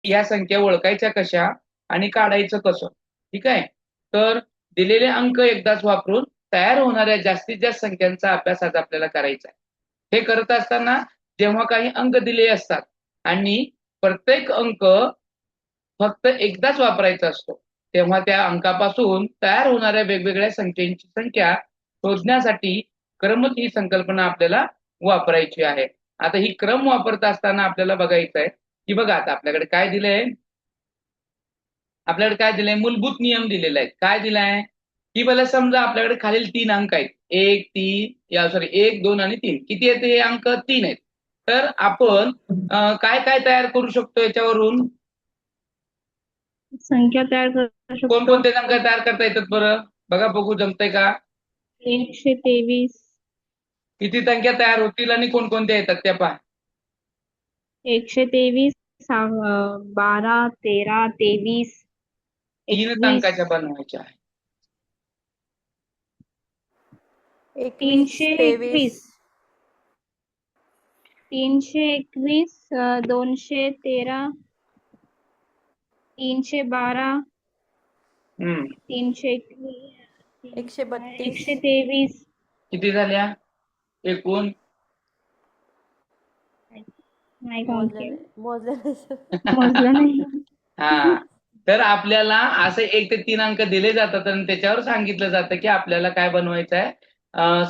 ह्या संख्या ओळखायच्या कशा आणि काढायचं कसं. ठीक आहे. तर दिलेले अंक एकदाच वापरून तयार होणाऱ्या जास्तीत जास्त संख्यांचा अभ्यास आज आपल्याला करायचा आहे. हे करत असताना जेव्हा काही अंक दिले असतात आणि प्रत्येक अंक फक्त एकदाच वापरायचा असतो, तेव्हा त्या अंकापासून तयार होणाऱ्या वेगवेगळ्या संख्येची संख्या शोधण्यासाठी क्रम ही संकल्पना आपल्याला वापरायची आहे. आता ही क्रम वापरत असताना आपल्याला बघायचं आहे की बघा आता आपल्याकडे काय दिलंय, आपल्याकडे काय दिलंय, मूलभूत नियम दिलेला आहे. काय दिलाय की मला समजा आपल्याकडे खालील 3 अंक आहेत. 1, 3 सॉरी 1, 2 आणि 3. किती आहेत हे अंक? 3 आहेत. तर आपण काय काय तयार करू शकतो याच्यावरून? संख्या तयार करू शकतो. कोणकोणते संख्या तयार करता येतात बरं? बघा बघू जमतंय का? 123. किती संख्या तयार होतील आणि कोणकोणत्या येतात त्या पहा. 123, 12, 13, 23, 3च 21, अंकाच्या बनवायच्या आहे. 321, 321, 213, 312, 321, 123. किती झाल्या एकूण? नाही काउंट केलं, मोजलं नाही. हा. तर आपल्याला असे 1 ते 3 अंक दिले जातात आणि त्याच्यावर सांगितलं जातं की आपल्याला काय बनवायचं आहे,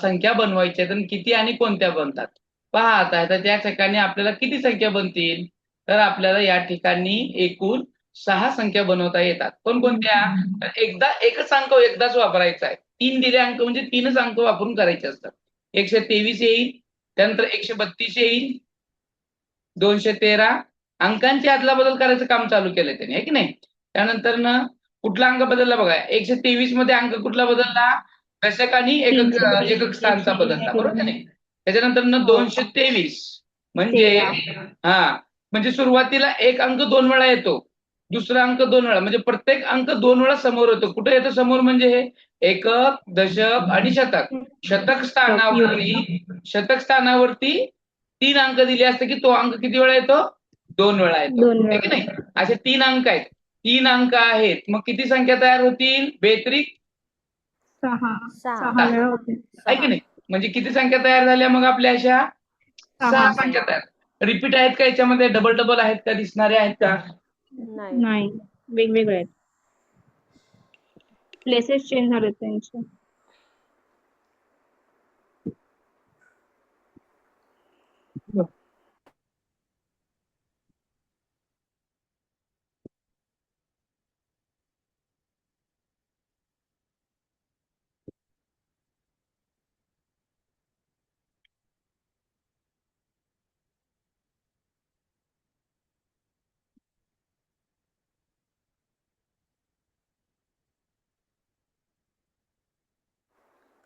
संख्या बनवायच्या आहेत आणि किती आणि कोणत्या बनतात. पहा आता तर त्या ठिकाणी आपल्याला किती संख्या बनतील, तर आपल्याला या ठिकाणी एकूण 6 संख्या बनवता येतात. कोणकोणत्या? तर एकदा एकच अंक एकदाच वापरायचा आहे. 3 दिले अंक म्हणजे 3च अंक वापरून करायचे असतात. 123 येईल, त्यानंतर 132 येईल, 213 अंकांची अदलाबदल करायचं काम चालू केलंय त्याने, आहे की नाही. त्यानंतर ना कुठला अंक बदलला बघा, 123 मध्ये अंक कुठला बदलला? दशक आणि एकक स्थानचा बदलला, बरोबर की नाही. त्याच्यानंतर ना 223 म्हणजे म्हणजे सुरुवातीला एक अंक 2 वेळा येतो, दुसरा अंक 2 वेळा, म्हणजे प्रत्येक अंक 2 वेळा समोर येतो. कुठे येतो समोर म्हणजे हे एकक, दशक आणि शतक. शतक स्थानावरती 3 अंक दिले असते की तो अंक किती वेळा येतो? 2 वेळा येतो, आहे की नाही. असे 3 अंक आहेत. 3 अंक आहेत, मग किती संख्या तयार होतील? बेत्रिक 6 वेळा होते. आहे की नाही. म्हणजे किती संख्या तयार झाल्या मग आपल्या अशा? 6 संख्या तयार. रिपीट आहेत का याच्यामध्ये? डबल डबल आहेत का? दिसणारे आहेत का? नाही, वेगवेगळे आहेत. प्लेसेस चेंज झालेत त्यांचे.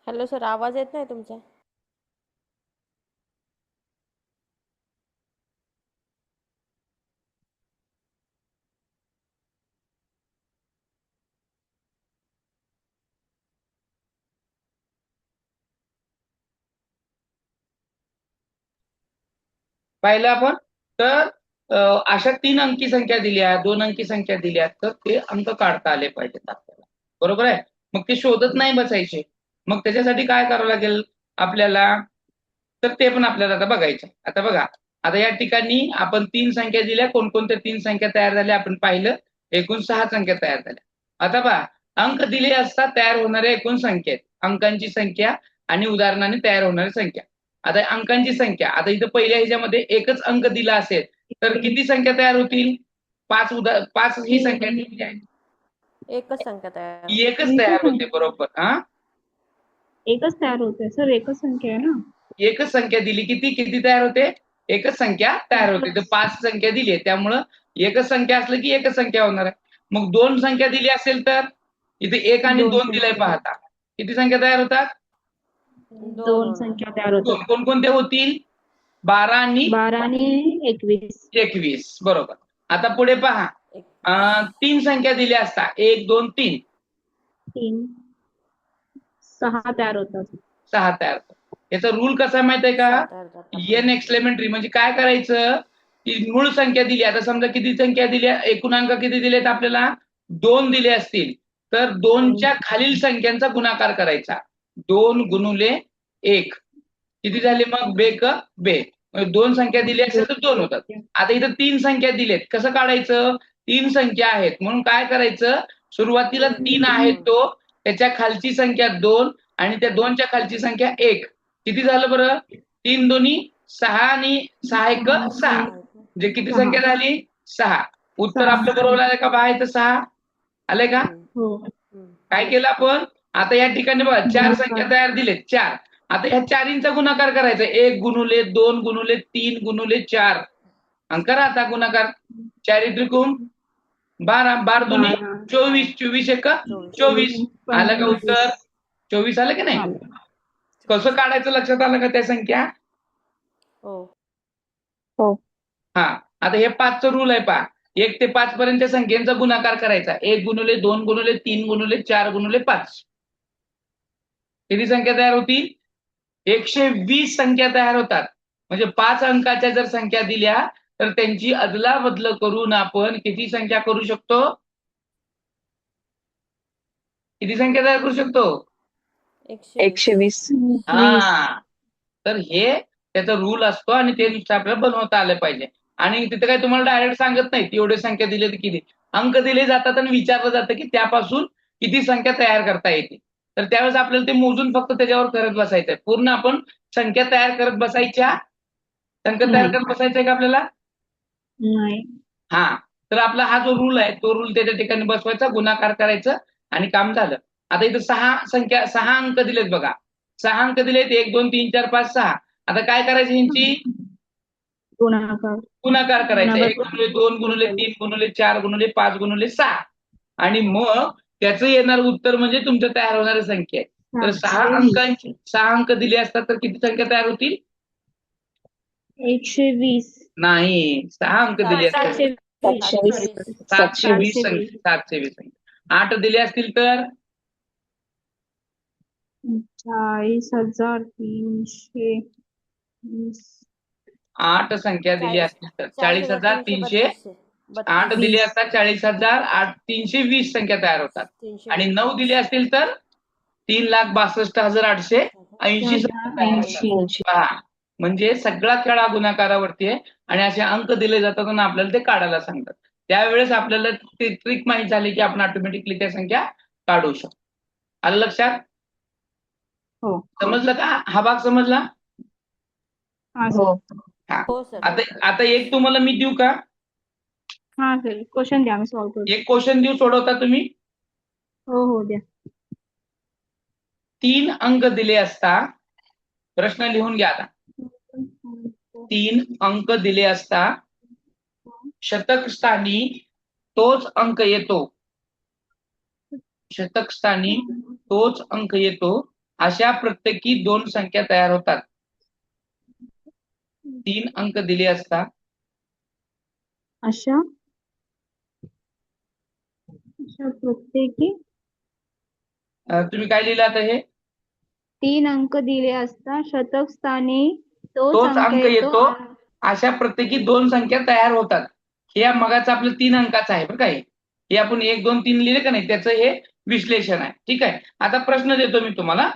हॅलो सर, आवाज येत नाही तुमचा. पाहिलं आपण. तर अशा 3 अंकी संख्या दिल्या, 2 अंकी संख्या दिल्या, तर ते अंक काढता आले पाहिजेत आपल्याला, बरोबर आहे. मग ते शोधत नाही बसायचे. मग त्याच्यासाठी काय करावं लागेल आपल्याला, तर ते पण आपल्याला आता बघायचं. आता बघा, आता या ठिकाणी आपण 3 संख्या दिल्या, कोणकोणत्या 3 संख्या तयार झाल्या आपण पाहिलं. एकूण 6 संख्या तयार झाल्या. आता पहा, अंक दिले असता तयार होणाऱ्या एकूण संख्या आहेत, अंकांची संख्या आणि उदाहरणाने तयार होणारी संख्या. आता अंकांची संख्या, आता इथं पहिल्या ह्याच्यामध्ये एकच अंक दिला असेल तर किती संख्या तयार होतील? 5 ही संख्या दिलेली आहे. एकच संख्या तयार ही होते. एकच तयार होते, बरोबर. एकच तयार होते सर, एकच संख्या आहे ना. एकच संख्या दिली, किती तयार होते? एकच संख्या तयार होते. तर 5 संख्या दिली त्यामुळं एकच संख्या असलं की एकच संख्या होणार आहे. मग 2 संख्या दिली असेल तर इथे 1 आणि 2 दिलंय पाहता. किती संख्या तयार होतात? 2 संख्या तयार होतात. कोणकोणत्या होतील? 12 आणि 21. बरोबर. आता पुढे पहा, 3 संख्या दिल्या असता, 1, 2, 3. 6 तयार होतात. 6 तयार होतात. याचा रूल कसा माहित आहे का? सहा तयार होतात. एन एक्सप्लेमेंटरी म्हणजे काय करायचं, ती मूळ संख्या दिली. आता समजा किती संख्या दिल्या, एकूण अंक किती दिलेत आपल्याला? 2 दिले असतील तर 2च्या खालील संख्यांचा गुणाकार करायचा. 2 गुणुले 1 किती झाले मग? बेक बे. 2 संख्या दिल्या असेल तर 2 होतात. आता इथं 3 संख्या दिलेत, कसं काढायचं? 3 संख्या आहेत म्हणून काय करायचं? सुरुवातीला 3 आहेत तो, त्याच्या खालची संख्या 2 आणि त्या 2च्या खालची संख्या 1. किती झालं बरं? 3 दोन्ही 6 आणि 6 एक 6. म्हणजे किती संख्या झाली? 6. उत्तर आपलं बरोबर आलं का? पहा इथं 6 आलंय का? हो. काय केलं आपण? आता या ठिकाणी बघा 4 संख्या तयार दिलेत, 4. आता ह्या चारींचा गुणाकार करायचा. 1 गुणुले 2 गुणुले 3 गुणुले 4. करा आता गुणाकार. 4 त्रिकोण 12, 12 दोन्ही 24, 24 एक 24. आलं का उत्तर? 24 आलं की नाही? कसं काढायचं लक्षात आलं का त्या संख्या? हो. हा, आता हे 5चं रूल आहे पहा. 1 ते 5 पर्यंतच्या संख्येचा गुणाकार करायचा. 1 गुणुले 2 गुणुले 3 गुणुले 4 गुणुले 5. किती संख्या तयार होतील? 120 संख्या तयार होतात. म्हणजे 5 अंकाच्या जर संख्या दिल्या तर त्यांची अदलाबदल करून आपण किती संख्या करू शकतो? किती संख्या तयार करू शकतो? 120. हा, तर हे त्याचा रूल असतो आणि ते नुसतं आपल्याला बनवता आलं पाहिजे. आणि तिथे काही तुम्हाला डायरेक्ट सांगत नाही एवढे संख्या दिले तर किती. अंक दिले जातात आणि विचारलं जातं की त्यापासून किती संख्या तयार करता येते. तर त्यावेळेस आपल्याला ते मोजून फक्त त्याच्यावर करत बसायचंय. पूर्ण आपण संख्या तयार करत बसायच्या? संख्या तयार करत बसायचंय का आपल्याला? नाही. हा, तर आपला हा जो रूल आहे तो रूल त्याच्या ठिकाणी बसवायचा, गुणाकार करायचं आणि काम झालं. आता इथं 6 अंक दिलेत बघा. 6 अंक दिलेत, 1 2 3 4 5 6. आता काय करायचं ह्यांची? गुणाकार करायचा. 1 गुणुले 2 गुणुले 3 गुणुले 4 गुणुले 5 गुणुले 6 आणि मग त्याचं येणारं उत्तर म्हणजे तुमच्या तयार होणाऱ्या संख्या आहे. तर 6 अंक दिले असतात तर किती संख्या तयार होतील? 120. नाही, 6 अंक दिले असतात. 720 संख्या. 720 संख्या. 8 दिले असतील तर 40,320. 8 संख्या दिली असतील तर 40,300. 8 दिले असतात 40,320 संख्या तयार होतात. आणि 9 दिले असतील तर 3,62,880 संख्या तयार होतात. पहा, म्हणजे सगळा खेळ हा गुणाकारावरती आहे आणि असे अंक दिले जातात आणि आपल्याला ते काढायला सांगतात. त्यावेळेस आपल्याला ते ट्रिक माहित झाली की आपण ऑटोमॅटिकली त्या संख्या काढू शकतो. आलं लक्षात? हो. समजलं का? हा भाग समजला? हो. हा. हो सर. आता एक तुम्हाला मी देऊ का? हा सर, क्वेश्चन द्या, आम्ही सॉल्व्ह करू. एक क्वेश्चन देऊ, सोडवता तुम्ही? हो द्या. 3 अंक दिले असता, प्रश्न लिहून घ्या आता. 3 अंक दिले असता शतक स्थानी तोच अंक येतो. शतक स्थानी तोच अंक येतो अशा प्रत्येकी 2 संख्या तयार होतात. 3 अंक दिले असता अशा प्रत्येकी तुम्ही काय लिहिलं आता हे? 3 अंक दिले असता शतक स्थानी तोच अंक येतो अशा प्रत्येकी 2 संख्या तयार होतात. हे मगाचं आपलं 3 अंकाचं आहे बरं का हे आपण 1 2 3 लिहिले का नाही त्याचं हे विश्लेषण आहे. ठीक आहे. आता प्रश्न देतो मी तुम्हाला.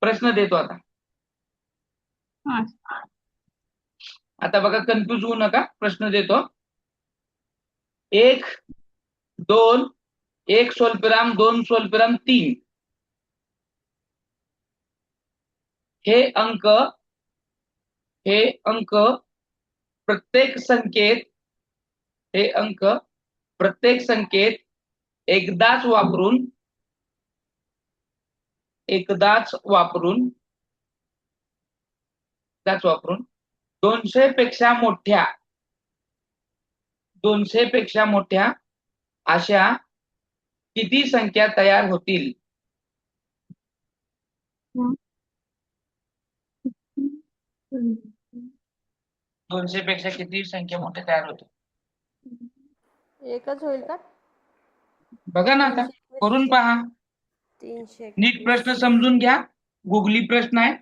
प्रश्न देतो आता. आता बघा, कन्फ्यूज होऊ नका. प्रश्न देतो. 1 2 1 स्वल्पविराम 2 स्वल्पविराम 3 हे अंक प्रत्येक संख्येत एकदाच वापरून 200 पेक्षा मोठ्या अशा किती संख्या तयार होतील? 200 पेक्षा किती संख्या मोठ्या तयार होतील? एकच होईल का? बघा ना, आता करून पहा. 321. नीट प्रश्न समजून घ्या. गुगली प्रश्न आहे.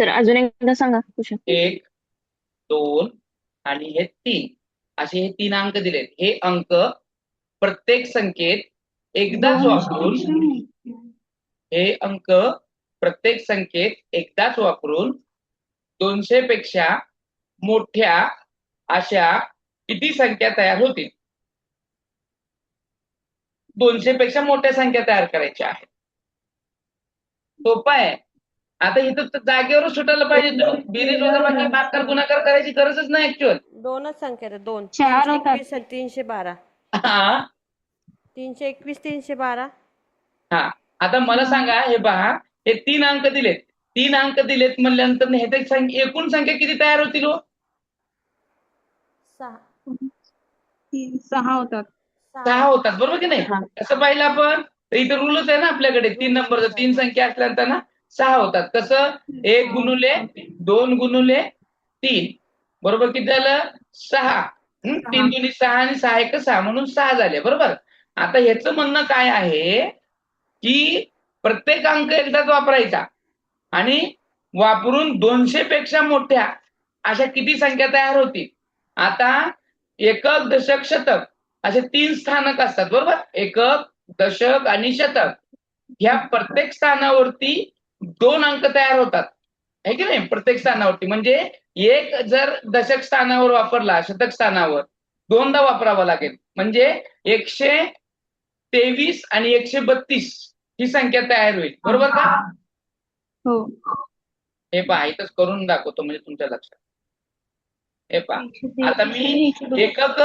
तर अजून एकदा सांगा क्वेश्चन. 1, 2 आणि हे 3 असे हे 3 अंक दिलेत. हे अंक प्रत्येक संख्येत एकदाच वापरून हे अंक प्रत्येक संख्येत एकदाच वापरून 200 पेक्षा मोठ्या अशा किती संख्या तयार होतील? 200 पेक्षा मोठ्या संख्या तयार करायच्या आहेत. सोपं आहे. आता इथं तर जागेवरच सुटायला पाहिजे. तुम्ही बेरीज वजाबाकी भागाकार गुणाकार करायची गरजच नाही ऍक्च्युअल. दोनच संख्या आहेत, दोन. चार होतात. 321 आणि 312. हा 321 312. हा आता मला सांगा, हे पहा, हे 3 अंक दिलेत. 3 अंक दिलेत म्हणल्यानंतर ह्याची एकूण संख्या किती तयार होतील हो? 6. 6 होतात. 6 होतात, बरोबर की नाही? हा. कसं पाहिलं आपण? तर इथं रूलच आहे ना आपल्याकडे 3 नंबरचा. 3 संख्या असल्यानंतर ना 6 होतात. कसं? 1 गुणुले 2 गुणुले 3 बरोबर किती झालं? 6. 3 दुनी 6 आणि 6 एक 6 म्हणून 6 झाले, बरोबर. आता ह्याचं म्हणणं काय आहे की प्रत्येक अंक एकदाच वापरायचा आणि वापरून 200 पेक्षा मोठ्या अशा किती संख्या तयार होतील? आता एकक, दशक, शतक असे 3 स्थानक असतात, बरोबर. एकक, दशक आणि शतक ह्या प्रत्येक स्थानावरती 2 अंक तयार होतात, आहे की नाही? प्रत्येक स्थानावरती म्हणजे एक जर दशक स्थानावर वापरला, शतक स्थानावर 2दा वापरावा लागेल. म्हणजे 123 आणि 132 ही संख्या तयार होईल, बरोबर का? हो. हे पहा, इथंच करून दाखवतो म्हणजे तुमच्या लक्षात. हे पहा, आता मी एकक,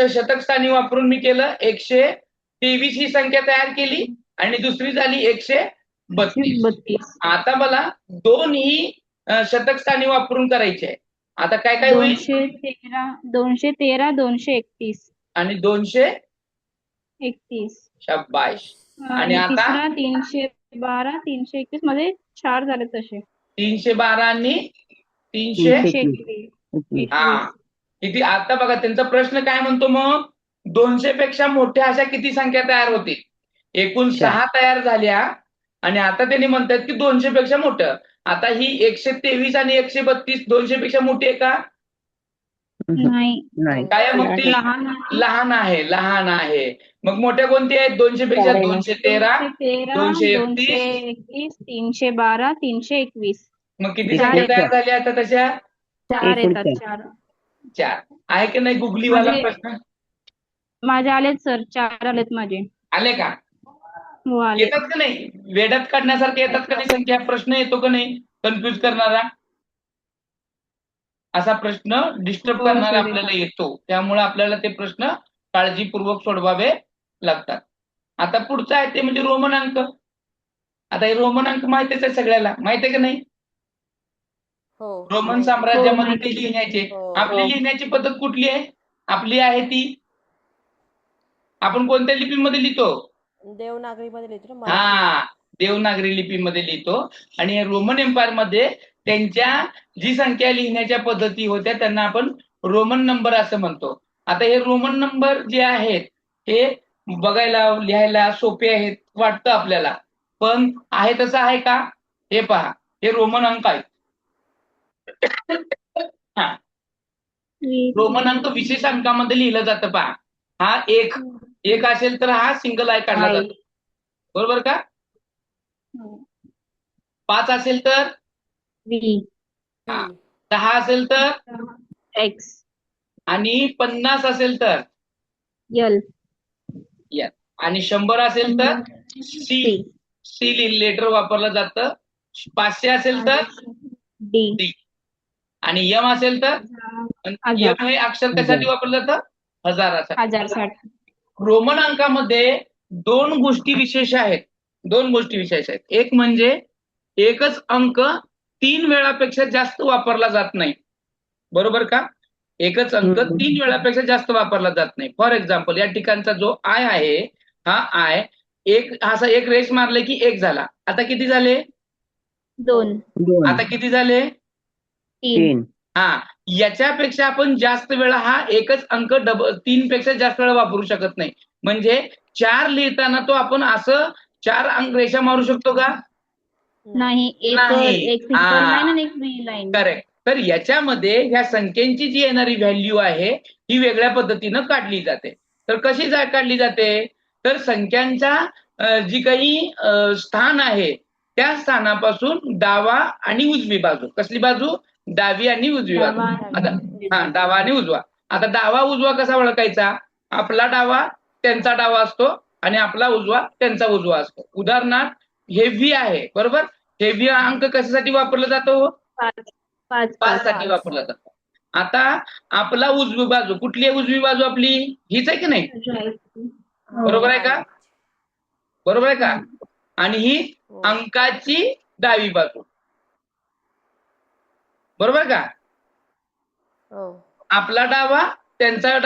शतक स्थानी वापरून मी केलं 123 ही संख्या तयार केली आणि दुसरी झाली 132. आता मला 2 ही शतक स्थानी वापरून करायची आहे. आता काय काय होईल? 213 231 आणि 231. शाबाश. आणि आता तिसरा 312 321 मध्ये 4 झाले तसे. 312 आणि 300. 321. हा किती? आता बघा त्यांचा प्रश्न काय म्हणतो मग? 200 पेक्षा मोठ्या अशा किती संख्या तयार होतील? एकूण 6 तयार झाल्या आणि आता त्यांनी म्हणतात की 200 पेक्षा मोठं. आता ही 123 आणि 132 200 पेक्षा मोठी आहे का? नाही. काय मग ती लहान आहे. मग मोठ्या कोणत्या आहेत? 200 पेक्षा? 213 231 312 321. मग किती संख्या तयार झाल्या आता तशा? 4 येतात. 4 आहे की नाही? गुगलीवाला प्रश्न माझे आलेत सर, 4 आलेत माझे. आले का? हो आले. येतात का नाही? वेड्यात काढण्यासारखे येतात का नाही संख्या? प्रश्न येतो का नाही कन्फ्युज करणारा? असा प्रश्न डिस्टर्ब करणारा आपल्याला येतो. त्यामुळे आपल्याला ते प्रश्न काळजीपूर्वक सोडवावे लागतात. आता पुढचं आहे ते म्हणजे रोमन अंक. आता हे रोमन अंक माहितीच आहे सगळ्याला, माहिती आहे का नाही? हो. रोमन साम्राज्यामध्ये ते लिहिण्याचे. हो. आपली लिहिण्याची पद्धत कुठली आहे? आपली आहे ती आपण कोणत्या लिपीमध्ये लिहितो? देवनागरीमध्ये लिहितो ना. हा, देवनागरी लिपीमध्ये लिहितो. आणि हे रोमन एम्पायर मध्ये त्यांच्या जी संख्या लिहिण्याच्या पद्धती होत्या त्यांना आपण रोमन नंबर असं म्हणतो. आता हे रोमन नंबर जे आहेत हे बघायला लिहायला सोपे आहेत वाटतं आपल्याला, पण आहे तसं आहे का? हे पहा, हे रोमन अंक आहेत. हा, रोमन अंक विशेष अंकामध्ये लिहिलं जातं. पहा, हा एक असेल तर हा सिंगल आय काढला जातो, बरोबर का? 5 असेल तर 10 असेल तर एक्स आणि 50 असेल तर यल आणि 100 असेल तर सी लेटर वापरलं जातं. 500 असेल तर डी आणि यम असेल तर यम हे अक्षर कशासाठी वापरलं जातं? हजारासाठी. रोमन अंकामध्ये 2 गोष्टी विशेष आहेत. एक म्हणजे एकच अंक 3 वेळापेक्षा जास्त वापरला जात नाही, बरोबर का? एकच अंक 3 वेळापेक्षा जास्त वापरला जात नाही. फॉर एक्झाम्पल, या ठिकाणचा जो आय आहे, हा आय असा एक रेस मारले की 1 झाला. आता किती झाले? 2. आता किती झाले? 3. हा, याच्यापेक्षा आपण जास्त वेळा हा एकच अंक 3 पेक्षा जास्त वेळा वापरू शकत नाही. म्हणजे 4 लिहिताना तो आपण असं 4 अंक रेषा मारू शकतो का? नाही, एक नाही. एक सिंगल हा. लाईन आणि एक व्ही लाईन. करेक्ट. तर याच्यामध्ये ह्या संख्येची जी येणारी व्हॅल्यू आहे ही वेगळ्या पद्धतीनं काढली जाते. तर कशी काढली जाते? तर संख्यांचा जी काही स्थान आहे त्या स्थानापासून डावा आणि उजवी बाजू, कसली बाजू? डावी आणि उजवी बाजू. डावा आता डावा आणि उजवा. आता डावा उजवा कसा ओळखायचा? आपला डावा त्यांचा डावा असतो आणि आपला उजवा त्यांचा उजवा असतो. उदाहरणार्थ हे व्ही आहे, बरोबर? हे व्ही अंक कशासाठी वापरला जातो? 5 साठी वापरला जातो. आता आपला उजवी बाजू कुठली आहे? उजवी बाजू आपली हीच आहे की नाही? बरोबर आहे का? बरोबर आहे का? आणि ही हो. अंकाची डावी बाजू, बरोबर का? हो. आपला डावा त्यांचा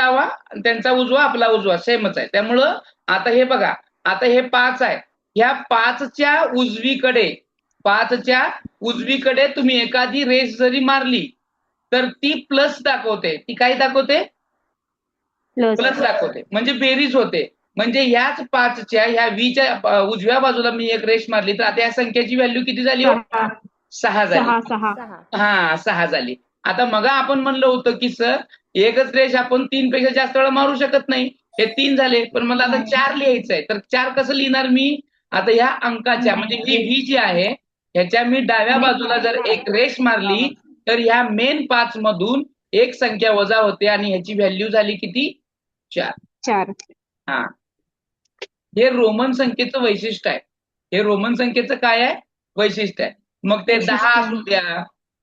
त्यांचा उजवा आपला उजवा सेमच आहे. त्यामुळं आता हे बघा, आता हे 5 आहे. ह्या 5च्या उजवीकडे तुम्ही एखादी रेष जरी मारली तर ती प्लस दाखवते. ती काय दाखवते? प्लस दाखवते. म्हणजे बेरीज होते. म्हणजे ह्याच 5च्या ह्या व्हीच्या उजव्या बाजूला मी एक रेष मारली तर आता या संख्येची व्हॅल्यू किती झाली? 6 झाली. 6 झाली. आता मग आपण म्हणलं होतं की सर एकच रेष आपण 3 पेक्षा जास्त वेळा मारू शकत नाही. हे 3 झाले, पण मला आता 4 लिहायचंय. तर 4 कसं लिहिणार मी? आता ह्या अंकाच्या म्हणजे ही व्ही जी आहे ह्याच्या मी डाव्या बाजूला जर एक रेष मारली तर ह्या मेन 5 मधून एक संख्या वजा होते आणि ह्याची व्हॅल्यू झाली किती? 4. हा, हे रोमन संख्येचं वैशिष्ट्य आहे. हे रोमन संख्येचं काय आहे? वैशिष्ट्य आहे. मग ते 10 असू द्या,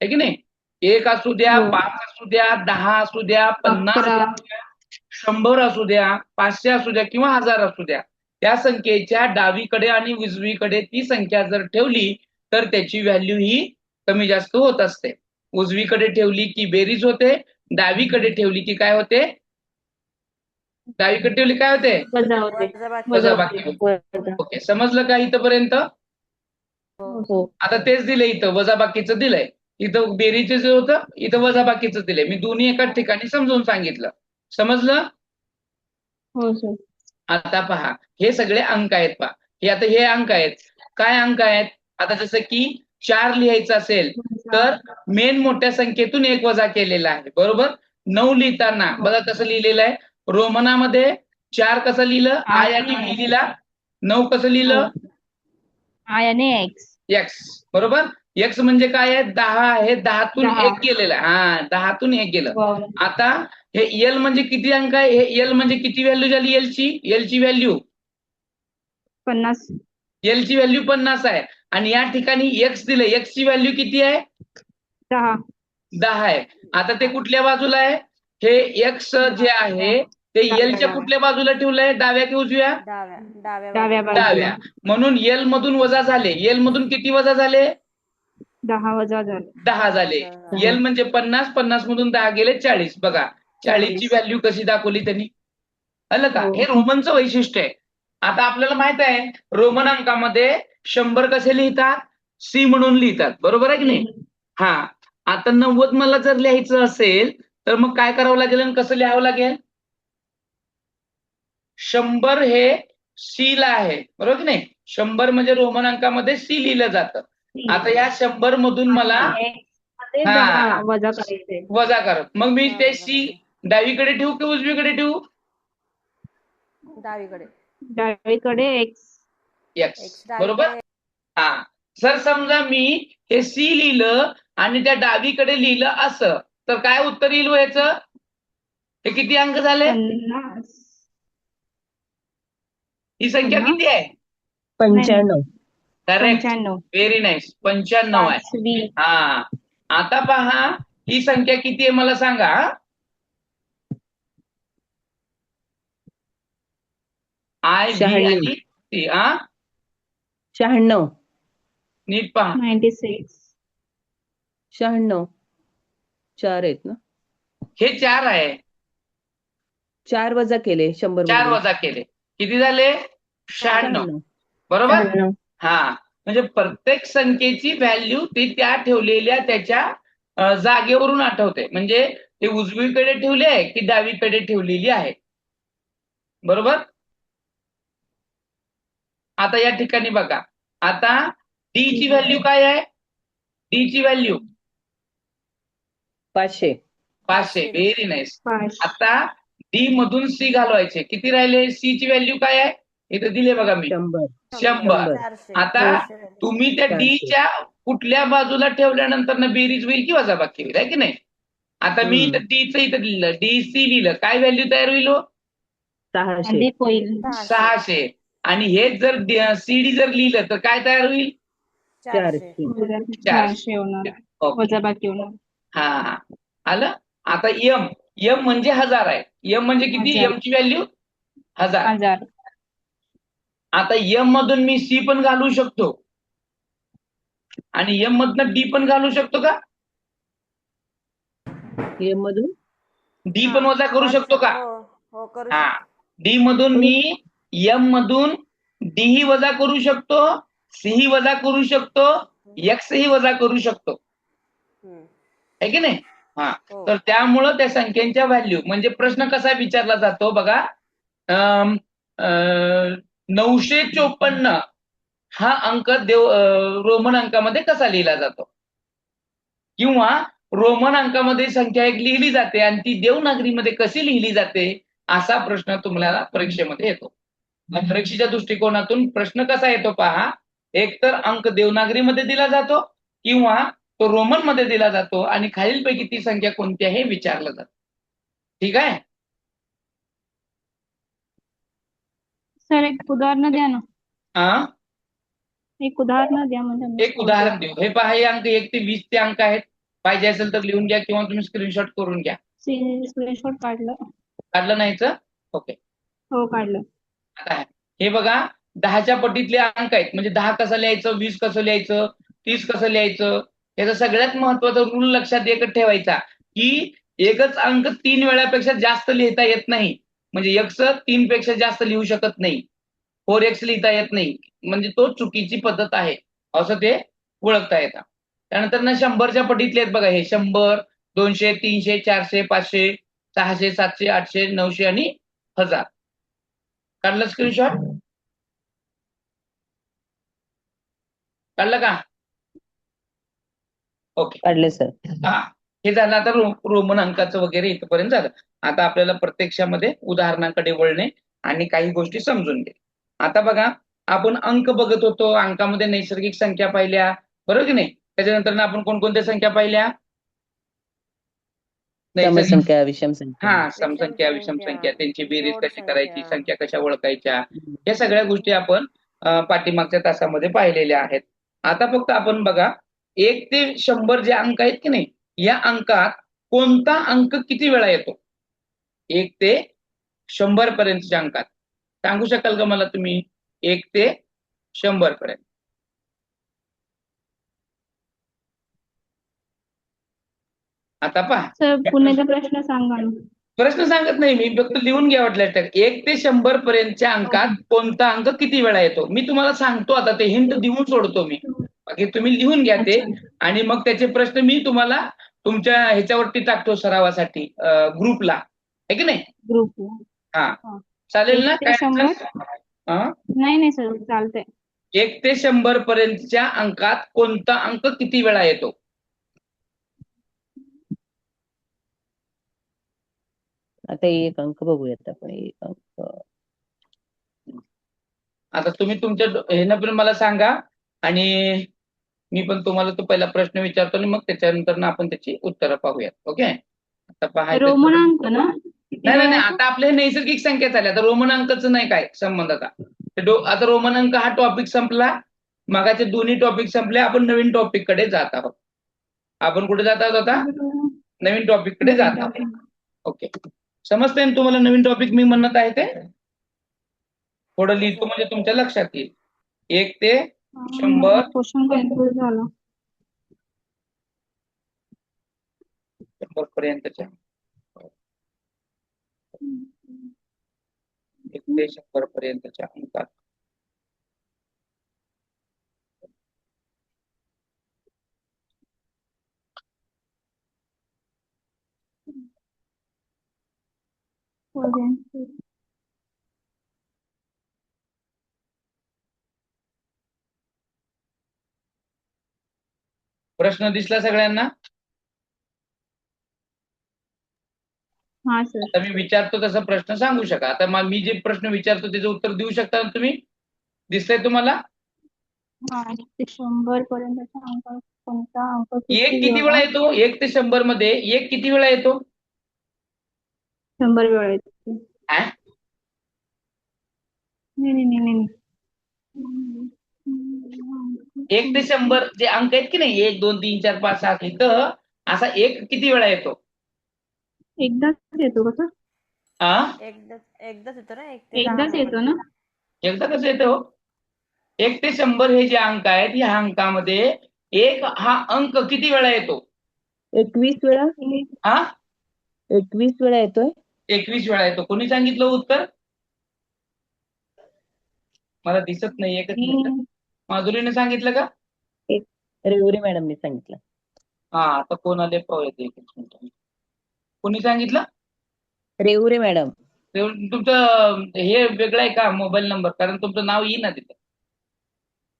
है की नाही? 1 असू द्या, 5 असू द्या, 10 असू द्या, 50 असू द्या, 100 असू द्या, 500 असू द्या किंवा 1000 असू द्या, त्या संख्येच्या डावीकडे आणि उजवीकडे ती संख्या जर ठेवली तर त्याची व्हॅल्यू ही कमी जास्त होत असते. उजवीकडे ठेवली की बेरीज होते, डावीकडे ठेवली की काय होते? डावीकडे ठेवली काय होते? वजाबाकी होते. ओके, समजलं का इथपर्यंत? आता तेच दिलंय इथं, वजाबाकीचं दिलंय. इथं बेरीजचं होतं, इथं वजाबाकीचं दिलंय. मी दोन्ही एकाच ठिकाणी समजून सांगितलं. समजलं? हो सर. आता पहा, हे सगळे अंक आहेत पहा. हे अंक आहेत. काय अंक आहेत? आता जसं की 4 लिहायचं असेल तर मेन मोठ्या संख्येतून 1 वजा केलेला आहे, बरोबर? 9 लिहिताना बघा कसं लिहिलेलं आहे. रोमनामध्ये 4 कसं लिहिलं? आय आणि व्ही लिहिला. 9 कसं लिहिलं? आय आणि एक्स, बरोबर? एक्स म्हणजे काय आहे? 10 आहे. 10तून 1 गेलेला. हा, 10तून 1 गेलं. आता हे एल म्हणजे किती अंक आहे? हे एल म्हणजे किती व्हॅल्यू झाली? एलची व्हॅल्यू 50. एलची व्हॅल्यू 50 आहे आणि या ठिकाणी एक्स दिले. एक्सची व्हॅल्यू किती आहे? 10 आहे. आता ते कुठल्या बाजूला आहे? हे एक्स जे आहे ते एलच्या कुठल्या बाजूला ठेवलंय? डाव्या की उजव्या? डाव्या. म्हणून एल मधून वजा झाले. एल मधून किती वजा झाले? 10 वजा झाले. 10 झाले. एल म्हणजे 50, 50 मधून 10 गेले 40. बघा 40 ची व्हॅल्यू कशी दाखवली त्यांनी? आलं का? हे रोमनचं वैशिष्ट्य आहे. आता आपल्याला माहित आहे रोमन अंकामध्ये 100 कसे लिहितात? सी म्हणून लिहितात, बरोबर आहे की नाही? हा, आता 90 मला जर लिहायचं असेल तर मग काय करावं लागेल आणि कसं लिहावं लागेल? 100 हे सी ला आहे, बरोबर की नाही? 100 म्हणजे रोमन अंकामध्ये सी लिहिलं जातं. आता या 100 मधून मला वजा करायचे. वजा करत, मग मी ते सी डावीकडे ठेवू की उजवीकडे ठेवू? डावीकडे एक्स, बरोबर? हा, जर समजा मी हे सी लिहिलं आणि त्या डावीकडे लिहिलं असं तर काय उत्तर येईल याचं? हे किती अंक झाले? 50. ही संख्या किती आहे? 95. करेक्ट, 95. Very nice. 95 आहे. हा, आता पहा ही संख्या किती आहे मला सांगा. आय व्ही आणि सी. 96. नीट पहा. 96. 96. 4 आहेत ना? हे 4 आहे. 4 वजा केले 100 4 मधून. वजा केले किती झाले? 96, बरोबर? हा, म्हणजे प्रत्येक संख्येची व्हॅल्यू ती त्या ठेवलेल्या त्याच्या जागेवरून आठवते. म्हणजे ते उजवीकडे ठेवले आहे की डावीकडे ठेवलेली आहे, बरोबर? आता या ठिकाणी बघा, आता डी ची व्हॅल्यू काय आहे? डी ची व्हॅल्यू 500. 500. Very nice. 500. आता डी मधून सी घालवायचे. किती राहिले? सी ची व्हॅल्यू काय आहे? इथं दिले बघा मी 100. 100. 400. आता 400. तुम्ही त्या 400. डी च्या कुठल्या बाजूला ठेवल्यानंतर ना बेरीज होईल की वजाबाकी होईल, आहे की नाही? आता मी इथं डीचं इथं लिहिलं, डी सी लिहिलं, काय व्हॅल्यू तयार होईल हो? 600. अधिक होईल 600. आणि हेच जर सीडी जर लिहिलं तर काय तयार होईल? 400. 400 होणार. ओके. वजाबाकी होणार. हा, आलं. आता एम, एम म्हणजे 1000 आहे. एम म्हणजे किती? 1000. एम ची व्हॅल्यू 1000. 1000. आता एम मधून मी सी पण घालू शकतो आणि एम मधनं डी पण घालू शकतो का? एम मधून डी पण वजा करू शकतो का? हो हो करू हा, शकतो. डी मधून मी एम मधून डी ही वजा करू शकतो, सी ही वजा करू शकतो, एक्स ही वजा करू शकतो, हम्म. आहे की नाही? हा, हो. तर त्यामुळं त्या संख्यांच्या व्हॅल्यू म्हणजे प्रश्न कसा विचारला जातो बघा. 954 हा अंक रोमन अंकामध्ये कसा लिहिला जातो, किंवा रोमन अंकामध्ये संख्या एक लिहिली जाते आणि ती देवनागरीमध्ये कशी लिहिली जाते, असा प्रश्न तुम्हाला परीक्षेमध्ये येतो. परीक्षेच्या दृष्टिकोनातून प्रश्न कसा येतो पहा. एक तर अंक देवनागरीमध्ये दिला जातो किंवा तो रोमन मध्ये दिला जातो आणि खालीलपैकी ती संख्या कोणती आहे हे विचारलं जातं. ठीक आहे. सर एक उदाहरण द्या ना. हा, एक उदाहरण द्या म्हणजे एक उदाहरण देऊ. हे पहा, हे अंक 1 ते 20 चे अंक आहेत. पाहिजे असेल तर लिहून घ्या किंवा तुम्ही स्क्रीनशॉट करून घ्या. स्क्रीनशॉट काढलं. काढलं नाहीचं? ओके. हो काढलं. आता हे बघा, 10च्या पटीतले अंक आहेत. म्हणजे 10 कसं लिहायचं, 20 कसं लिहायचं, 30 कसं लिहायचं, याचा सगळ्यात महत्वाचा रूल लक्षात एकच ठेवायचा की एकच अंक 3 वेळापेक्षा जास्त लिहिता येत नाही. म्हणजे x 3 पेक्षा जास्त लिहू शकत नाही, 4x लिहिता येत नाही, म्हणजे तो चुकीची पद्धत आहे असं ते ओळखता येतं. त्यानंतर ना 100च्या पटीतले आहेत बघा, हे 100, 200, 300, 400, 500, 600, 700, 800, 900 आणि 1000. काढलं स्क्रीनशॉट? काढलं का? ओके. काढले सर. हा, हे झालं आता रोमन अंकाचं वगैरे इथपर्यंत झालं. आता आपल्याला प्रत्यक्षामध्ये उदाहरणाकडे वळणे आणि काही गोष्टी समजून घे. आता बघा, आपण अंक बघत होतो, अंकामध्ये नैसर्गिक संख्या पाहिल्या, बरोबर की नाही? त्याच्यानंतर आपण कोणकोणत्या संख्या पाहिल्या? नैसर्गिक समसंख्या, विषम संख्या. हा, समसंख्या, विषम संख्या, त्यांची बेरीज कशी करायची, संख्या कशा ओळखायच्या, या सगळ्या गोष्टी आपण पाठीमागच्या तासामध्ये पाहिलेल्या आहेत. आता फक्त आपण बघा, 1 ते 100 जे अंक आहेत की नाही, या अंकात कोणता अंक किती वेळा येतो? 1 ते 100 पर्यंतच्या अंकात सांगू शकाल का मला तुम्ही? 1 ते 100 पर्यंत आता पहा. सर पुण्याचा प्रश्न सांगा ना. प्रश्न सांगत नाही मी, फक्त लिहून घ्या वाटल्यास. 1 ते 100 पर्यंतच्या अंकात कोणता अंक किती वेळा येतो मी तुम्हाला सांगतो. आता ते हिंट देऊन सोडतो मी, बाकी तुम्ही लिहून घ्या ते. अच्छा. आणि मग त्याचे प्रश्न मी तुम्हाला तुमच्या ह्याच्यावरती टाकतो सरावासाठी, ग्रुपला, आहे की नाही? ग्रुप. हा, चालेल ना? 1 ते काय 100? हा, नाही सर चालतंय. 1 ते 100 पर्यंतच्या अंकात कोणता अंक किती वेळा येतो? आता एक अंक बघूयात आपण. एक अंक आता तुम्ही तुमच्या ह्यानं पण मला सांगा आणि मी पण तुम्हाला तो पहिला प्रश्न विचारतो आणि मग त्याच्यानंतर आपण त्याची उत्तरं पाहूयात. ओके. आता पाहायचं रोमन अंक ना? नाही, आता आपले नैसर्गिक संख्या झाल्या. आता रोमन अंकाचं नाही काय संबंध. आता रोमन अंक हा टॉपिक संपला, मागाचे दोन्ही टॉपिक संपले, आपण नवीन टॉपिक कडे जात आहोत. आपण कुठे जात आहोत आता? नवीन टॉपिक कडे जात आहोत. ओके, समजतंय ना तुम्हाला नवीन टॉपिक मी म्हणत आहे ते? थोडं लिहितो म्हणजे तुमच्या लक्षात येईल. 1 ते 100 क्वेश्चन कन्फ्युज झाला. 100 पर्यंतच्या 1 ते 100 पर्यंतच्या अंकात प्रश्न दिसला सगळ्यांना? हा सर. आता मी विचारतो तसा प्रश्न सांगू शका. आता मी जे प्रश्न विचारतो त्याचं उत्तर देऊ शकता ना तुम्ही? दिसतंय तुम्हाला? हा 1 ते 100 पर्यंतचा अंक कोणता अंक एक किती वेळा येतो? 1 ते 100 मध्ये 1 किती वेळा येतो? 100 वेळा येतो. आ? नाही. 1 ते 100 जे अंक आहेत की नाही 1, 2, 3, 4, 5, 6 इथं असा 1 किती वेळा येतो? एकदाच येतो का सर? आ? एकदाच येतो ना 1 ते 10 एकदाच येतो ना? एकदा कसं येतं हो? 1 ते 100 हे जे अंक आहेत ह्या अंकामध्ये 1 हा अंक किती वेळा येतो? 21 वेळा. हा? 21 वेळा येतोय. 21 वेळा येतो. कोणी सांगितलं उत्तर? मला दिसत नाही. एकच मिनिट. माधुरीने सांगितलं का? रेवरे मॅडमने सांगितलं. हा आता कोण आले पाहूयात एकच मिनिट. कोणी सांगितलं? रेवरे मॅडम. तुमचं हे वेगळं आहे का मोबाईल नंबर? कारण तुमचं नाव येईना तिथे.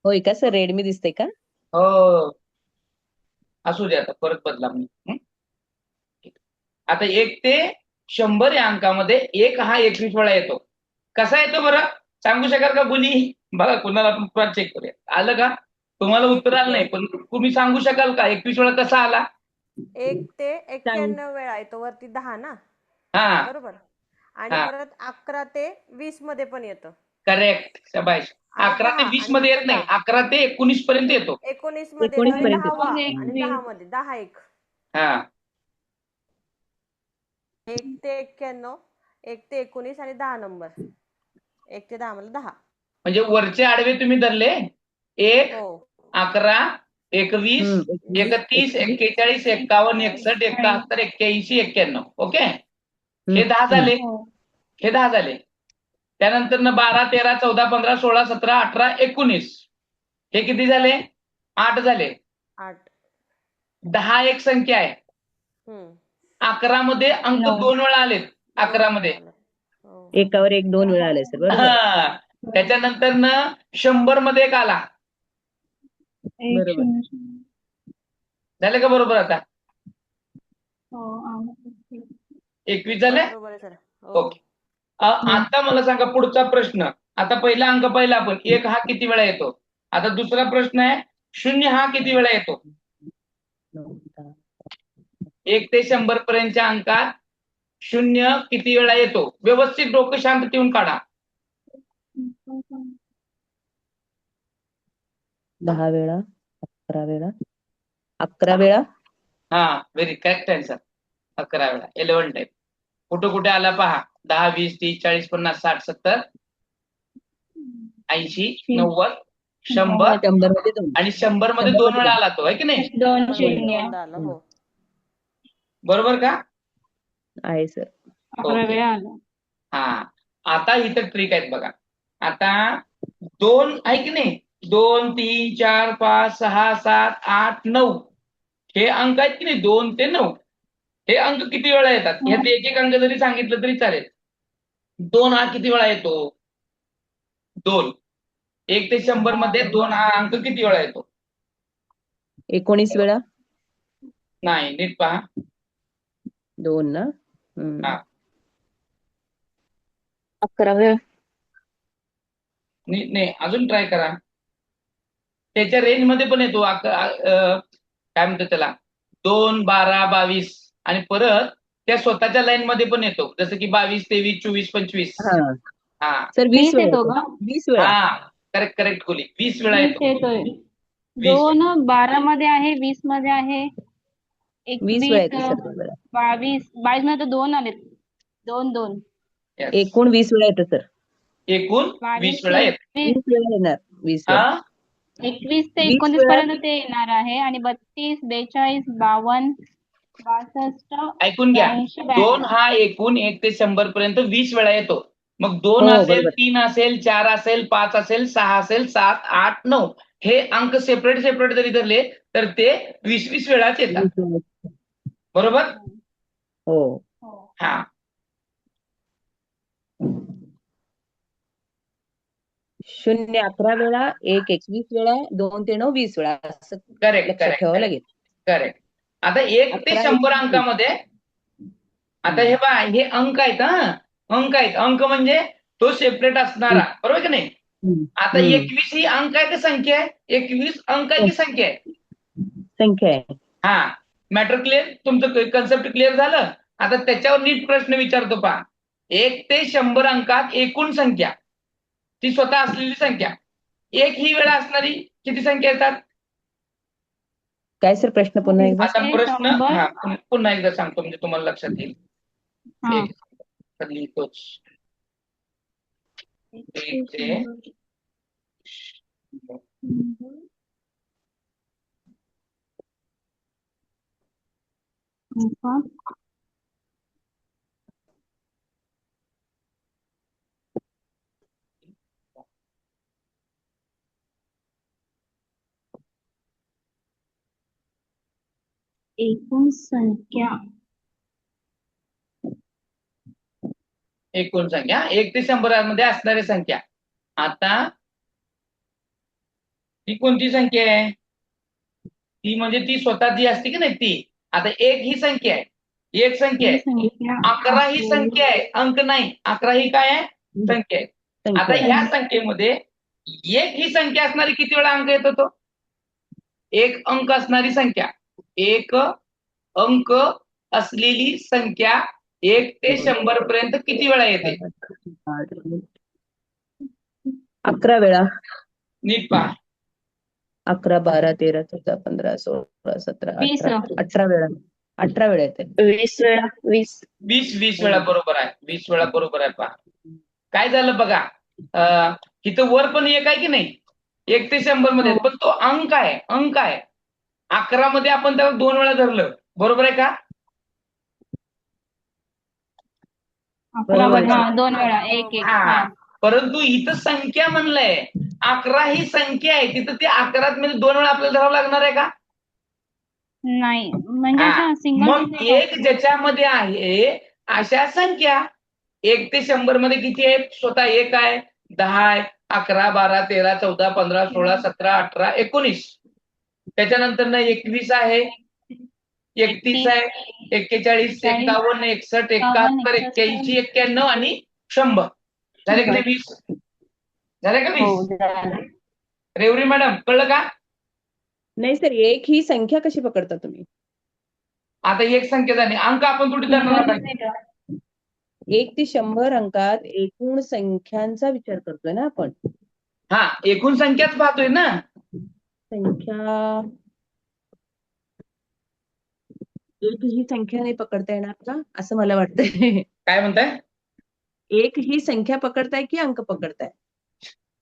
होय का सर? रेडमी दिसतंय का? हो. असू दे आता परत बदला मी. आता 1 ते 100 या अंकामध्ये 1 हा 21 वेळा येतो. कसा येतो बरं? सांगू शकाल का कोणी? बघा कुणाला आपण पुन्हा चेक करूया. आलं का? तुम्हाला उत्तर आलं नाही पण तुम्ही सांगू शकाल का 21 वेळा कसा आला? 1 ते 91 वेळा येतो. वरती 10 ना, हा बरोबर. आणि हा परत 11 ते 20 मध्ये पण येतं. करेक्ट. शाबाश. आणि 11 ते 10 20 आणि मध्ये येत नंतर नाही. 10. 11 ते 19 पर्यंत येतो. 19 मध्ये 19 येतो आणि पर्यंत 10वा आणि आणि 10 मध्ये 10 1. हा 1 ते 91, 1 ते 19 आणि 10 नंबर. 1 ते 10 म्हणजे 10. म्हणजे वरचे आडवे तुम्ही धरले 1, हो. 11, 21, 31, 41, 51, 61, 71, 81, 91. ओके. हे 10 झाले. हे 10 झाले. त्यानंतर 12, 13, 14, 15, 16, 17, 18, 19. हे किती झाले? 8 झाले. 8. 10 एक संख्या आहे. 11 मध्ये अंक 2 वेळा आलेत. 11 मध्ये एकावर एक 2 वेळा आले सर. बरोबर. हा. त्याच्यानंतर 100 मध्ये एक आला. बरोबर. झाले का बरोबर आता? हो. 21 झाले? बरोबर आहे सर. हो. ओके. आता मला सांगा पुढचा प्रश्न. आता पहिला अंक पाहिला आपण 1 हा किती वेळा येतो? आता दुसरा प्रश्न आहे 0 हा किती वेळा येतो? 1 ते 100 पर्यंतच्या अंकात 0 किती वेळा येतो? व्यवस्थित डोकं शांत ठेवून काढा. 10 वेळा, 11 वेळा, 11 वेळा. हा व्हेरी करेक्ट आन्सर. 11 वेळा. 11 टाइम. कुठे आला पहा. 10, 20, 30, 40, 50, 60, 70, 80, 90, 100 100 मध्ये 2. आणि 100 मध्ये 2 वेळा आला तो, आहे की नाही? 2 0 0 आलं. हो. बरोबर का? आहे सर. 11 वेळा आला. हा. आता इथं ट्रिक आहेत बघा. आता 2 आहे की नाही? 2, 3, 4, 5, 6, 7, 8, 9 हे अंक आहेत की नाही 2 ते 9 हे अंक किती वेळा येतात? ह्यात एक एक अंक जरी सांगितलं तरी चालेल. 2 हा किती वेळा येतो? 2. 1 ते 100 मध्ये 2 हा अंक किती वेळा येतो? 19 वेळा. नाही, नीट पहा. 2 ना. हा. 11 वेळा. नीट नाही, अजून ट्राय करा. त्याच्या रेंज मध्ये पण येतो. काय म्हणतो त्याला 2, 12, 22 आणि परत त्या स्वतःच्या लाईन मध्ये पण येतो. जसं की 22, 23, 24, 25. हा. हा सर 20 वेळा येतो येतो. का? 20 वेळा. हा करेक्ट खोली 20 वेळा 20 येतो. येतोय. 20 2 12 मध्ये आहे, 20 मध्ये आहे, 20 वेळा 21 येतो सर. बरोबर. 22 मध्ये 2 आलेत. 2 Yes. एकूण 20 वेळा येतो सर. एकूण 20 वेळा येतो. 20 वेळा येणार. 20 वेळा. हा 21 ते 20 29 वेळा. पर्यंत ते येणार आहे आणि 32, 42, 52, 62, ऐकून घ्या. 83, 2 82. हा एकूण 1 ते 100 पर्यंत 20 वेळा येतो. मग 2 हो असेल, बरोबर. 3 असेल, 4 असेल, 5 असेल, 6 असेल, 7, 8, 9 हे अंक सेपरेट जरी धरले तर ते 20 वेळाच येतात. 20 वेळा. बरोबर? हो. हा. शून्य 11 वेळा, 1 21 वेळा, 2 ते 9 20 वेळा असं करेक्ट लक्षात करेक्ट ठेवावं करेक्ट लागेल. करेक्ट. आता 1 ते 11 100 21 अंकामध्ये आता हे पहा, हे अंक आहेत अंक आहेत. अंक म्हणजे तो सेपरेट असणारा, बरोबर की नाही. आता 21 ही अंक आहे की संख्या आहे? 21 अंक आहे की संख्या आहे? संख्या आहे. हा, मॅटर क्लिअर, तुमचं कन्सेप्ट क्लिअर झालं. आता त्याच्यावर नीट प्रश्न विचारतो पहा. 1 ते 100 अंकात एकूण संख्या, ती स्वतः असलेली संख्या, एक ही वेळा असणारी किती संख्या येतात? काय सर प्रश्न पुन्हा एकदा? आता ते प्रश्न 100. पुन्हा एकदा सांगतो म्हणजे तुम्हाला लक्षात येईल. हा. एक तर लिहितोच. 1 ते 100. एकूण संख्या एकूण संख्या 1 ते 100 मध्ये असणारी संख्या. आता ती कोणती संख्या आहे? ती म्हणजे ती स्वतः जी असते की नाही ती. आता 1 ही संख्या आहे, एक संख्या ही आहे. संख्या 11 ही संख्या आहे, अंक नाही. 11 ही काय आहे? संख्या आहे. आता संख्या आहे. ह्या संख्येमध्ये 1 ही संख्या असणारी किती वेळा अंक येतो तो? 1 अंक असणारी संख्या, 1 अंक असलेली संख्या 1 ते 100 पर्यंत किती वेळा येते? 11 वेळा. नीट पहा. 11 12 13 14 15 16 17 20. 18 18 वेळा. 18 वेळा येते. 20 वेळा. 20. 20 वेळा बरोबर आहे. 20 वेळा बरोबर आहे. पहा काय झालं बघा. इथं वर पण एक आहे की नाही, 1 ते 100 मध्ये, पण तो अंक आहे, अंक आहे. 11 मध्ये आपण त्याला 2 वेळा धरलं, बरोबर आहे का? 11 वेळा. 2 वेळा. 1 1. हा, परंतु इथं संख्या म्हणलंय. 11 ही संख्या आहे, तिथं ते 11 मध्ये 2 वेळा आपल्याला धरावं लागणार आहे का? नाही, म्हणजे हा, अशा सिंगल मग एक ज्याच्यामध्ये आहे अशा संख्या 1 ते 100 मध्ये किती आहेत? स्वतः 1 आहे, 10 आहे, 11 12 13 14 15 16 17 18 19. त्याच्यानंतर 21 आहे, 31 आहे, 41 51 61 71 81 91 आणि 100. झाले की नाही 20? झाले का 20? रेवरी मॅडम कळलं का? नाही सर, एक ही संख्या कशी पकडता तुम्ही? आता एक संख्या झाली, अंक आपण कुठे धरणार नाही. 1 ते 100 अंकात एकूण संख्यांचा विचार करतोय ना आपण. हा, एकूण संख्याच पाहतोय ना. संख्या एक ही संख्या नाही पकडता येणार का, असं मला वाटतंय. काय म्हणताय? एक ही संख्या पकडताय की अंक पकडताय?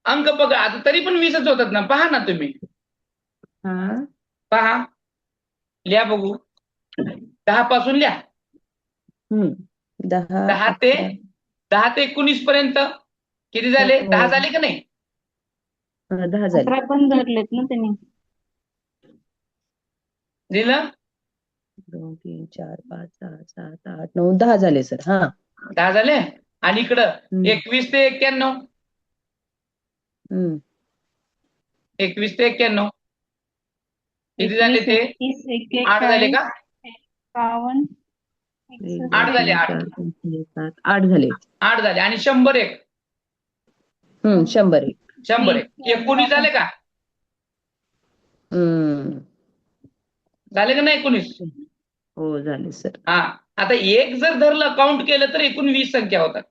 अंक बघा, आता तरी पण 20च होतात ना. पहा ना तुम्ही, हा, पहा, लिहा बघू. 10 पासून लिहा. 10 10 ते 11 19 पर्यंत किती झाले? 10 झाले का नाही? 10 झाले. 11 पण धरलेत ना त्यांनी. लिहिलं? 2 3 4 5 6 7 8 9 10 झाले सर. हा, 10 झाले. आणि इकडं 21 ते 91. 21 ते 91 किती झाले ते? 8 झाले का? 51. 8 झाले. 8 8 झाले. 8 झाले आणि 101. 100 101. 19 झाले का? झाले का नाही 19? हो झाले सर. हा, आता एक जर धरलं, काउंट केलं तर एकूण 20 संख्या होतात,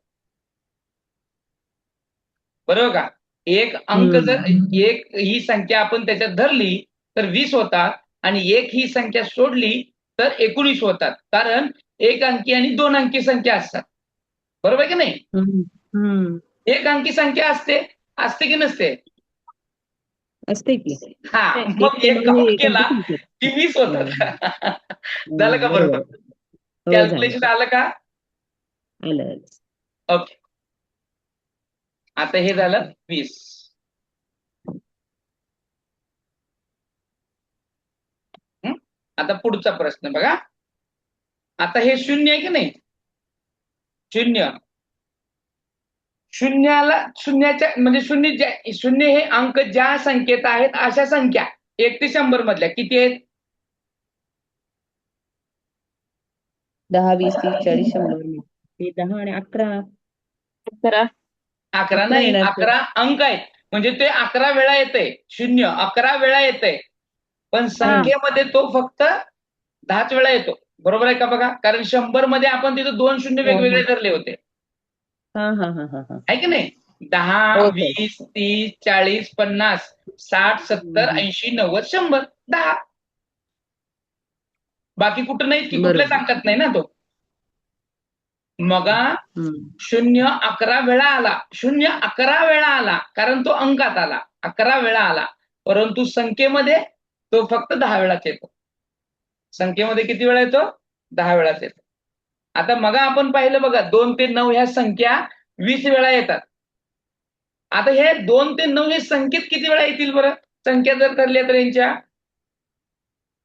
बरोबर का? एक अंक जर एक ही संख्या आपण त्याच्यात धरली तर 20 होतात, आणि एक ही संख्या सोडली तर 19 होतात. कारण एक अंकी आणि 2 अंकी संख्या असतात, बरोबर की नाही? एक अंकी संख्या असते की नसते? असते की. हा, मग एक काउंट केला की 20 होतात. झालं का बरोबर? कॅल्क्युलेशन आलं का? आलं. ओके. आता हे झालं 20. आता पुढचा प्रश्न बघा. आता हे 0 आहे की नाही? 0 शून्याच्या म्हणजे शून्य हे अंक ज्या संख्येत आहेत अशा संख्या 1 ते 100 मधल्या किती आहेत? 10, 20, 30, 40, 100. ते 10 आणि 11. 11. 11 11 नाही, येणार सर. 11 अंक आहेत. म्हणजे ते 11 वेळा येतंय. शून्य 11 वेळा येतंय. पण संख्येमध्ये तो फक्त 10च वेळा येतो. बरोबर आहे का बघा? कारण 100 मध्ये आपण तिथं 2 शून्य हो, वेगवेगळे हो. धरले होते. हा हा हा हा हा. आहे की नाही? 10, हो सर. 20, 30, 40, 50, 60, 70, 80, 90, 100. 10. बाकी कुठं नाहीत की कुठल्याच बरोबर. अंकात नाही ना तो. मग हम्म. 0 11 वेळा आला. 0 11 वेळा आला. कारण तो अंकात आला. 11 वेळा आला. परंतु संख्येमध्ये तो फक्त 10 वेळाच येतो. संख्येमध्ये किती वेळा येतो? 10 वेळाच येतो. आता मग आपण पाहिलं बघा 2 ते 9 ह्या संख्या 20 वेळा येतात. आता हे 2 ते 9 हे संख्येत किती वेळा येतील बरं? संख्या जर धरल्या तर यांच्या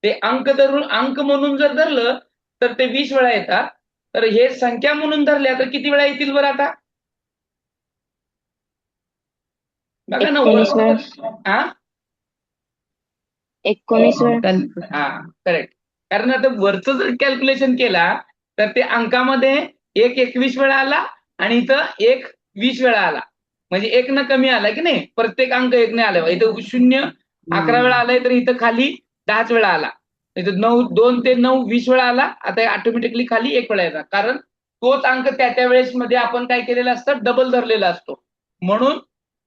ते अंक म्हणून जर धरलं तर ते 20 वेळा येतात. तर हे संख्या म्हणून धरल्या तर किती वेळा येतील बरं आता? बघा ना 19 वेळा. हा 19 वेळा. हा करेक्ट. कारण आता वरचं जर कॅल्क्युलेशन केला तर ते अंकामध्ये 1 21 वेळा आला आणि इथं 1 20 वेळा आला. म्हणजे 1 न कमी आला की नाही? प्रत्येक अंक 1 ने आला. इथं 0 11 वेळा आलाय तर इथं खाली 10च वेळा आला. इथं 2 ते 9 20 वेळा आला. आता ऑटोमॅटिकली खाली 1 वेळा येणार. कारण तोच अंक त्या वेळेस मध्ये आपण काय केलेला असतं? डबल धरलेला असतो. म्हणून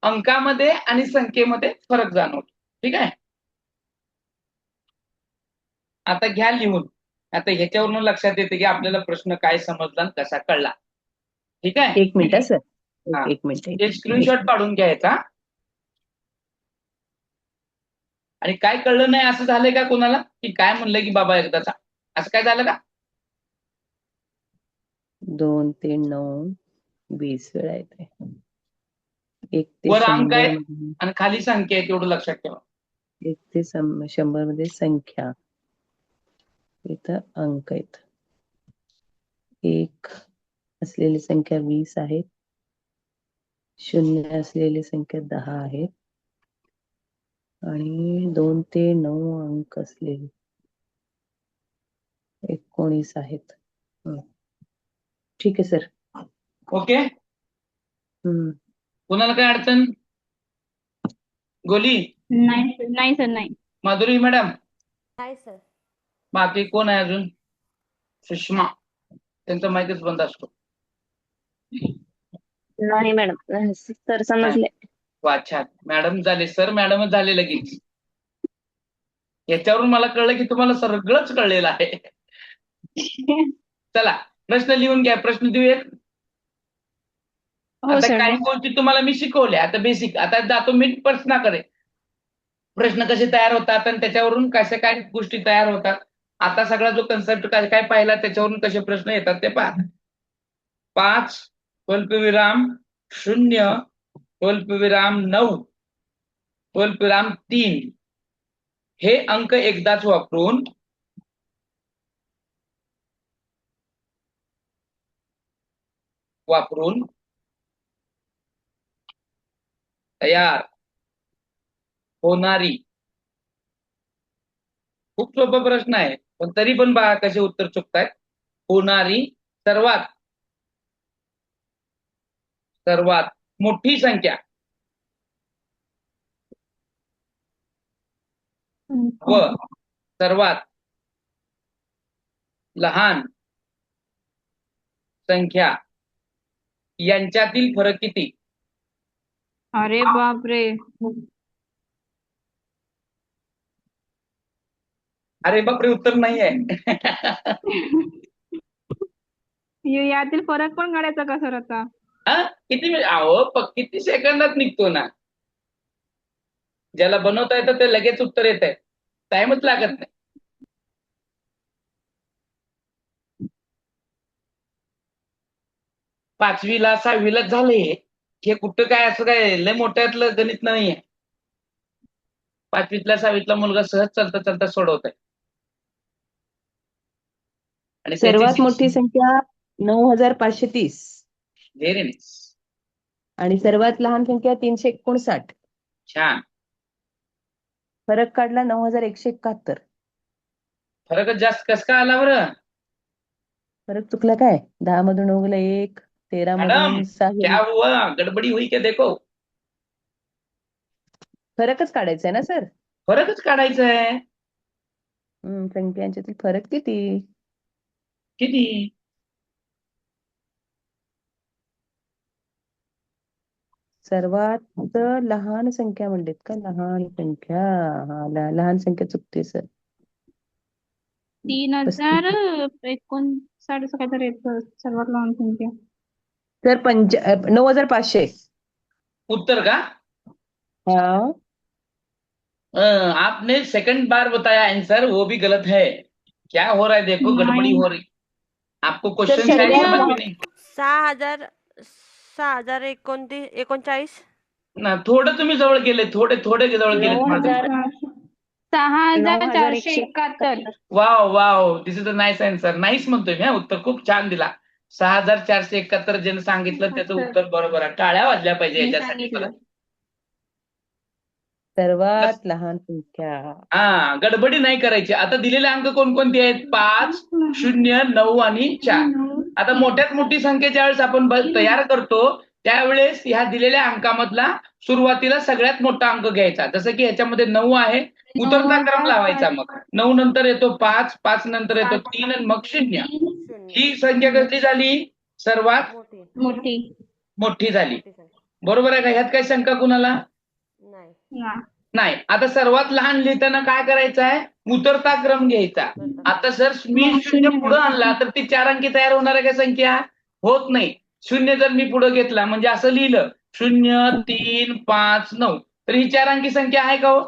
अंकामध्ये आणि संख्येमध्ये फरक जाणवतो. ठीक आहे. आता घ्या लिहून. आता ह्याच्यावरून लक्षात येते की आपल्याला प्रश्न काय समजला आणि कसा कळला. ठीक आहे. 1 मिनिट सर. हा. एक मिनिट. एक स्क्रीनशॉट काढून घ्यायचा. आणि काय कळलं नाही असं झालंय का कोणाला? की काय म्हणलंय की बाबा एकदाचा असं काय झालं का? 2 ते 9 20 वेळा येते. 1 ते वर अंक 100 आहे मध्ये आणि खाली संख्या आहे तेवढं लक्षात ठेवा. 1 ते 100 मध्ये संख्या. इथं अंक आहेत. 1 असलेली संख्या 20 आहेत. 0 असलेली संख्या 10 आहेत. आणि 2 ते 9 अंक असलेली 19 आहेत. ठीक आहे सर. ओके. कोणाला काय अडचण? गोली? नाही सर नाही. माधुरी मॅडम? नाही सर. बाकी कोण आहे अजून? सुषमा? त्यांचा माहितीच बंद असतो. नाही मॅडम. सर समजले. अच्छा. मॅडम झाले. सर मॅडमच झाले लगेच. याच्यावरून मला कळलं की तुम्हाला सगळंच कळलेलं आहे. चला प्रश्न लिहून घ्या. प्रश्न देऊयात. हो आता सर. काही गोष्टी तुम्हाला मी शिकवल्या. आता बेसिक. आता जातो मी प्रश्नाकडे. प्रश्न कसे तयार होतात आणि त्याच्यावरून कशा काय गोष्टी तयार होतात. आता सगळा जो कन्सेप्ट काय पाहिला त्याच्यावरून कसे प्रश्न येतात ते पहा. 5 स्वल्पविराम 0 स्वल्पविराम 9 स्वल्पविराम 3 हे अंक एकदाच वापरून तयार होणारी खूप सोपा प्रश्न आहे पण तरी पण बघा कसे उत्तर चुकतायत. होणारी सर्वात मोठी संख्या व सर्वात लहान संख्या यांच्यातील फरक किती? अरे बापरे. अरे बापरे उत्तर नाही आहे. यातील फरक पण काढायचा का सर आता? किती किती सेकंदात निघतो ना. ज्याला बनवता येतं ते लगेच उत्तर येत आहे. टाइमच लागत नाही. पाचवीला 6वीला झाले हे कुठं काय असं काय लय मोठ्यातलं गणित नाहीये. 5वीतल्या 6वीतला मुलगा सहज चालता सोडवत आहे. आणि सर्वात मोठी संख्या 9530. Very nice. आणि सर्वात लहान संख्या 359. छान. फरक काढला 9171. फरकच जास्त कस का आला बरं फरक चुकला काय? 10 मधून 9 गेला 1, 13 मॅडम? मधून 6 गेले. क्या हुआ? गडबडी हुई क्या देखो. फरकच काढायचा आहे ना सर? फरकच काढायचा आहे. संख्यांच्यातील फरक किती? किती? सर्वात लहान संख्या म्हणलेत का? लहान संख्या. हा लहान संख्या चुकते सर. 3059 असं काहीतरी येतं सर्वात लहान संख्या. सर 9500. उत्तर का? हाँ आपने सेकंड बार बताया आंसर, वो भी गलत है. क्या हो रहा है देखो, गड़बड़ी नहीं. हो रही. आपको क्वेश्चन सर, शायद शून्य- समझ में नहीं. 6,39. ना थोडं तुम्ही जवळ गेले, थोडे जवळ गेले. 9000. 6471. Wow wow, this is a nice answer. Nice म्हणतोय मी हा, उत्तर खूप छान दिला. 6471 ज्यानं सांगितलं त्याचं उत्तर बरोबर आहे. टाळ्या वाजल्या पाहिजे मी याच्यासाठी सांगितलं. परत. सर्वात लहान संख्या. हा, गडबडी नाही करायची. आता दिलेले अंक कोणकोणते आहेत? 5, 0, 9 आणि 4. आता मोठ्यात मोठी संख्या ज्यावेळेस आपण तयार करतो त्यावेळेस ह्या दिलेल्या अंकामधला सुरुवातीला सगळ्यात मोठा अंक घ्यायचा. जसं की ह्याच्यामध्ये 9 आहे, उतरता क्रम लावायचा. मग 9 नंतर येतो 5, 5 नंतर येतो 3 आणि मग 0. 0. ही संख्या कसली झाली? सर्वात मोठी. मोठी. मोठी झाली. मोठी संख्या. बरोबर आहे का? ह्यात काही शंका कुणाला नाही. नाही? आता सर्वात लहान लिहिताना काय करायचं आहे? उतरता क्रम घ्यायचा. आता जर मी 0 पुढे आणला तर ती 4 अंकी तयार होणार आहे का संख्या? होत नाही. 0 जर मी पुढे घेतला म्हणजे असं लिहिलं 0, 3, 5, 9 तर ही 4 अंकी संख्या आहे का हो?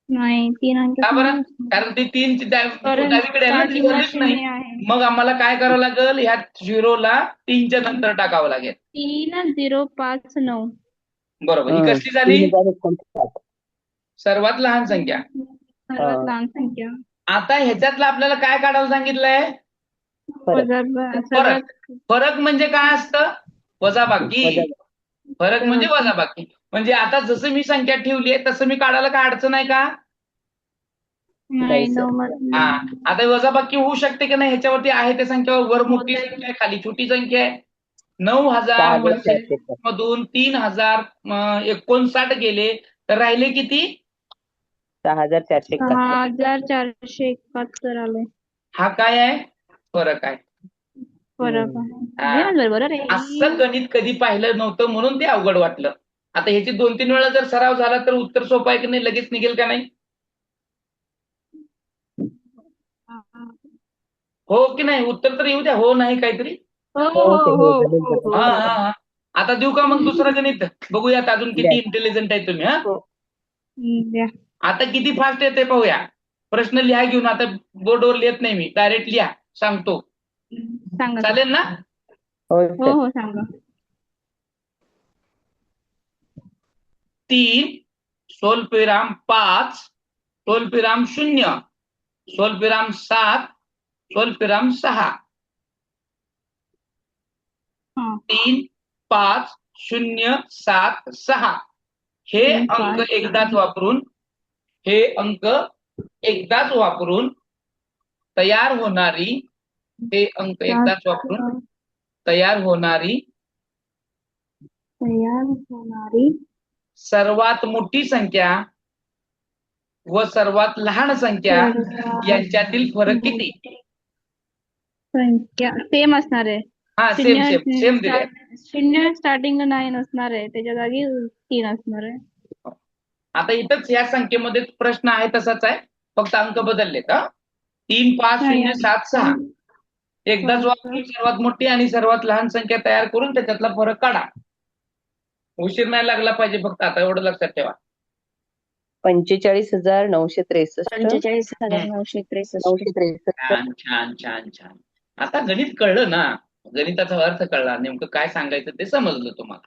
नाही, 3 अंक का बरं? कारण ती 3 डावीकडे आहे ना, ती झालीच नाही. मग आम्हाला काय करावं लागेल? ह्या 0ला 3च्या नंतर टाकावं लागेल. 3059. बरोबर. ही कसली झाली? 3059. सर्वात लहान संख्या. सर्वात लहान संख्या. आता ह्याच्यातलं आपल्याला काय काढायला सांगितलंय? सर्वात फरक म्हणजे काय असतं? वजाबाकी. फरक म्हणजे वजाबाकी. म्हणजे आता जसं मी संख्या ठेवली आहे तसं मी काढायला काय अडचण आहे का? नाही, सर. हा. आता वजाबाकी होऊ शकते की नाही ह्याच्यावरती आहे त्या संख्येवर. वर मोठी संख्या आहे, खाली छोटी संख्या आहे. 9000 मधून 3059 गेले तर राहिले किती? 6471. 6471 आले. हा काय आहे? फरक आहे. फरक हा. आहे. बरोबर आहे. असं गणित कधी पाहिलं नव्हतं म्हणून ते अवघड वाटलं. आता ह्याची 2-3 वेळा जर सराव झाला तर उत्तर सोपं आहे की नाही? लगेच निघेल का नाही? हो की नाही? उत्तर तर येऊ द्या. हो नाही काहीतरी. हो. हा. आता देऊ का मग दुसरं गणित? बघूयात अजून किती इंटेलिजंट आहे तुम्ही. हा, द्या. आता किती फास्ट येते पाहूया. प्रश्न लिहा घेऊन. आता बोर्डवर लिहित नाही मी, डायरेक्ट लिहा, सांगतो. सांगा. चालेल ना? हो सांगा. 3 स्वल्पविराम 5 स्वल्पविराम 0 स्वल्पविराम 7 स्वल्पविराम 6. 3, 5, 0, 7, 6 हे अंक एकदाच वापरून तयार होणारी सर्वात मोठी संख्या व सर्वात लहान संख्या यांच्यातील फरक किती? संख्या सेम असणार आहे. हा, सेम दिले. 0 स्टार्टिंगला 9 असणार आहे, त्याच्या जागी 3 असणार आहे. आता इथंच या संख्येमध्ये प्रश्न आहे तसाच आहे, फक्त अंक बदलले का? 3, 5, 0, 7, 6 एकदाच वापरून सर्वात मोठी आणि सर्वात लहान संख्या तयार करून त्याच्यातला फरक काढा. उशीर नाही लागला पाहिजे, फक्त आता एवढं लक्षात ठेवा. 45,963. 45,963. छान. आता गणित कळलं ना? गणिताचा अर्थ कळला, नेमकं काय सांगायचं ते समजलं तुम्हाला.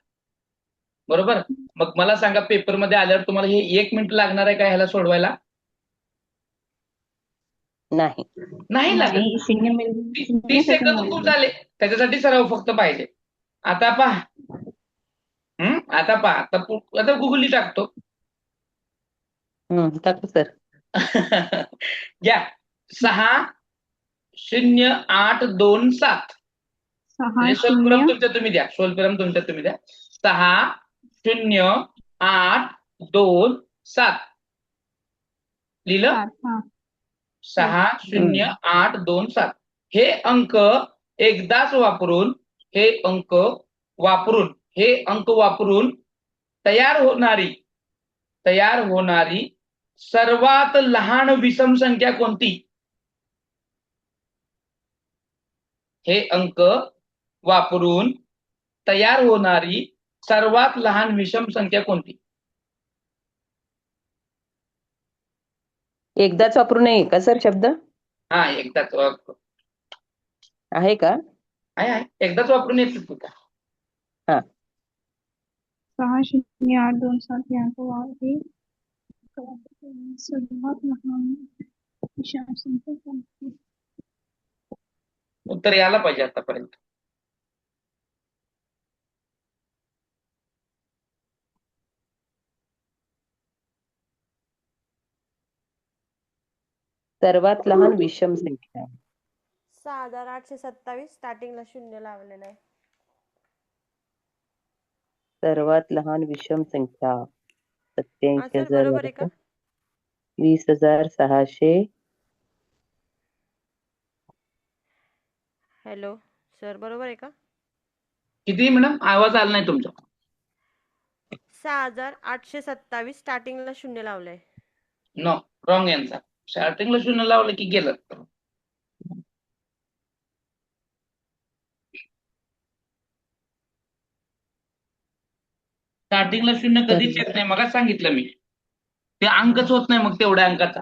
बरोबर. मग मला सांगा, पेपरमध्ये आल्यावर तुम्हाला हे 1 मिनिट लागणार आहे का ह्याला सोडवायला? नाही लागत. 30 सेकंद खूप झाले. त्याच्यासाठी सराव फक्त पाहिजे. आता पहा, आता पहा आता गुगली टाकतो. टाकू सर. घ्या 60827 म्हणजे स्वल्पविराम तुमच्या तुम्ही द्या. 60827 लिहिलं. 60827 हे अंक एकदाच वापरून हे अंक वापरून तयार होणारी सर्वात लहान विषम संख्या कोणती? हे अंक वापरून तयार होणारी सर्वात लहान विषम संख्या कोणती? एकदाच वापरू नये का सर शब्द? हा एकदाच आहे का? आहे एकदाच वापरून येते का? 60827 हे सर्वात लहान विषम संख्या कोणती? उत्तर यायला पाहिजे आतापर्यंत. सर्वात लहान विषम संख्या 6,827 स्टार्टिंगला 0 लावलेलं आहे. सर्वात लहान विषम संख्या हा 87,000 सर बरोबर आहे का? 20,600. हॅलो सर बरोबर आहे का? किती मॅडम? आवाज आला नाही तुमचा. 6,827 स्टार्टिंगला 0 लावलंय. No wrong answer. स्टार्टिंगला 0 लावलं की गेलं. स्टार्टिंगला 0 कधीच येत नाही. मग सांगितलं मी ते अंकच होत नाही मग तेवढ्या अंकाचा.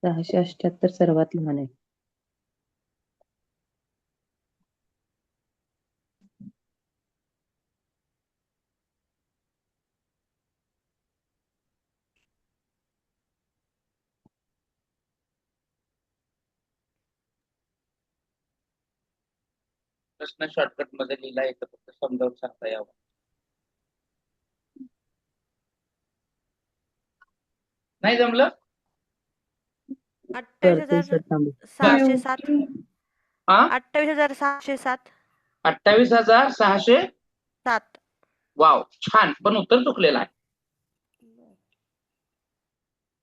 तर 678 सर्वात लहान आहे. प्रश्न शॉर्टकट मध्ये लिहिला येतं फक्त समजावून सांगता यावं. नाही जमलं? 28,607 हा 28,607 28,607. वाव छान. पण उत्तर चुकलेलं आहे.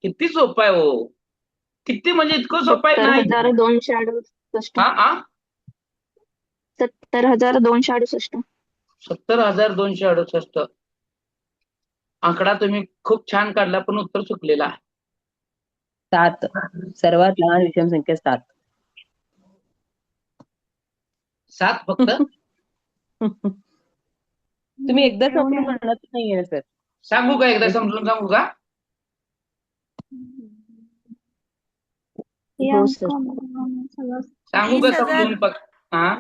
किती सोपं आहे हो. किती म्हणजे इतकं सोपं आहे नाही. 70,268 हा 70,268 70,268 आकडा तुम्ही खूप छान काढला पण उत्तर चुकलेलं आहे. 7 सर्वात लहान विषम संख्या 7. 7 फक्त. तुम्ही एकदाच वापरून म्हणत नाहीये सर. सांगू का एकदा समजून सांगू का? हो सर. सांगू का समजून?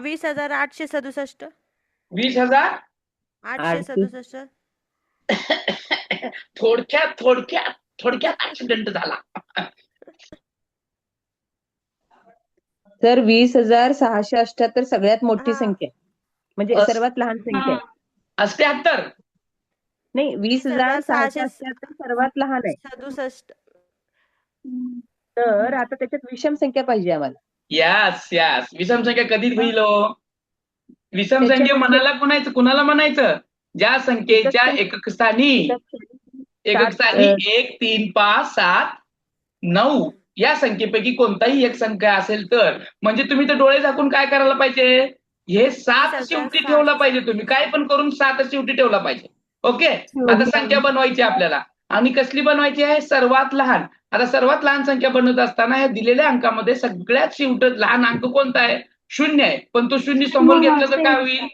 20,867 20,867 थोडक्यात ऍक्सिडेंट झाला. सर 20,678 सगळ्यात मोठी हा. संख्या म्हणजे सर्वात लहान संख्या आहे. 78 नाही 20,678 सर्वात लहान आहे. 67. तर आता त्याच्यात विषम संख्या पाहिजे आम्हाला. यास विषम संख्या कधी होईल हो? विषम संख्या कुणाला म्हणायचं? ज्या संख्येच्या एकक स्थानी 1, 3, 5, 7, 9 या संख्येपैकी कोणताही एक संख्या असेल तर म्हणजे तुम्ही तर डोळे झाकून काय करायला पाहिजे? हे 7 शेवटी ठेवला पाहिजे. तुम्ही काय पण करून 7 शेवटी ठेवला पाहिजे. ओके. आता संख्या बनवायची आपल्याला आणि कसली बनवायची आहे? सर्वात लहान. आता सर्वात लहान संख्या बनवत असताना या दिलेल्या अंकामध्ये सगळ्यात शेवट लहान अंक कोणता आहे? 0 आहे. पण तो 0 समोर घेतलं तर काय होईल?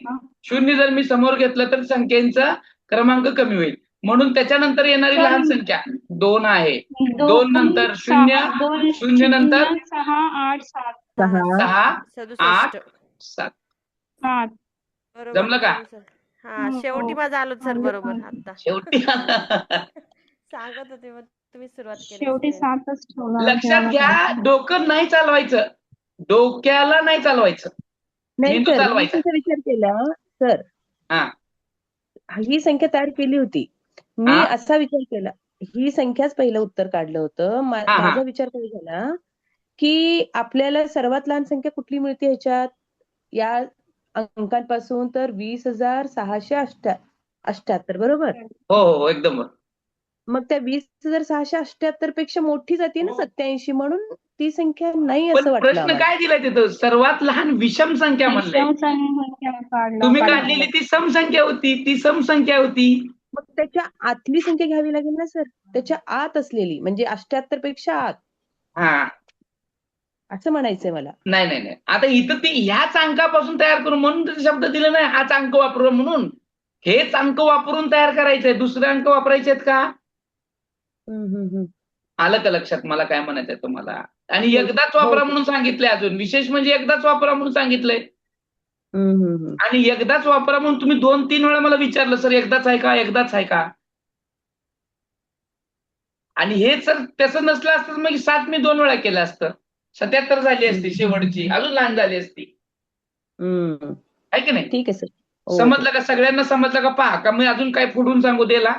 0 जर मी समोर घेतलं तर संख्येचा क्रमांक कमी होईल. म्हणून त्याच्यानंतर येणारी लहान संख्या 2 आहे. 2 नंतर 0, 0 नंतर 6, 8, 7 6, 8, 7. जमलं का? हा शेवटी माझं आलं सर बरोबर आता. शेवटी सांगत होते मग तुम्ही सुरुवात केली शेवटी explain. 7च ठेवला लक्षात घ्या, ठेवायला डोकं नाही चालवायचं, डोक्याला नाही चालवायचं, नाही मेंदू सर, मी चालवायचा. कसा विचार केला सर, हा ही संख्या तयार केली होती. मी हा असा विचार केला, ही संख्याच पहिलं उत्तर काढलं होतं. हा हा माझा विचार काय झाला की आपल्याला सर्वात लहान संख्या कुठली मिळते ह्याच्यात, या अंकांपासून, तर 20,678, बरोबर. हो हो हो, एकदम बरोबर. मग त्या 20,678 पेक्षा मोठी जाते ना 87, म्हणून ती संख्या नाही पण असं वाटलं प्रश्न आम्हाला. काय दिलाय तिथं? सर्वात लहान विषम संख्या म्हणलंय. विषम संख्या तुम्ही काढलं काढलेली ती सम संख्या होती, ती सम संख्या होती. मग त्याच्या आतली संख्या घ्यावी लागेल ना सर, त्याच्या आत असलेली, म्हणजे 78 पेक्षा आत, हा असं म्हणायचंय मला. नाही नाही नाही, आता इथं ती ह्याच अंकापासून तयार करू म्हणून ते शब्द दिले नाही, हाच अंक वापरू म्हणून. हेच अंक वापरून तयार करायचंय, दुसरे अंक वापरायचे आहेत का? आलं का लक्षात मला काय म्हणायचंय तुम्हाला? आणि हो, एकदाच हो. वापरा म्हणून सांगितलंय, अजून विशेष म्हणजे एकदाच वापरा म्हणून सांगितलंय. आणि एकदाच वापरा म्हणून तुम्ही 2-3 वेळा मला विचारलं, सर एकदाच आहे का, एकदाच आहे का? आणि हे जर तसं नसलं असतं मग 7 मी 2 वेळा केलं असतं, 77 झाली असती शेवटची, अजून लहान झाली असती, आहे की नाही? ठीक आहे सर. हो, हो. समजलं का? सगळ्यांना समजलं का? पहा का मी अजून काय फोडून सांगू द्यायला?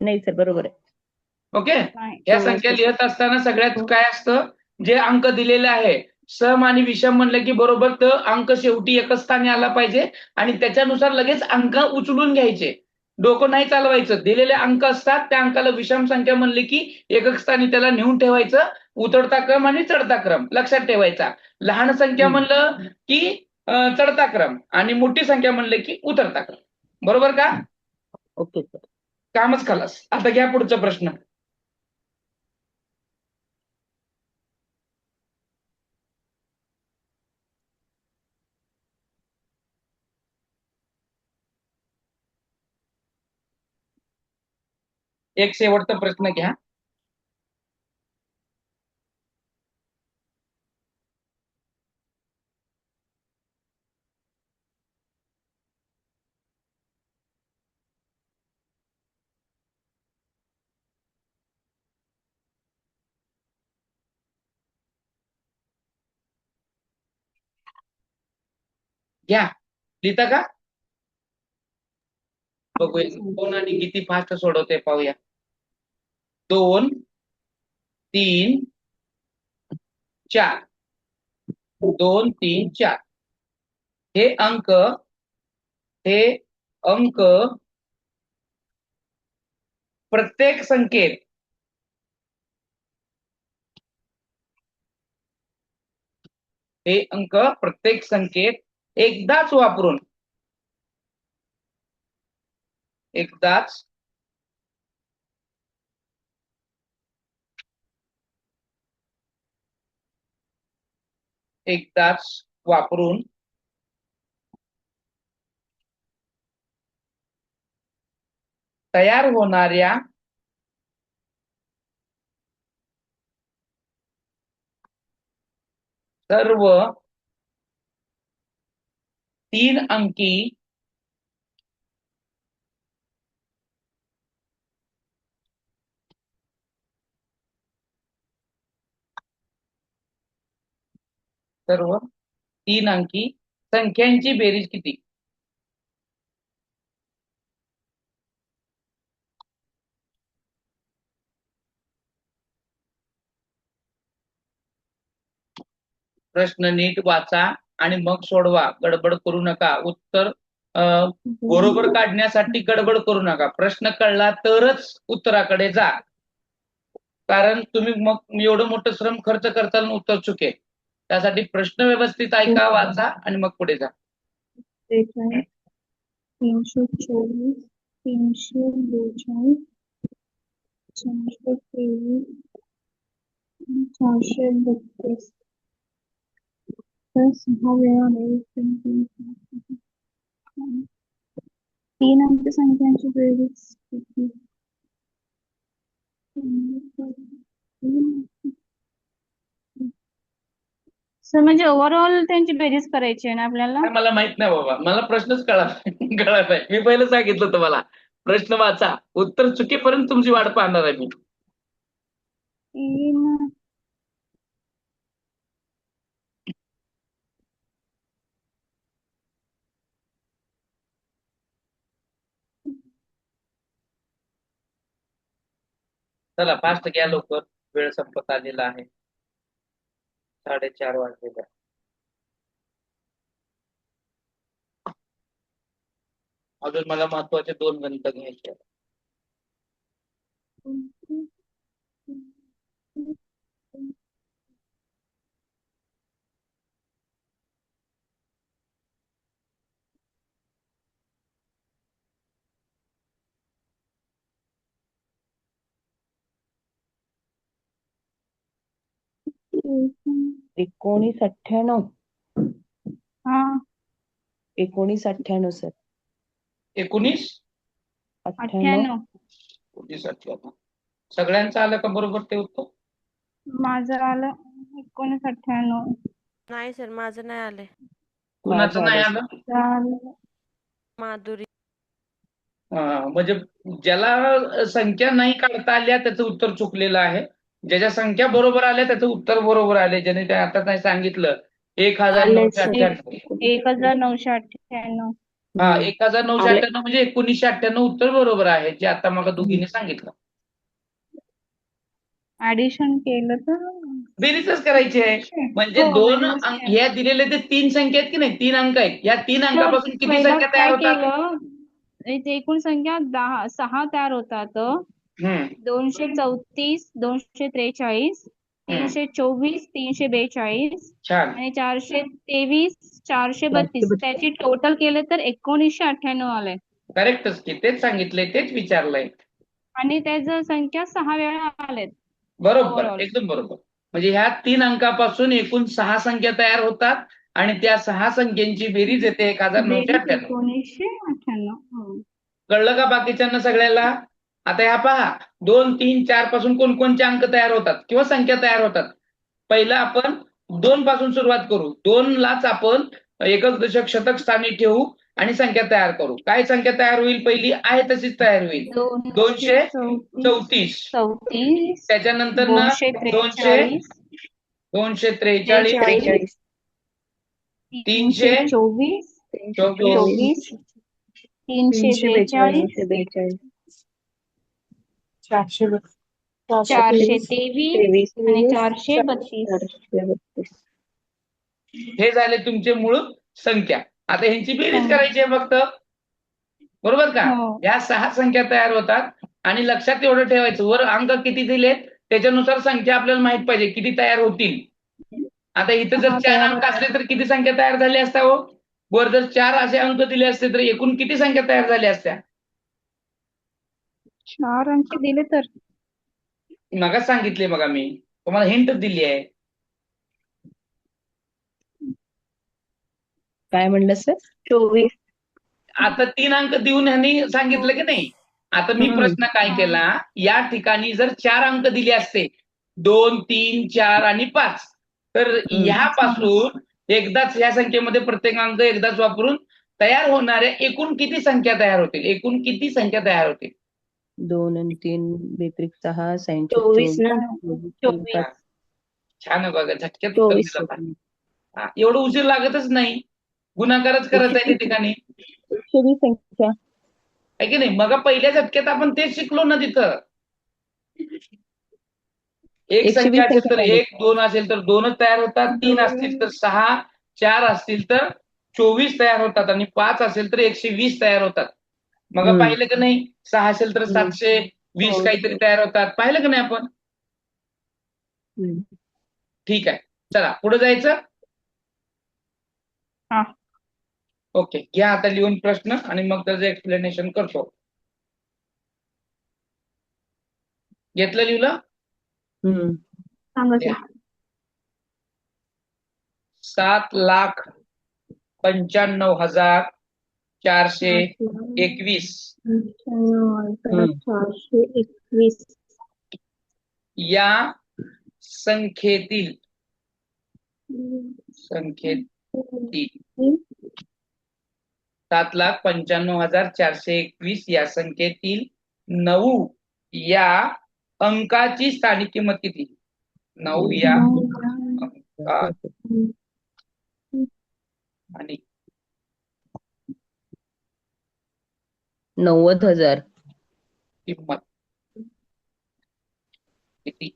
नाही सर, बरोबर आहे. ओके. नाही. या हो, संख्या हो. लिहित असताना सगळ्यात काय असतं, जे अंक दिलेले आहे सम आणि विषम म्हणलं की बरोबर तर अंक शेवटी एकच स्थानी आला पाहिजे आणि त्याच्यानुसार लगेच अंक उचलून घ्यायचे, डोकं नाही चालवायचं. दिलेले अंक असतात त्या अंकाला विषम संख्या म्हणले की एकक स्थानी त्याला नेऊन ठेवायचं, उतरता क्रम आणि चढता क्रम लक्षात ठेवायचा. लहान संख्या म्हणलं की चढता क्रम आणि मोठी संख्या म्हणले की उतरता क्रम, बरोबर का? Okay sir. कामच खलास. आता घ्या पुढचा प्रश्न. एक शेवटचा प्रश्न घ्या. घ्या, लिहिता का? बघूया कोण आणि किती फास्ट सोडवते पाहूया. 2 3 4, 2 3 4 हे अंक प्रत्येक संख्येत एकदाच वापरून तयार होणाऱ्या सर्व 3 अंकी संख्यांची बेरीज किती? प्रश्न नीट वाचा आणि मग सोडवा, गडबड करू नका. उत्तर बरोबर काढण्यासाठी गडबड करू नका. प्रश्न कळला तरच उत्तराकडे जा, कारण तुम्ही मग एवढं मोठं श्रम खर्च करताल आणि उत्तर चुकेल. त्यासाठी प्रश्न व्यवस्थित ऐका, वाचा आणि मग पुढे जा. 324 342 423 432 प्लस 6 वेळा 3 अंक संख्यांची बेरीज किती? सर म्हणजे ओव्हरऑल त्यांची बेरीज करायची आहे ना आपल्याला? मला माहित नाही बाबा, मला प्रश्नच कळला नाही. मी पहिलं सांगितलं तुम्हाला प्रश्न वाचा. उत्तर चुकीपर्यंत तुमची वाट पाहणार आहे मी. 3 चला फास्ट घ्या लवकर, वेळ संपत आलेला आहे. 4:30 वाजलेले आहे. अजून मला महत्वाचे 2 गणित घ्यायचे आहेत. एकोणीस 98 हा 1998 सर 19 98 98 सगळ्यांचं आलं का बरोबर ते उत्तर? माझं आलं 1998 नाही सर, माझं नाही आले. कुणाचं नाही आलं. आलं? झालं. माधुरी. म्हणजे ज्याला संख्या नाही काढता आल्या त्याचं उत्तर चुकलेलं आहे. ज्याच्या संख्या बरोबर आल्या त्याचं उत्तर बरोबर आले. ज्याने ते आता नाही सांगितलं 1998. 1998 हा 1998 म्हणजे 1998 उत्तर बरोबर आहे, जे आता मग दोघींनी सांगितलं. ऍडिशन केलं तर बेरीजच करायची आहे. म्हणजे हो, 2 बेरीज अंक केलं. ह्या दिलेले ते 3 संख्या आहेत की नाही, 3 अंक आहेत. या 3 अंकापासून किती पहिलं संख्या तयार काय होतात? केलं, इथे एकूण संख्या 6 तयार होतात. 234, 243, 324, 342 छान. आणि 423, 432 त्याची टोटल केले तर 1998 आले. करेक्टच की, तेच सांगितलंय, तेच विचारलंय. आणि त्याचं संख्या 6 वेळा आलेत. बरोबर, Overall. एकदम बरोबर. म्हणजे ह्या 3 अंकापासून एकूण 6 संख्या तयार होतात आणि त्या 6 संख्यांची बेरीज येते 1998. 1998. कळलं का बाकीच्यांना सगळ्याला? आता ह्या पहा 2, 3, 4 पासून कोणकोणचे अंक तयार होतात किंवा संख्या तयार होतात. पहिलं आपण 2 पासून सुरुवात करू. 2 लाच आपण एकक दशक शतक स्थानी ठेवू आणि संख्या तयार करू. काय संख्या तयार होईल? पहिली आहे तशीच तयार होईल. 234. 34, त्याच्यानंतर 243, 243, 324, 24, 342, 423 आणि 432. हे झाले तुमचे मूळ संख्या. आता ह्यांची बेरीज करायची आहे फक्त. बरोबर का? हो. या 6 संख्या तयार होतात आणि लक्षात एवढं ठेवायचं, वर अंक किती दिलेत त्याच्यानुसार संख्या आपल्याला माहित पाहिजे किती तयार होतील. आता इथं जर 4 अंक असले तर किती संख्या तयार झाल्या असत्या हो? वर जर 4 असे अंक दिले असते तर एकूण किती संख्या तयार झाल्या असत्या? 4 अंक दिले तर मगाच सांगितले बघा, मी तुम्हाला हिंट दिली आहे. काय म्हणलं सर? 24. आता 3 अंक देऊन ह्यांनी सांगितलं की नाही. आता मी प्रश्न काय केला, या ठिकाणी जर 4 अंक दिले असते 2, 3, 4 आणि 5 तर ह्यापासून एकदाच या संख्येमध्ये प्रत्येक अंक एकदाच वापरून तयार होणाऱ्या एकूण किती संख्या तयार होतील? एकूण किती संख्या तयार होतील? 2 आणि 3 व्यतिरिक्त 6 24 ना. 24. छान आहे बघा, झटक्यात उत्तर दिलं पहा. एवढं उशीर लागतच नाही, गुणाकारच करत आहे त्या ठिकाणी. 120 संख्या आहे की नाही? मग पहिल्या झटक्यात आपण तेच शिकलो ना तिथं. एक 120 संख्या असेल तर संख्या 1, 2 असेल तर 2च तयार होतात, 3 असतील तर 6, 4 असतील तर 24 तयार होतात आणि 5 असेल तर 120 तयार होतात. मग पाहिलं का नाही? 6 असेल तर 720 काहीतरी तयार होतात. पाहिलं का नाही आपण? ठीक आहे, चला पुढे जायचं. हा. ओके, घ्या आता लिहून प्रश्न आणि मग त्याचं एक्सप्लेनेशन करतो. घेतलं लिहिलं? सांगा द्या. 7,95,421 421 या संख्येतील 7,95,421 या संख्येतील 9 या अंकाची स्थानिक किंमत किती? 9 या अंकात आणि 90,000. किंमत किती?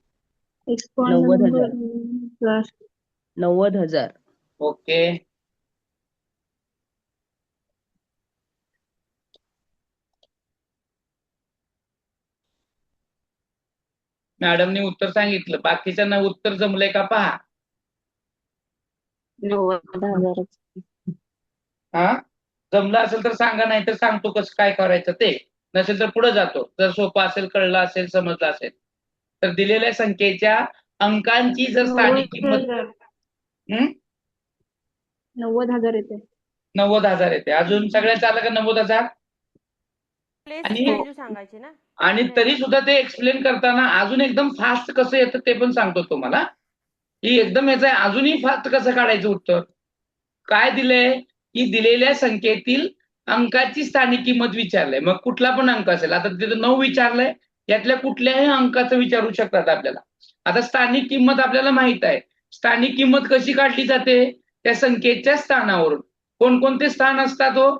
90,000. 90,000. ओके. मॅडमने उत्तर सांगितलं, बाकीच्यांना उत्तर जमलंय का पहा. 90,000. हा, जमलं असेल तर सांगा, नाही तर सांगतो कसं काय करायचं ते. नसेल तर पुढे जातो. जर सोपं असेल, कळलं असेल, समजलं असेल तर दिलेल्या संख्येच्या अंकांची जर स्थानिक किंमत 90,000 येते. 90,000 येते. अजून सगळ्यात आलं का 90,000? प्लेस आणि व्हॅल्यू सांगायची ना. आणि तरी सुद्धा ते एक्सप्लेन करताना अजून एकदम फास्ट कसं येतं ते पण सांगतो तुम्हाला, की एकदम याचं अजूनही फास्ट कसं काढायचं उत्तर. काय दिलंय की दिलेल्या संख्येतील अंकाची स्थानिक किंमत विचारलंय. मग कुठला पण अंक असेल, आता तिथं 9 विचारलंय, यातल्या कुठल्याही अंकाचं विचारू शकतात आपल्याला. आता स्थानिक किंमत आपल्याला माहित आहे. स्थानिक किंमत कशी काढली जाते? त्या संख्येच्या स्थानावरून. कोणकोणते स्थान असतात हो?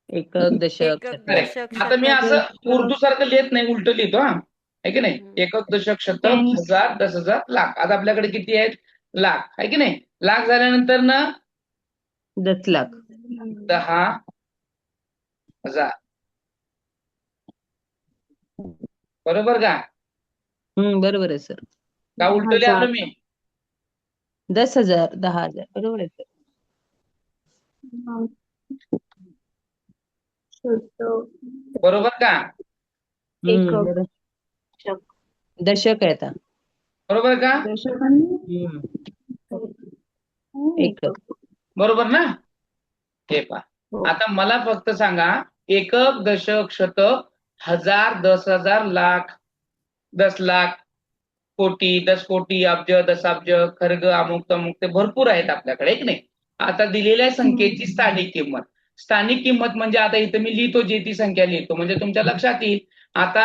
एकक, दशक, एकक, शतक. दशक, आता मी शतक. असं उर्दू सारखं लिहित नाही, उलट लिहितो. हा, आहे की नाही? एकक, दशक, शतक, हजार, 10,000, लाख. आता आपल्याकडे किती आहेत? लाख, आहे की नाही? लाख झाल्यानंतर ना 10 लाख. 10,000. बरोबर का? बरोबर आहे सर. का उलट लिहिलं मी? 10,000, 10,000. बरोबर आहे सर. बरोबर का? बरोबर. दशक आहे आता. बरोबर का? एकक. बरोबर ना? हे पहा, आता मला फक्त सांगा, एकक, दशक, शतक, हजार, 10,000, लाख, 10 लाख, कोटी, 10 कोटी, अब्ज, दशाब्ज, खर्ग, अमुक तमुक, ते भरपूर आहेत आपल्याकडे, एक नाही. आता दिलेल्या संख्येची स्थानिक किंमत. स्थानिक किंमत म्हणजे आता इथं मी लिहितो, जे ती संख्या लिहितो म्हणजे तुमच्या लक्षात येईल. आता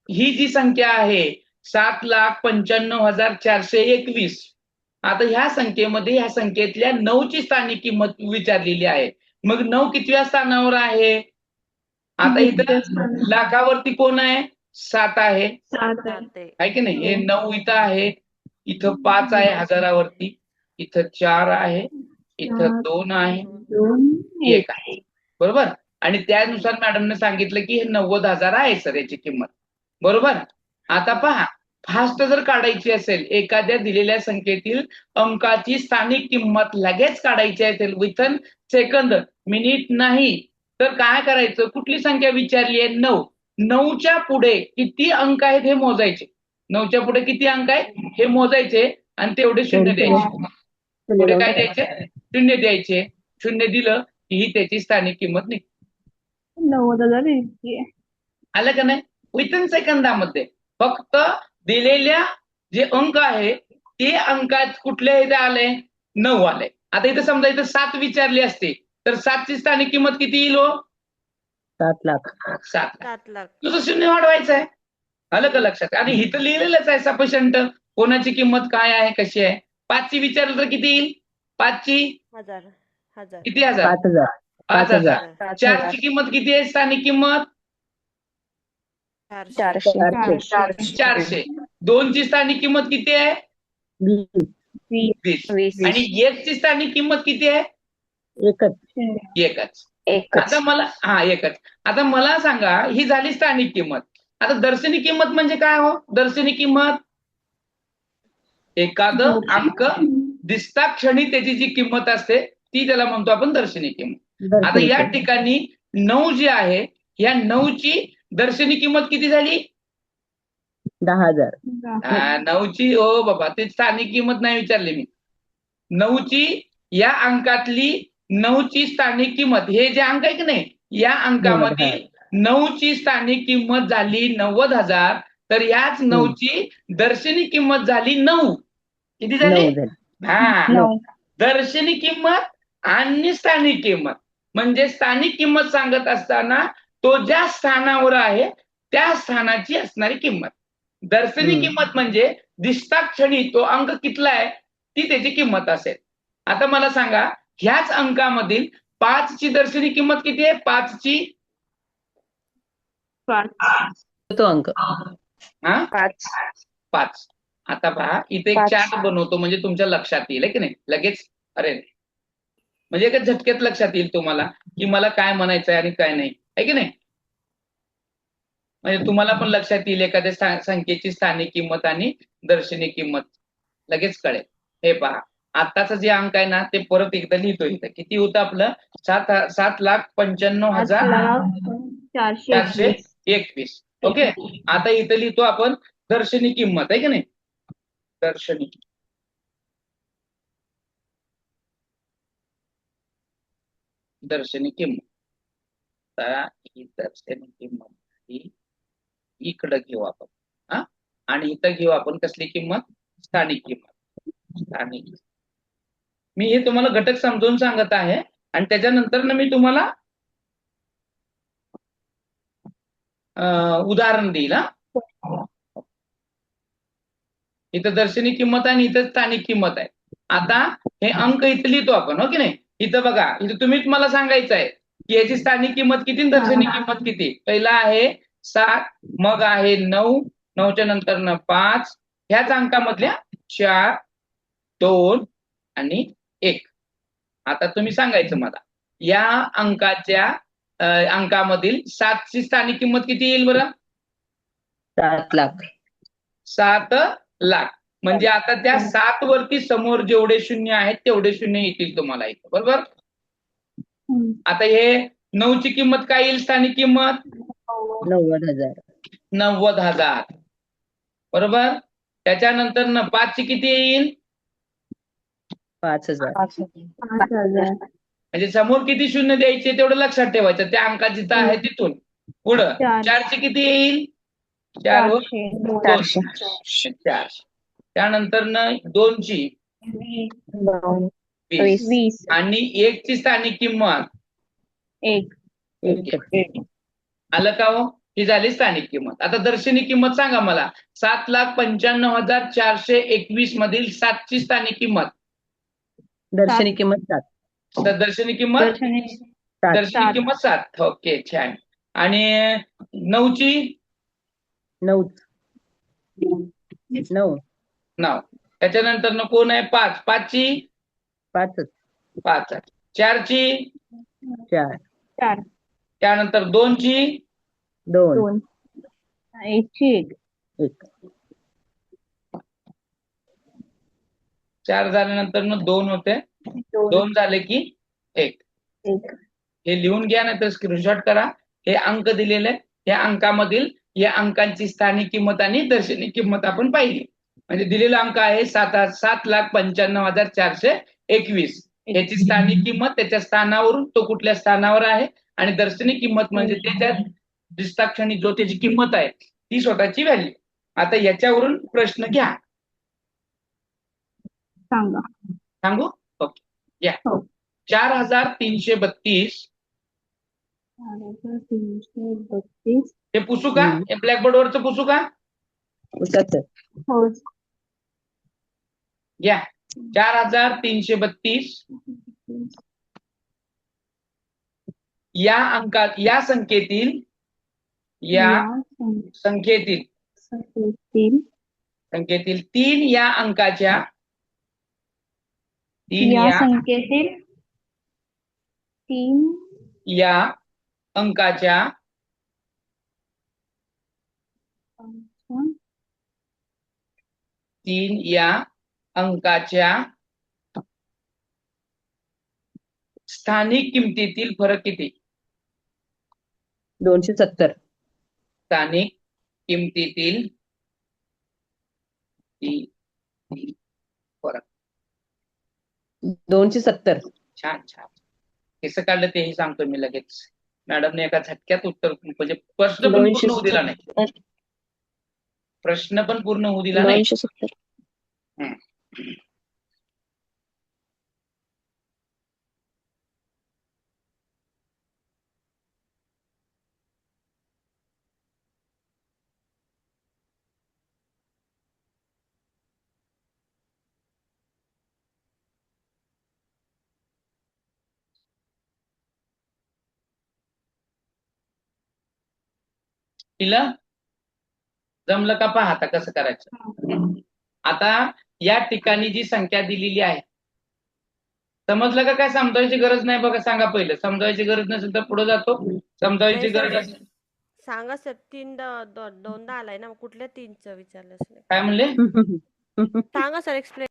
ही जी संख्या आहे 7,95,421. आता ह्या संख्येमध्ये ह्या संख्येतल्या 9 ची स्थानिक किंमत विचारलेली आहे. मग 9 कितव्या स्थानावर आहे? आता इथं लाखावरती कोण आहे? 7 आहे, आहे की नाही? हे 9 इथं आहे, इथं 5 आहे हजारावरती, इथं 4 आहे, इथं 2 आहे, 1 आहे. बरोबर. आणि त्यानुसार मॅडमने सांगितलं की हे 90,000 आहे सर याची किंमत. बरोबर. आता पहा, फास्ट जर काढायची असेल, एखाद्या दिलेल्या संख्येतील अंकाची स्थानिक किंमत लगेच काढायची असेल, विथन सेकंद, मिनिट नाही, तर काय करायचं? कुठली संख्या विचारली आहे? 9. 9च्या पुढे किती अंक आहेत हे मोजायचे. 9च्या पुढे किती अंक आहेत हे मोजायचे आणि तेवढे शून्य द्यायचे. पुढे काय द्यायचे? शून्य द्यायचे. शून्य दिलं की ही त्याची स्थानिक किंमत निघते. 90,000 आलं का नाही? विथिन सेकंदामध्ये. फक्त दिलेल्या जे अंक आहे ते अंकात कुठल्या इथे आले? 9 आले. आता इथं समजा इथं 7 विचारली असते तर 7 ची स्थानिक किंमत किती येईल हो? 7 लाख. 7 लाख. 7 लाख. तुझं शून्य वाढवायचं आहे. आलं का लक्षात? आणि इथं लिहिलेलंच आहे सफिशियंट. कोणाची किंमत काय आहे, कशी आहे. 5 ची विचारलं तर किती येईल? 5 ची 1000. किती? 1000. 5,000. 5,000. 4 ची किंमत किती आहे स्थानिक किंमत? 400. 2 ची स्थानिक किंमत किती आहे? 20. आणि 1 ची स्थानिक किंमत किती आहे? एकच. आता मला एकच. आता मला सांगा, ही झाली स्थानिक किंमत. आता दर्शनी किंमत म्हणजे काय हो? दर्शनी किंमत एखादं अंक दिसता क्षणी त्याची जी किंमत असते ती त्याला म्हणतो आपण दर्शनी किंमत. आता या ठिकाणी 9 जी आहे, या 9 ची दर्शनी किंमत किती झाली? 10,000. 9 ची ओ बाबा, ती स्थानिक किंमत नाही विचारली मी. 9 ची या अंकातली 9 ची स्थानिक किंमत, हे जे अंक आहे की नाही, या अंकामध्ये 9 ची स्थानिक किंमत झाली 90,000. तर याच 9 ची दर्शनी किंमत झाली 9. किती झाली? दर्शनी किंमत आणि स्थानिक किंमत म्हणजे स्थानिक किंमत सांगत असताना तो ज्या स्थानावर आहे त्या स्थानाची असणारी किंमत. दर्शनी किंमत म्हणजे दिसता क्षणी तो अंक कितला आहे ती त्याची किंमत असेल. आता मला सांगा ह्याच अंकामधील 5 ची दर्शनी किंमत किती आहे? 5 ची 5. तो अंक हा 5. आता पहा इथे एक 5. चार्ट बनवतो म्हणजे तुमच्या लक्षात येईल है की नाही लगेच. अरे म्हणजे एका झटक्यात लक्षात येईल तुम्हाला की मला काय म्हणायचं आहे आणि काय नाही आहे की नाही. म्हणजे तुम्हाला पण लक्षात येईल एखाद्या संख्येची स्थानिक किंमत आणि दर्शनी किंमत लगेच कळेल. हे पहा आताचा जे अंक आहे ना ते परत एकदा लिहितो इथं. किती होतं आपलं? 7,95,000 421. ओके. आता इथं लिहितो आपण दर्शनी किंमत आहे की नाही. दर्शनी किंमत. तर ही दर्शनी किंमत ही इकडं घेऊ आपण हा आणि इथं घेऊ आपण कसली किंमत? स्थानिक किंमत. स्थानिक. मी हे तुम्हाला घटक समजून सांगत आहे आणि त्याच्यानंतर मी तुम्हाला उदाहरण देईल. हा इथं दर्शनी किंमत आहे आणि इथं स्थानिक किंमत आहे. आता हे अंक इथं लिहितो आपण हो की नाही. इथं बघा इथं तुम्हीच मला सांगायचं आहे की याची स्थानिक किंमत किती दर्शनी किंमत किती. पहिला आहे 7 मग आहे 9 9च्या नंतर 5 ह्याच अंकामधल्या 4 2 आणि 1. आता तुम्ही सांगायचं मला या अंकामधील 7 ची स्थानिक किंमत किती येईल बरं? 7 लाख. 7 लाख. म्हणजे आता त्या 7 वरती समोर जेवढे शून्य आहेत तेवढे शून्य येतील तुम्हाला इथं बरोबर. आता हे 9 ची किंमत काय येईल? स्थानिक किंमत 90,000. 90,000 बरोबर. त्याच्यानंतर 5 ची किती येईल? 5,000. म्हणजे समोर किती शून्य द्यायचे तेवढं लक्षात ठेवायचं त्या अंका जिथं आहे तिथून पुढं. 4 ची किती येईल? 4 वर 400. त्यानंतर 2 ची 20 आणि 1 ची स्थानिक किंमत 1. आलं का हो? ही झाली स्थानिक किंमत. आता दर्शनी किंमत सांगा मला. 7,95,421 मधील 7 ची स्थानिक किंमत. दर्शनी किंमत 7. तर दर्शनी किंमत 7. ओके छान. आणि 9 ची 9. त्याच्यानंतर कोण आहे? 5 ची 5. 4 ची 4. त्यानंतर 2 ची 2. 1 ची 1. 4 झाल्यानंतर 2 होते. 2 झाले की 1. हे लिहून घ्या नाही तर स्क्रीनशॉट करा. हे अंक दिलेले या अंकामधील या अंकांची स्थानिक किंमत आणि दर्शनी किंमत आपण पाहिली. म्हणजे दिलेला अंक आहे 7,95,421. याची स्थानिक किंमत त्याच्या स्थानावरून तो कुठल्या स्थानावर आहे आणि दर्शनी किंमत म्हणजे त्याच्या दिसता क्षणी जो त्याची किंमत आहे ती स्वतःची व्हॅल्यू. आता याच्यावरून प्रश्न घ्या. सांगू? ओके या. 4,332 हे पुसू का? हे ब्लॅकबोर्ड वरच पुसू का? या 4,332 या अंकात या संख्येतील 3 या अंकाच्या 3 या अंकाच्या स्थानिक किमतीतील फरक किती? 270. स्थानिक किमतीतील फरक 270. छान. कसं काढलं तेही सांगतो मी लगेच. मॅडमने एका झटक्यात उत्तर म्हणजे प्रश्न पण पूर्ण होऊ दिला नाही. प्रश्न पण पूर्ण होऊ दिला नाही. 270. पिलं जमलं का पहा आता कसं करायचं. आता या ठिकाणी जी संख्या दिलेली आहे समजलं का? काय समजायची गरज नाही बघा. सांगा पहिलं. समजायची गरज नसेल तर पुढे जातो. समजायची नाही गरज सर, असेल सांगा सर. दोनदा आलाय ना, कुठल्या 3चं विचारलंच नाही. काय म्हणले? सांगा सर, एक्सप्लेन.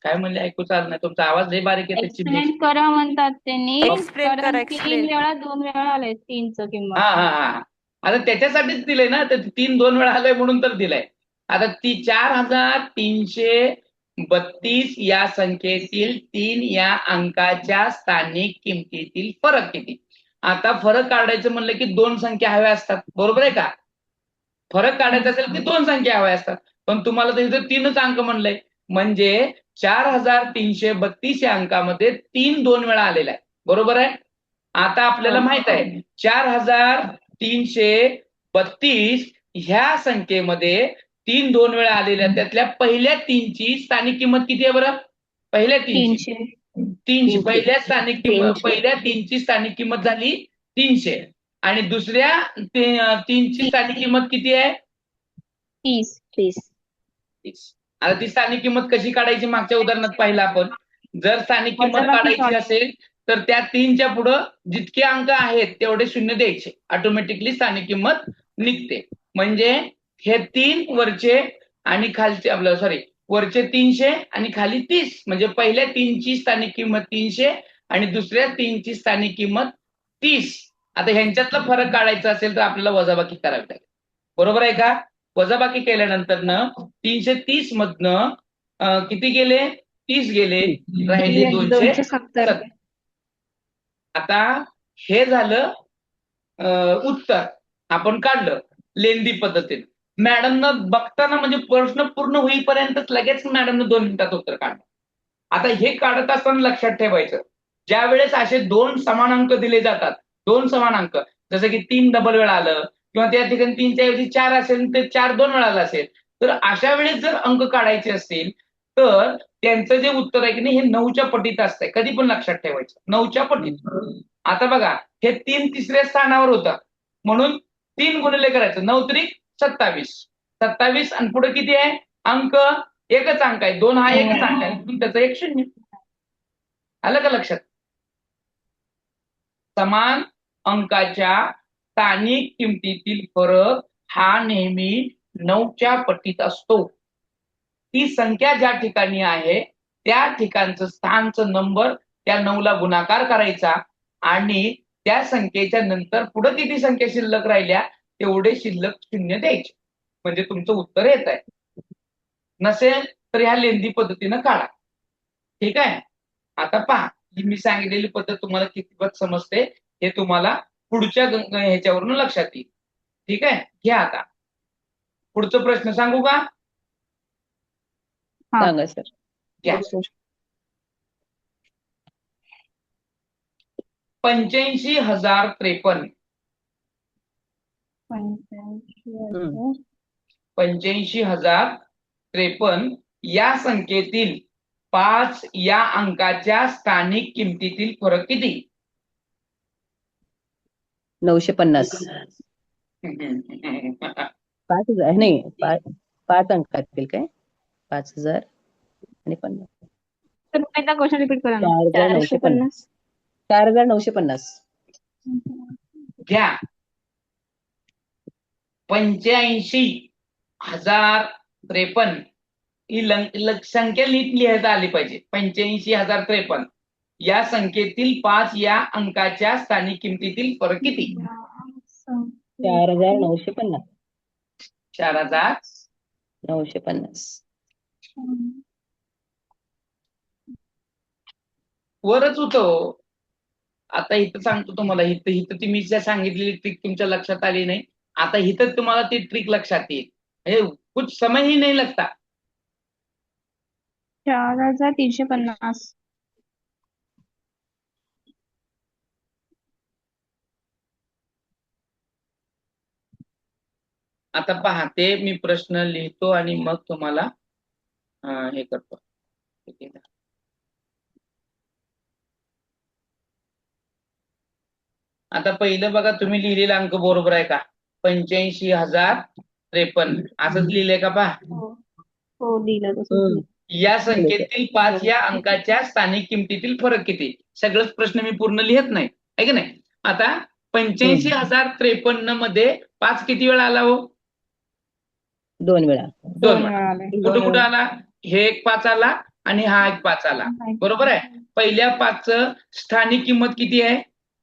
काय म्हणले? ऐकूच आलं नाही. तुमचा आवाज लय बारीक येते. एक्सप्लेन करा म्हणतात त्यांनी. एक्सप्लेन करा, कारण एक्सप्लेन. 3 वेळा 2 वेळा आलंय 3चं किंमत. हा हा हा. आता त्याच्यासाठीच दिलंय ना. तर 3 2 वेळा आलंय म्हणून तर दिलंय. आता ती 4332 या संख्येतील 3 या अंकाच्या स्थानिक किमतीतील फरक किती? आता फरक काढायचं म्हणलं की 2 संख्या हव्या असतात. बरोबर आहे का? फरक काढायचा असेल की 2 संख्या हव्या असतात. पण तुम्हाला तर इथं 3च अंक म्हणलंय. म्हणजे 4332 या अंकामध्ये 3 2 वेळा आलेला आहे. बरोबर आहे? आता आपल्याला माहित आहे 4332 ह्या संख्येमध्ये 3 2 वेळा आलेल्या त्यातल्या पहिल्या 3ची स्थानिक किंमत किती आहे बरं? पहिल्या 3ची 300. पहिल्या 3ची स्थानिक किंमत झाली 300 आणि दुसऱ्या 3ची स्थानिक किंमत किती आहे? 30. 30. आता ती स्थानिक किंमत कशी काढायची? मागच्या उदाहरणात पाहिलं आपण. जर स्थानिक किंमत वजाबाकी काढायची काढ. असेल तर त्या 3च्या पुढं जितके अंक आहेत तेवढे शून्य द्यायचे. ऑटोमॅटिकली स्थानिक किंमत निघते. म्हणजे हे 3 वरचे आणि खालचे आपलं वरचे 300 आणि खाली 30. म्हणजे पहिल्या 3ची स्थानिक किंमत 300 आणि दुसऱ्या 3ची स्थानिक किंमत 30. आता ह्यांच्यातला फरक काढायचा असेल तर आपल्याला वजाबाकी करावी लागेल. बरोबर आहे का? वजाबाकी केल्यानंतर 330 मधनं किती गेले? 30 गेले. राहिले 270. आता हे झालं उत्तर आपण काढलं लेंदी पद्धतीने. मॅडमनं बघताना म्हणजे प्रश्न पूर्ण होईपर्यंतच लगेच मॅडमनं 2 मिनिटात उत्तर काढलं. आता हे काढत असताना लक्षात ठेवायचं, ज्या वेळेस असे 2 समान अंक दिले जातात, 2 समान अंक जसं की 3 डबल वेळा आलं किंवा त्या ठिकाणी 3च्या ऐवजी 4 असेल तर 4 2 वेळा आलं असेल, तर अशा वेळेस जर अंक काढायचे असतील तर त्यांचं जे उत्तर आहे की नाही हे 9च्या पटीत असतंय. कधी पण लक्षात ठेवायचं 9च्या पटीत. आता बघा हे 3 तिसऱ्या स्थानावर होतं म्हणून 3 गुणिले करायचं. 9 त्रिक 27. 27 आणि पुढे किती आहे अंक? एकच अंक आहे. 2 हा एकच अंक आहे म्हणून त्याचं 1 0. आलं का लक्षात? समान अंकाच्या स्थानिक किमतीतील फरक हा नेहमी 9च्या पटीत असतो. ती संख्या ज्या ठिकाणी आहे त्या ठिकाणचं स्थानचं नंबर त्या 9ला गुणाकार करायचा आणि त्या संख्येच्या नंतर पुढे किती संख्या शिल्लक राहिल्या तेवढे शिल्लक शून्य द्यायचे. म्हणजे तुमचं उत्तर येत आहे. नसेल तर ह्या लेंदी पद्धतीनं काढा. ठीक आहे? आता पहा ही मी सांगितलेली पद्धत तुम्हाला कितपत समजते हे तुम्हाला पुढच्या ह्याच्यावरून लक्षात येईल. ठीक आहे? घ्या आता पुढचा प्रश्न सांगू का? सांगा सर. घ्या. 85,053 85,053 या संख्येतील 5 या अंकाच्या स्थानिक किमतीतील फरक किती? 950. 5,000 नाही 5 अंकातील काय? 5,000 आणि 50. तर एकदा क्वेश्चन रिपीट करा ना. 4,950. 4,950. घ्या 85,053 ही संख्या लिहिता आली पाहिजे. 85,053 या संख्येतील 5 या अंकाच्या स्थानिक किमतीतील फरक किती? 4,950. 4,950 वरच होतं. आता इथं सांगतो तुम्हाला. इथं मी ज्या सांगितलेली ट्रिक तुमच्या लक्षात आली नाही. आता इथं तुम्हाला ती ट्रिक लक्षात येईल. म्हणजे कुछ समय ही नाही लगता. 4,350. आता पहा ते मी प्रश्न लिहितो आणि मग तुम्हाला हे करतो. आता पहिलं बघा तुम्ही लिहिलेला अंक बरोबर आहे का? 85,053 असंच लिहिलंय का पहा. हो दिलं तसं. या संख्येतील 5 या अंकाच्या स्थानिक किमतीतील फरक किती. सगळंच प्रश्न मी पूर्ण लिहित नाही आहे की नाही. आता 85,053 मध्ये 5 किती वेळा आला हो. 2 वेळा. 2 वेळा. कुठं कुठं आला. हे एक 5 आला आणि हा एक 5 आला. बरोबर आहे. पहिल्या 5चं स्थानिक किंमत किती आहे.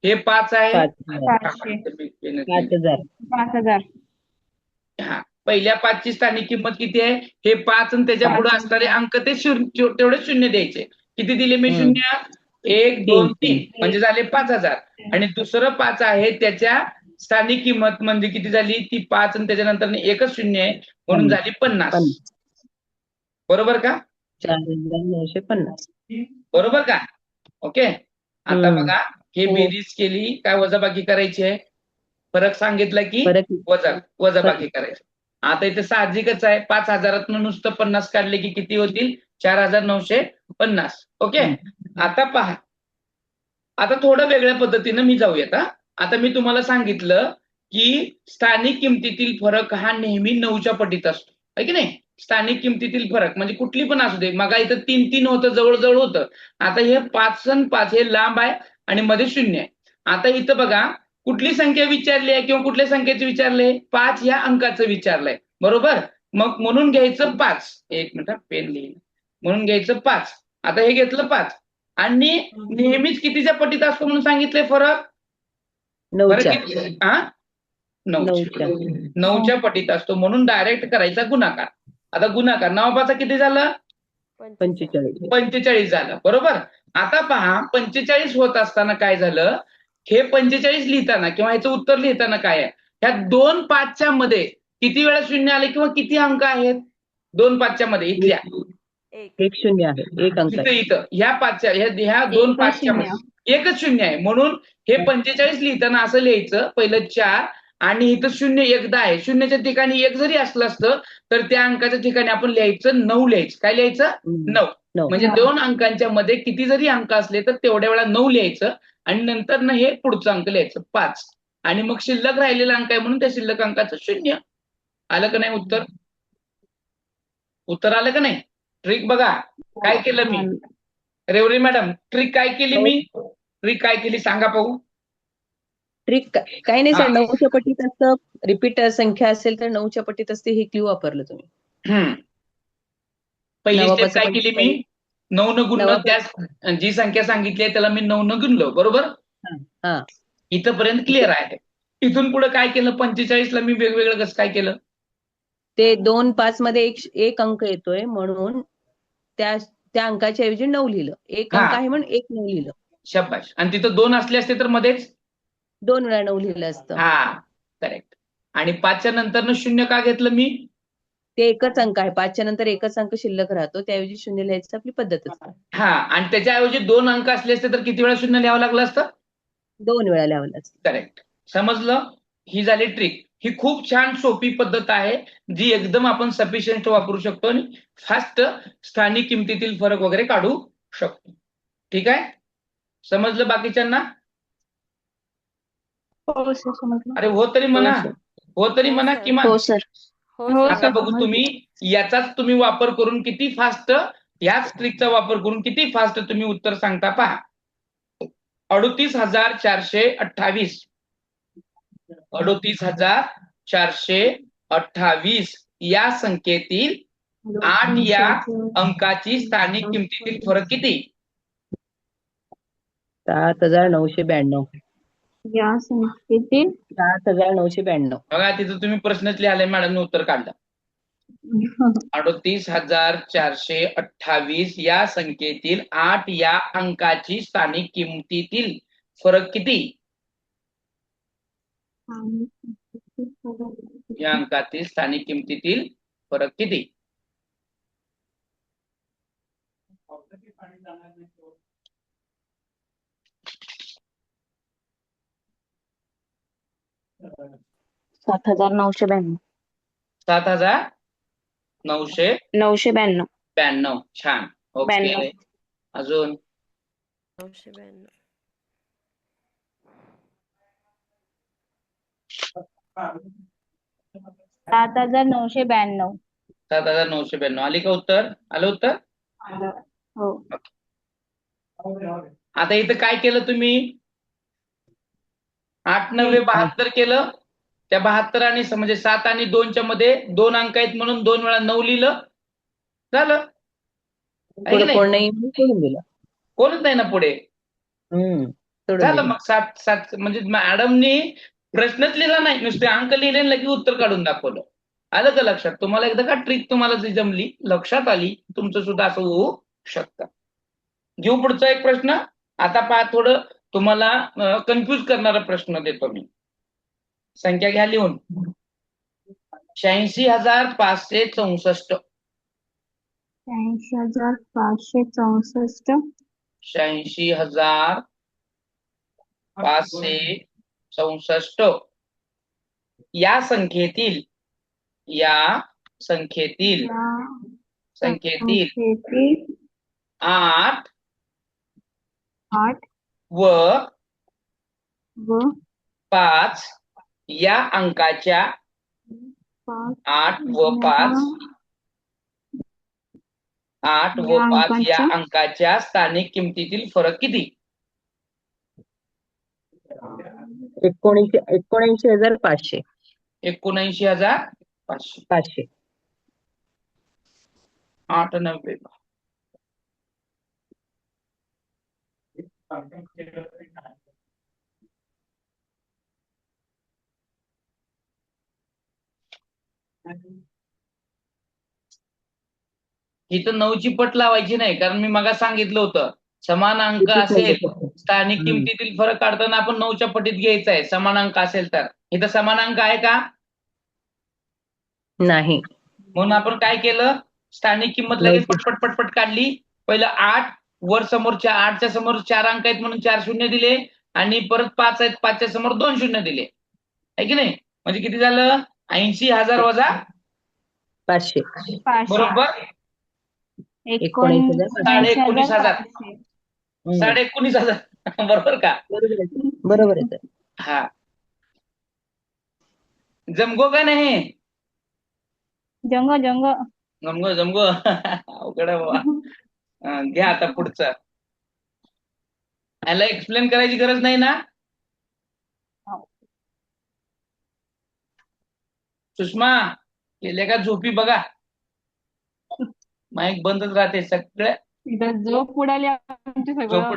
हे 5 आहे. 5,000. हा पहिल्या 5ची स्थानिक किंमत किती आहे. हे 5 आणि त्याच्या पुढे असणारे अंक ते तेवढे शून्य द्यायचे. किती दिले मी शून्य. 1 2 3 म्हणजे झाले 5,000. आणि दुसरं 5 आहे त्याच्या स्थानिक किंमत म्हणजे किती झाली. ती 5 आणि त्याच्यानंतर एकच शून्य आहे म्हणून झाली 50. बरोबर का. 4,950. बरोबर का. ओके. आता बघा हे बेरीज केली काय वजाबाकी करायची आहे. फरक सांगितला की वजाबाकी करायची. आता इथे साहजिकच आहे 5,000 नुसतं 50 काढले की किती होतील. 4,950. ओके. आता पहा आता थोडं वेगळ्या पद्धतीनं मी जाऊयात. आता मी तुम्हाला सांगितलं की स्थानिक किमतीतील फरक हा नेहमी 9च्या पटीत असतो आहे की नाही. स्थानिक किमतीतील फरक म्हणजे कुठली पण असू दे. मग इथं 3 होतं जवळ होतं. आता हे 5 आणि 5 हे लांब आहे आणि मध्ये शून्य आहे. आता इथं बघा कुठली संख्या विचारली आहे किंवा कुठल्या संख्येचं विचारलंय. 5 या अंकाचं विचारलंय. बरोबर. मग म्हणून घ्यायचं 5. एक मिनिट पेन लिहिलं. म्हणून घ्यायचं 5. आता हे घेतलं 5 आणि नेहमीच कितीच्या पटीत असतो म्हणून सांगितलंय फरक. 9च्या पटीत असतो म्हणून डायरेक्ट करायचा गुणाकार. आता गुणाकार 9 किती झालं. 45 झालं. बरोबर. आता पहा 45 होत असताना काय झालं. हे 45 लिहिताना किंवा ह्याचं उत्तर लिहिताना काय आहे. ह्या 2 5च्या मध्ये किती वेळा शून्य आले किंवा किती अंक आहेत. 2 5च्या मध्ये इथल्या एक शून्य आहे. एक अंक आहे. इथं ह्या 5च्या ह्या 2 5च्या मध्ये एकच शून्य आहे. म्हणून हे 45 लिहिताना असं लिहायचं पहिलं 4 आणि इथं शून्य एकदा आहे. शून्याच्या ठिकाणी 1 जरी असलं असतं तर त्या अंकाच्या ठिकाणी आपण लिहायचं 9 लिहायचं. काय लिहायचं 9. म्हणजे 2 अंकांच्या मध्ये किती जरी अंक असले तर तेवढ्या वेळा 9 लिहायचं आणि नंतर ना हे पुढचं अंक लिहायचं 5 आणि मग शिल्लक राहिलेला अंक आहे म्हणून त्या शिल्लक अंकाचं 0. आलं का नाही उत्तर. उत्तर आलं का नाही. ट्रिक बघा काय केलं मी. रेवरी मॅडम ट्रिक काय केली मी. ट्रिक काय केली सांगा पाहू. ट्रिक काही नाही सर. 9च्या पटीत असतं. रिपीट संख्या असेल तर 9च्या पटीत असते. हे क्ल्यू वापरलं तुम्ही. पहिली स्टेप काय केली मी. 9 न गुणलं. त्या जी संख्या सांगितली आहे त्याला मी 9 न गुणलो. बरोबर. इथंपर्यंत क्लिअर आहे. इथून पुढे काय केलं 45ला मी वेगवेगळं कसं काय केलं. ते 2 5 मध्ये एक अंक येतोय म्हणून त्या अंकाच्या ऐवजी 9 लिहिलं. एक अंक आहे म्हणून 1 9 लिहिलं. शाबाश. आणि तिथं 2 असले असते तर मध्येच 2 वेळा 9 लिहिलं असतं. करेक्ट. आणि 5च्या नंतर 0 का घेतलं मी. ते एकच अंक आहे. 5च्या नंतर एकच अंक शिल्लक राहतो. त्याऐवजी 0 लिहायचं आपली पद्धतच आहे. आणि त्याच्याऐवजी 2 अंक असले असते तर किती वेळा 0 लिहावं लागलं असतं. 2 वेळा लिहावं लागतं. करेक्ट. समजलं. ही झाली ट्रिक. ही खूप छान सोपी पद्धत आहे जी एकदम आपण सफिशियंट वापरू शकतो आणि फास्ट स्थानिक किमतीतील फरक वगैरे काढू शकतो. ठीक आहे. समजलं बाकीच्यांना. अरे हो तरी म्हणा किमान. हो सर. आता बघू तुम्ही याचाच तुम्ही वापर करून किती फास्ट याच ट्रिकचा वापर करून किती फास्ट तुम्ही उत्तर सांगता पहा. 38,428 38,428 या संख्येतील 8 या अंकाची स्थानिक किमतीतील फरक किती. 7,992. या संख्येतील 7,992. बघा तिथं तुम्ही प्रश्नच लिहायला मॅडमने उत्तर काढलं. 38,428 या संख्येतील 8 या अंकाची स्थानिक किमतीतील फरक किती. या अंकातील स्थानिक किमतीतील फरक किती. सात हजार 7,992. छान. ओके. अजून 992. 7,992. 7,992 आली का उत्तर? आलं उत्तर? हो. आता इथं काय केलं तुम्ही? 8,972 केलं. त्या 72 आणि म्हणजे 7 आणि 2च्या मध्ये 2 अंक आहेत म्हणून 2 वेळा 9 लिहिलं. झालं. आहे की पुढे नाही? कोण नाही म्हणून सोडून दिलं. कोणच नाही ना पुढे. सोडून झालं दिलं. मग 7 म्हणजे मॅडमनी प्रश्नच लिहिला नाही, नुसते अंक लिहिले आणि लगेच उत्तर काढून दाखवलं. आलं का लक्षात? तुम्हाला एकदा का ट्रिक तुम्हाला जी जमली, लक्षात आली, तुमचं सुद्धा असं होऊ शकतं. घेऊ पुढचा एक प्रश्न. आता पहा, थोडं तुम्हाला कन्फ्यूज करणारा प्रश्न देतो मी. संख्या घ्या लिहून. 86,564. 86,564. 86,564 या संख्येतील संख्येतील 8 8 व व 5 या अंकाच्या 5 8 व 5 या अंकाच्या स्थानिक किमतीतील फरक किती? 79,500. 79,500. 8,90. इथं 9ची पट लावायची नाही, कारण मी मगा सांगितलं होतं, समान अंक असेल, स्थानिक किमतीतील फरक काढताना आपण 9च्या पटीत घ्यायचा आहे, समान अंक असेल तर. इथं समान अंक आहे का? नाही. म्हणून आपण काय केलं, स्थानिक किंमत लगेच पटपट पटपट काढली. पहिलं 8 वर समोरच्या 8च्या समोर 4 अंक आहेत म्हणून 4 शून्य दिले, आणि परत 5 आहेत, 5च्या समोर 2 शून्य दिले, आहे की नाही? म्हणजे किती झालं? 80,000 वजा 500. बरोबर 19,500. 19,500 बरोबर का? बरोबर आहे सर. हा, जमगो का नाही? जंगो जमगो अवघड आहे बाबा. घ्या आता पुढचं. याला एक्सप्लेन करायची गरज नाही ना? सुषमा केले का झोपी? बघा माईक बंदच राहते सगळं. झोप उडाली आमची सगळं.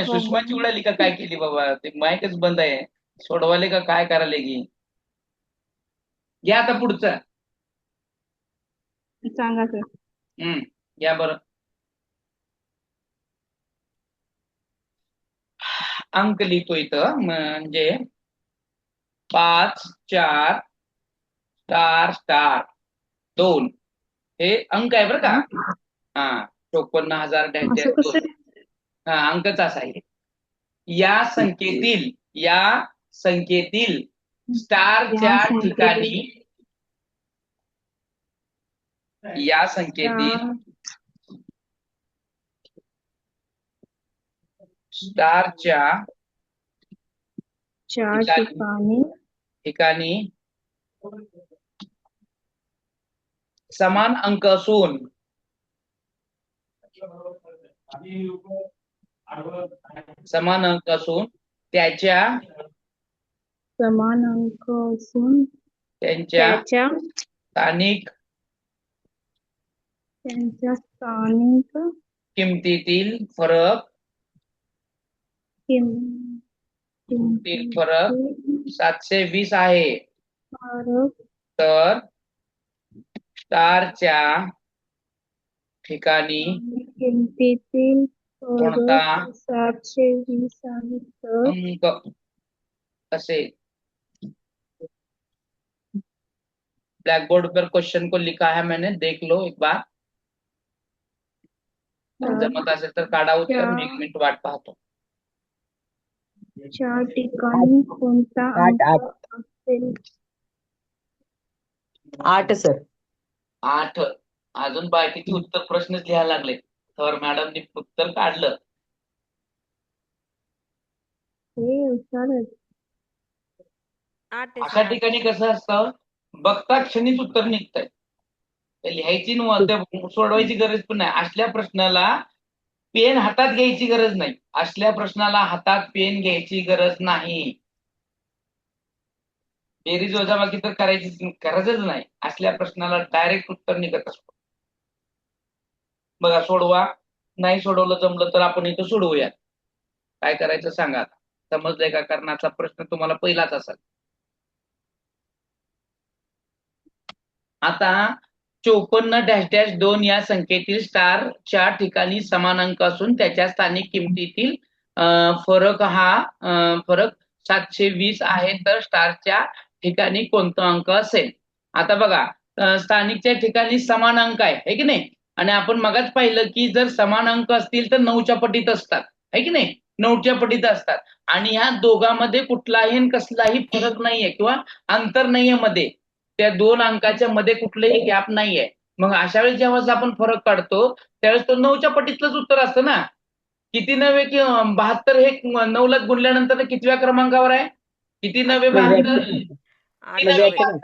सुषमाची उडाली का काय केली बाबा? ते माईकच बंद आहे. सोडवाले का काय करायला की? घ्या आता पुढचं. सांगा सर. घ्या बरं. अंक लिहितो इथं, म्हणजे 5 4 स्टार 2 हे अंक आहे बरं का? 54,000. अंकच असा आहे. या संख्येतील स्टारच्या ठिकाणी, या संख्येतील स्टारच्या ठिकाणी समान अंक असून त्याच्या स्थानिक किमतीतील फरक 720 आहे. तर स्टारच्या ठिकाणी किमतीतील कोणता 720 आहे तर अंक असेल? ब्लैक बोर्ड पर क्वेश्चन को लिखा है मैंने, देख लो एक बार. जमत असेल तर काढा उत्तर. मी 1 मिनिट वाट पाहतो. 4 ठिकाणी कोणता अंक असेल? 8 सर. 8. अजून बाकीचे उत्तर प्रश्नच लिहायला लागले तर मॅडमनी उत्तर काढलं. 8 आहे अशा सर 8. ठिकाणी कसं असतं, बघता क्षणीच उत्तर निघतंय. ते लिहायची ते सोडवायची गरज पण नाही. असल्या प्रश्नाला पेन हातात घ्यायची गरज नाही. असल्या प्रश्नाला हातात पेन घ्यायची गरज नाही. बेरीज वजाबाकी तर करायची गरजच नाही. असल्या प्रश्नाला डायरेक्ट उत्तर निघत असतं. बघा सोडवा. नाही सोडवलं जमलं तर आपण इथं सोडवूयात. काय करायचं सांगा आता. समजलंय का? कर्णाचा प्रश्न तुम्हाला पहिलाच असेल. आता 54-2 या संख्येतील स्टारच्या ठिकाणी समान अंक असून त्याच्या स्थानिक किमतीतील फरक 720 आहे, तर स्टारच्या ठिकाणी कोणता अंक असेल? आता बघा, स्थानिकच्या ठिकाणी समान अंक आहे की नाही? आणि आपण मगाच पाहिलं की जर समान अंक असतील तर 9च्या पटीत असतात, आहे की नाही? 9च्या पटीत असतात. आणि ह्या दोघांमध्ये कुठलाही कसलाही फरक नाहीये किंवा अंतर नाहीये मध्ये. त्या 2 अंकाच्या मध्ये कुठलंही गॅप नाहीये. मग अशा वेळेस जेव्हा आपण फरक काढतो त्यावेळेस तो 9च्या पटीतलंच उत्तर असतं ना. किती 9 की 72 हे 9 ला गुणल्यानंतर कितव्या क्रमांकावर आहे? किती 9 72? 8 9 9.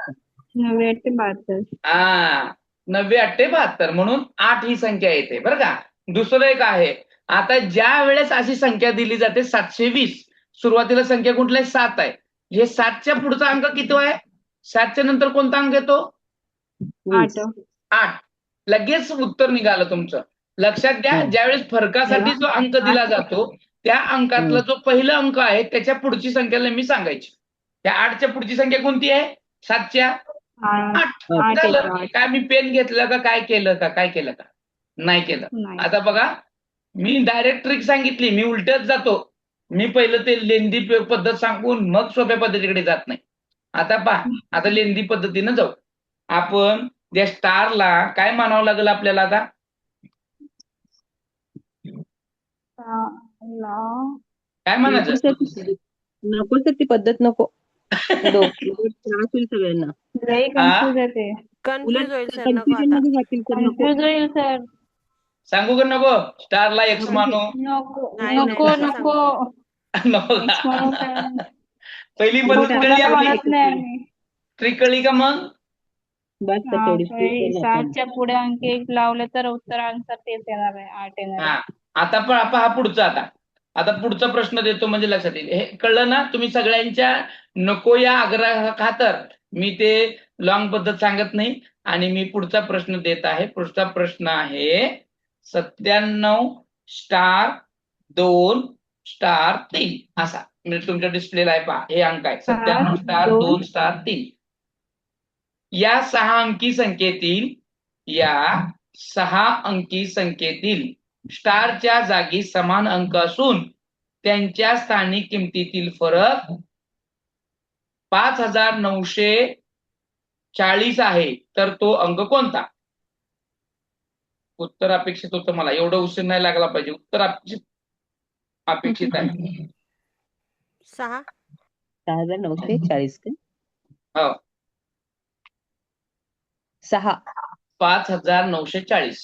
9 8 72. हा, 9 8 72 म्हणून 8 ही संख्या येते बरं का. दुसरं एक आहे, आता ज्या वेळेस अशी संख्या दिली जाते 720, सुरुवातीला संख्या कुठली आहे? 7 आहे. हे 7च्या पुढचा अंक किती आहे? 7च्या नंतर कोणता अंक येतो? 8. 8. लगेच उत्तर निघालं तुमचं. लक्षात घ्या, ज्यावेळेस फरकासाठी जो अंक दिला जातो त्या अंकातला जो पहिला अंक आहे त्याच्या पुढची संख्या मी सांगायची. त्या 8च्या पुढची संख्या कोणती आहे? 7च्या 8. 8 झालं. येतो 8. काय मी पेन घेतलं का? काय केलं का? नाही केलं. नाही. आता बघा, मी डायरेक्ट ट्रिक सांगितली, मी उलटच जातो. मी पहिलं ते लेंदी पद्धत सांगून मग सोप्या पद्धतीकडे जात नाही. आता पहा, आता लेंदी पद्धतीनं जाऊ. आपण त्या स्टारला काय मानावं लागेल आपल्याला आता? काय म्हणायचं? नको सर ती पद्धत नको. त्रास होईल सगळ्यांना. लई कन्फ्युज आहे ते. कन्फ्युज होईल सर, नको कन्फ्युजन आता. मध्ये जातील तर नको. कन्फ्युज होईल सर. सांगू का नको? स्टारला एक्स मानू? नको नाही, नको नका सांगू नको. नको X का? म्हणून काय? पहिली नको, पद्धत कळली कोणाला आपली? म्हणत नाही आम्ही. ट्रिक कळली का मग? बस तर हा, तेवढीच काही 7च्या पुढे अंक 1 लावले तर उत्तर आन्सर तेच येणार आहे, 8 येणार आहे. हा, आता पहा पुढचा. आता पुढचा प्रश्न देतो म्हणजे लक्षात येईल. हे कळलं ना? तुम्ही सगळ्यांच्या नको या आग्रहा खातर मी ते लॉंग पद्धत सांगत नाही आणि मी पुढचा प्रश्न देत आहे. पुढचा प्रश्न आहे 97 स्टार 2 स्टार 3 असा. म्हणजे तुमच्या डिस्प्लेला आहे पहा, हे अंक आहे 97 स्टार 2 स्टार 3. या 6 अंकी संख्येतील स्टारच्या जागी समान अंक असून त्यांच्या स्थानिक किमतीतील फरक 5940 आहे, तर तो अंक कोणता? उत्तर अपेक्षित होतं मला. एवढं उशीर नाही लागला पाहिजे. उत्तर अपेक्षित आहे. 6. 6940 का? हो, 6. 5940.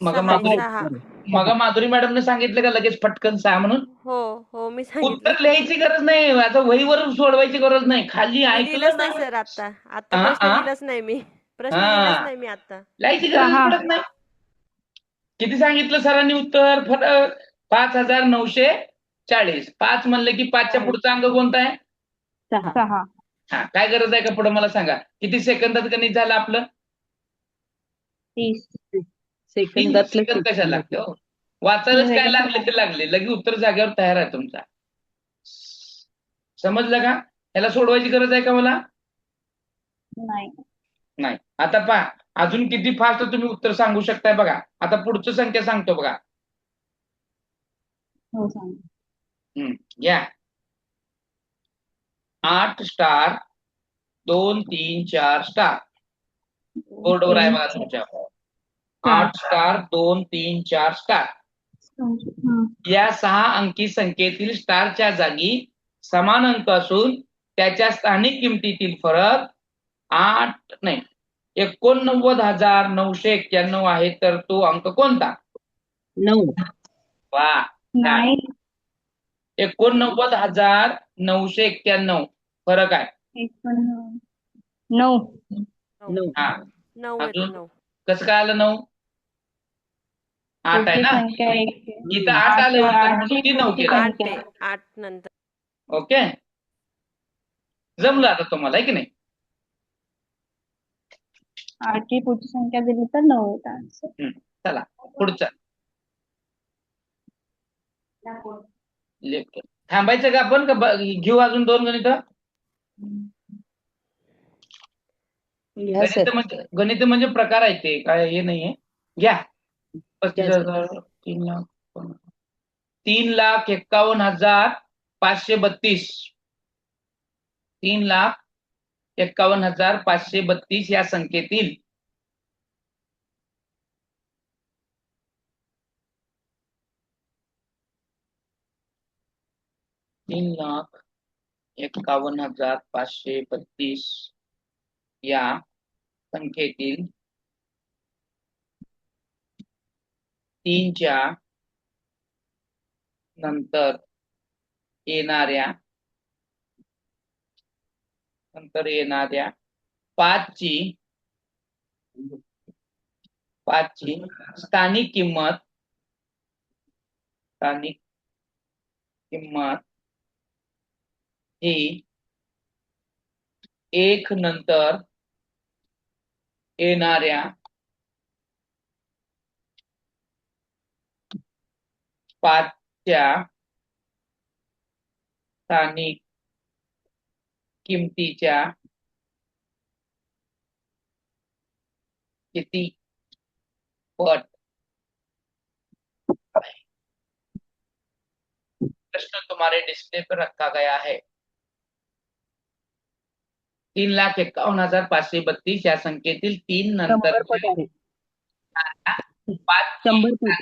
मग 6. माधुरी मॅडमने सांगितलं का लगेच फटकन 6 म्हणून? हो मी सांगितलं. उत्तर लिहायची गरज नाही, आता वहीवर सोडवायची गरज नाही. खाली मी ऐकलं दिलंच ना, नाही सर आता प्रश्न दिलाच नाही मी. प्रश्न हा. दिलाच नाही मी आता. लिहायची गरज पडत नाही. किती सांगितलं सरांनी उत्तर? फरक 5940. 5 म्हणलं की 5च्या पुढचा अंक कोणता आहे? 6. हा, काय गरज आहे का पुढे मला सांगा? किती सेकंदात गणित झालं आपलं? 30 सेकंदातलं सेकंद कशाला लागते हो? वाचायलाच काय लागले ते लागले, लगेच उत्तर जागेवर तयार आहे तुमचा. समजलं का? याला सोडवायची गरज आहे का मला? नाही. आता पहा, अजून किती फास्ट तुम्ही उत्तर सांगू शकताय बघा. आता पुढची संख्या सांगतो बघा. हो सांग. घ्या. 8 स्टार 2 3 4 स्टार. बोर्डवर आहे बघा तुमच्या. 8 स्टार 2 3 4 स्टार. या 6 अंकी संख्येतील स्टारच्या जागी समान अंक असून त्याच्या स्थानिक किमतीतील फरक 89,991 आहे, तर तो अंक कोणता? 9. वा, नाही. 89,991 फरक आहे. 59 9 9. हा 9 येतो अजून 9. कसं काय आलं 9? 8 आहे पुढची ना, संख्या एक इथं 8 आलं उत्तर म्हणून ती 9 केलं. 8 आहे 8 नंतर. ओके, जमलं आता तुम्हाला आहे की नाही? 8 ची पुढची संख्या दिली तर 9 येतात. चला पुढचा लेफ्ट. थांबायचं का आपण, का घेऊ अजून 2 गणित? घ्या सर. गणित म्हणजे प्रकार आहे ते, काय हे नाहीये. घ्या. घ्या सर. 3,51,532. 3,51,532 या संख्येतील तीन लाख 51,532 या संख्येतील 3च्या नंतर येणाऱ्या 5ची स्थानिक किंमत ही 1 नंतर येणाऱ्या 5च्या स्थानिक किमतीच्या किती पट? प्रश्न तुम्हारे डिस्प्ले पर रखा गया है. 3,51,532 या संख्येतील 3 100 पट आहे. 100 पट.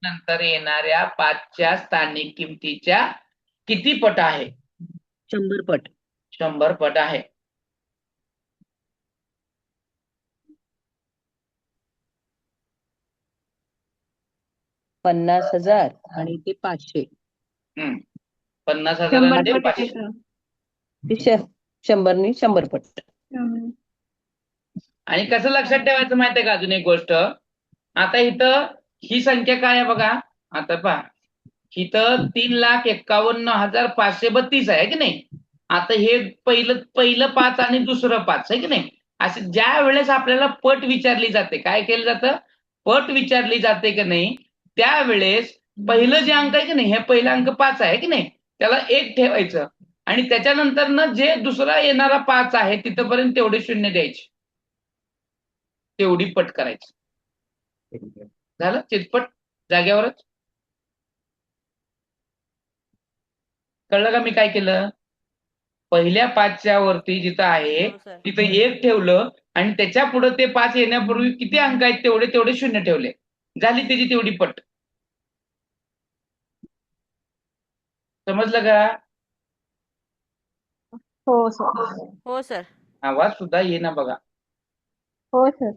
नंतर येणाऱ्या 5च्या स्थानिक किमतीच्या किती पट आहे? 100 पट. 100 पट आहे. पन्नास हजार आणि ते 500. 50,000 आणि 100 ते पट 500. येतं. ते 100 नी 100 पट. आणि कसं लक्षात ठेवायचं माहितीये का अजून एक गोष्ट? आता इथं ही संख्या काय आहे बघा. आता पहा, इथं 3,51,532 आहे की नाही. आता हे पहिलं 5 आणि दुसरं 5 आहे की नाही. असे ज्या वेळेस आपल्याला पट विचारली जाते, काय केलं जातं? पट विचारली जाते की नाही, त्यावेळेस पहिलं जे अंक आहे की नाही, हे पहिला अंक 5 आहे की नाही, त्याला 1 ठेवायचं आणि त्याच्यानंतर जे दुसरा येणारा 5 आहे तिथपर्यंत तेवढे शून्य द्यायचे. तेवढी पट करायची. झालं चितपट जाग्यावरच. कळलं का मी काय केलं? पहिल्या 5च्या वरती जिथं आहे हो सर. तिथं 1 ठेवलं आणि त्याच्या पुढे ते 5 येण्यापूर्वी किती अंक आहेत तेवढे शून्य ठेवले. झाली त्याची तेवढी पट. समजलं का? हो सर. हो सर. आवाज सुद्धा येईना बघा. हो सर.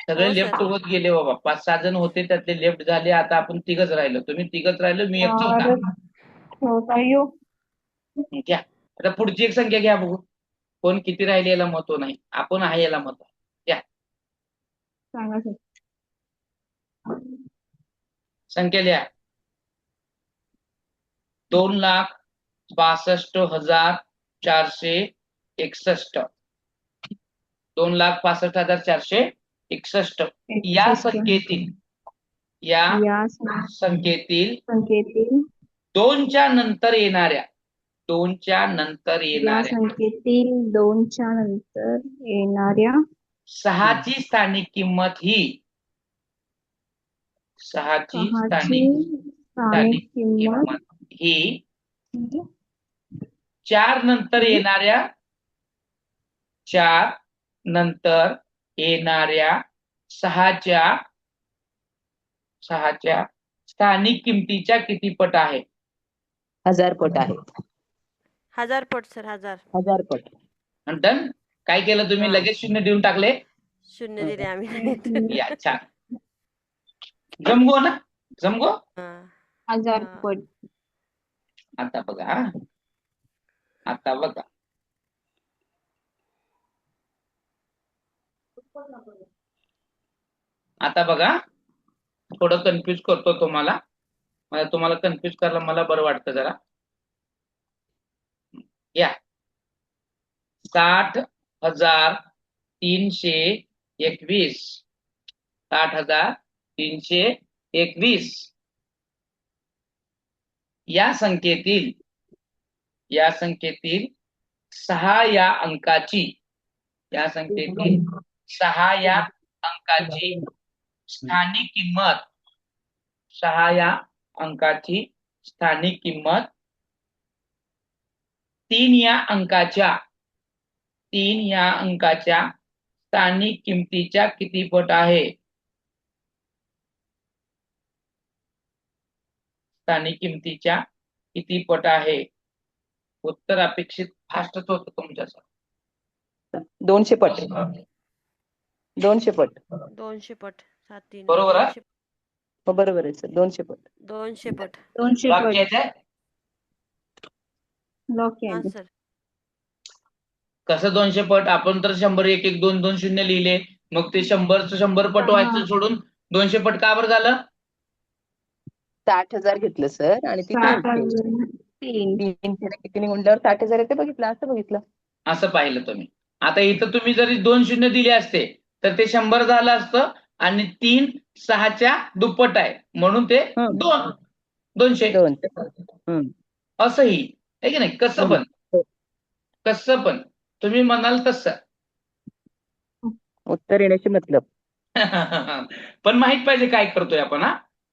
सगळे हो लेफ्ट सर. होत गेले बाबा. 5-6 जण होते त्यातले लेफ्ट झाले. आता आपण 3घच राहिलो. तुम्ही 3घच राहिलो, मी एक चौथा. हो ताईयो. घ्या. आता पुढची एक संख्या घ्या बघू. कोण किती राहिले याला महत्व नाही. आपण आहे याला महत्व. सांगा सर. संख्या लिहा. 2,62,461. 2,65,461 या संख्येतील संख्येतील 2च्या नंतर येणाऱ्या या संख्येतील 2च्या नंतर येणाऱ्या 6ची स्थानिक किंमत ही 6ची स्थानिक किंमत ही 4 नंतर येणाऱ्या 6च्या स्थानिक किमतीच्या किती पट आहे? 1000 पट आहे. 1000 पट सर. 1000. 1000 पट. डन. काय केलं तुम्ही? हा. लगेच शून्य देऊन टाकले. शून्य दिले आम्ही. या छान. जमगो ना? जमगो. 1000 पट. आता बघा. आता बघा, थोडं कन्फ्युज करतो तुम्हाला. तुम्हाला कन्फ्युज करायला मला बरं वाटतं जरा. या 60,321 60,321 या संख्येतील 6 या अंकाची स्थानिक किंमत 6 या अंकाची स्थानिक किंमत 3 या अंकाच्या स्थानिक किमतीच्या किती पट आहे? स्थानिक किमतीच्या किती पट आहे? उत्तर अपेक्षित फास्टच होतं तुमच्यासाठी. 200 पट. 200 पट. 200 पट. 7 बरोबर आहे? 200 हो, बरोबर आहे सर. 200 पट. 200 पट. 200 लॉक पट. घ्यायचंय? लॉक हा केलं. सर. कसं 200 पट? आपण तर 100 1 1 2 2 0 लिहिले, मग ते 100 पट व्हायचं सोडून 200 पट का बरं झालं? 60,000 घेतलं सर आणि ती 3 किती गुणल्यावर 60,000 येते बघितलं, असं बघितलं. असं पाहिलं तुम्ही. आता इथं तुम्ही जरी 2 शून्य दिले असते तर ते 100 झालं असतं आणि 3 6च्या दुप्पट आहे म्हणून ते 200 असंही आहे की नाही. कसं पण तुम्ही म्हणाल तसं. उत्तर येण्याची मतलब. पण माहित पाहिजे काय करतोय आपण.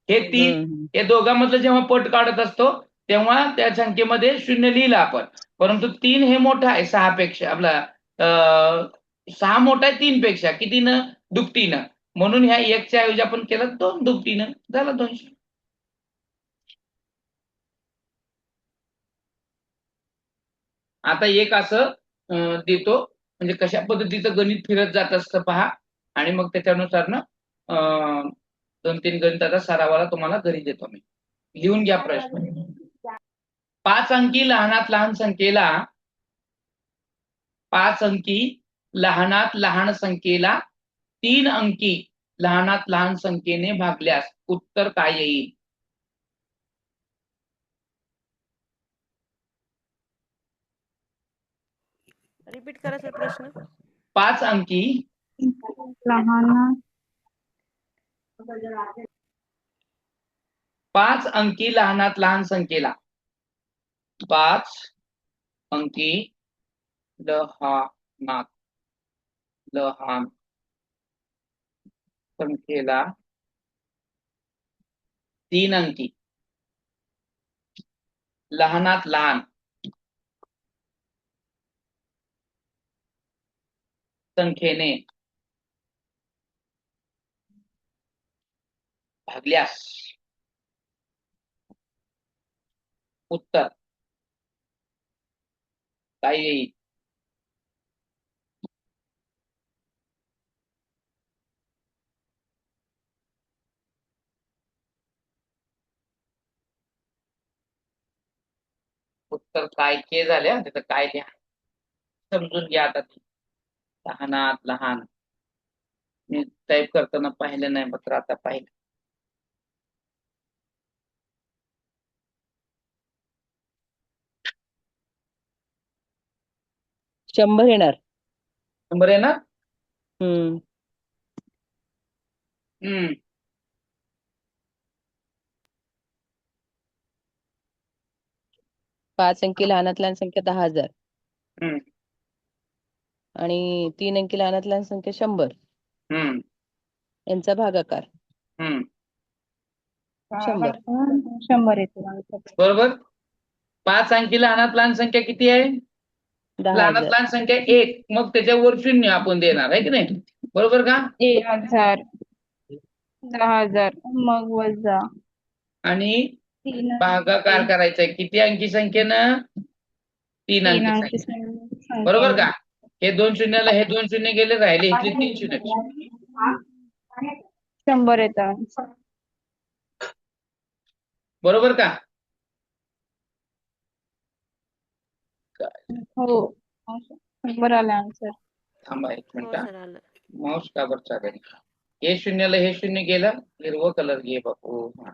हे दोघांमधलं जेव्हा पट काढत असतो तेव्हा त्या संख्येमध्ये 0 लिहिलं आपण, परंतु 3 हे मोठं आहे 6 पेक्षा. आपला 6 मोठा आहे 3 पेक्षा. कितीनं? दुपटीनं. म्हणून ह्या 1च्या ऐवजी आपण केलं 2 दुपटीनं, झालं 200. आता एक असं देतो, म्हणजे कशा पद्धतीचं गणित फिरत जात असतं पहा, आणि मग त्याच्यानुसार ना 2-3 गणिताचा सरावाला तुम्हाला घरी देतो मी. लिहून घ्या प्रश्न. 5 अंकी लहानात लहान संख्येला 3 अंकी लहानात लहान संख्येने भागल्यास उत्तर काय येईल? रिपीट करा सर प्रश्न. 5 अंकी लहानात लहान संख्येला 5 अंकी लहानात लहान संख्येला 3 अंकी लहानात लहान संख्येने भागल्यास उत्तर काय येईल? उत्तर काय के झाले. तिथं काय लिहा समजून घ्या. आता लहानात लहान मी टाईप करताना पाहिलं नाही, मात्र आता पाहिलं. शंभर येणार. 100 आहे ना. 5 अंकी लहानात लहान संख्या 10,000 हम्म. आणि 3 अंकी लहानात लहान संख्या 100 यांचा भागाकार 100. 100 येतो. बरोबर. 5 अंकी लहानात लहान संख्या किती आहे? लहानात 10,000. लहान संख्या 1, मग त्याच्यावर 0 आपण देणार आहे की नाही. बरोबर का? 1,000 10,000 मग वजा आणि 3 भागाकार करायचा आहे किती अंकी संख्येनं? 3 अंकी अंकी संख्या. बरोबर का? हे 2 शून्याला हे 2 शून्य गेले, राहिले इथले 3 शून्य. 100 येतं. बरोबर का? हो 100 आला आन्सर. थांबा 1 हो मिनिट. सर आलं. माऊस का बरं चालेल. हे शून्याला हे शून्य गेलं, हिरवं कलर घे बापू. हा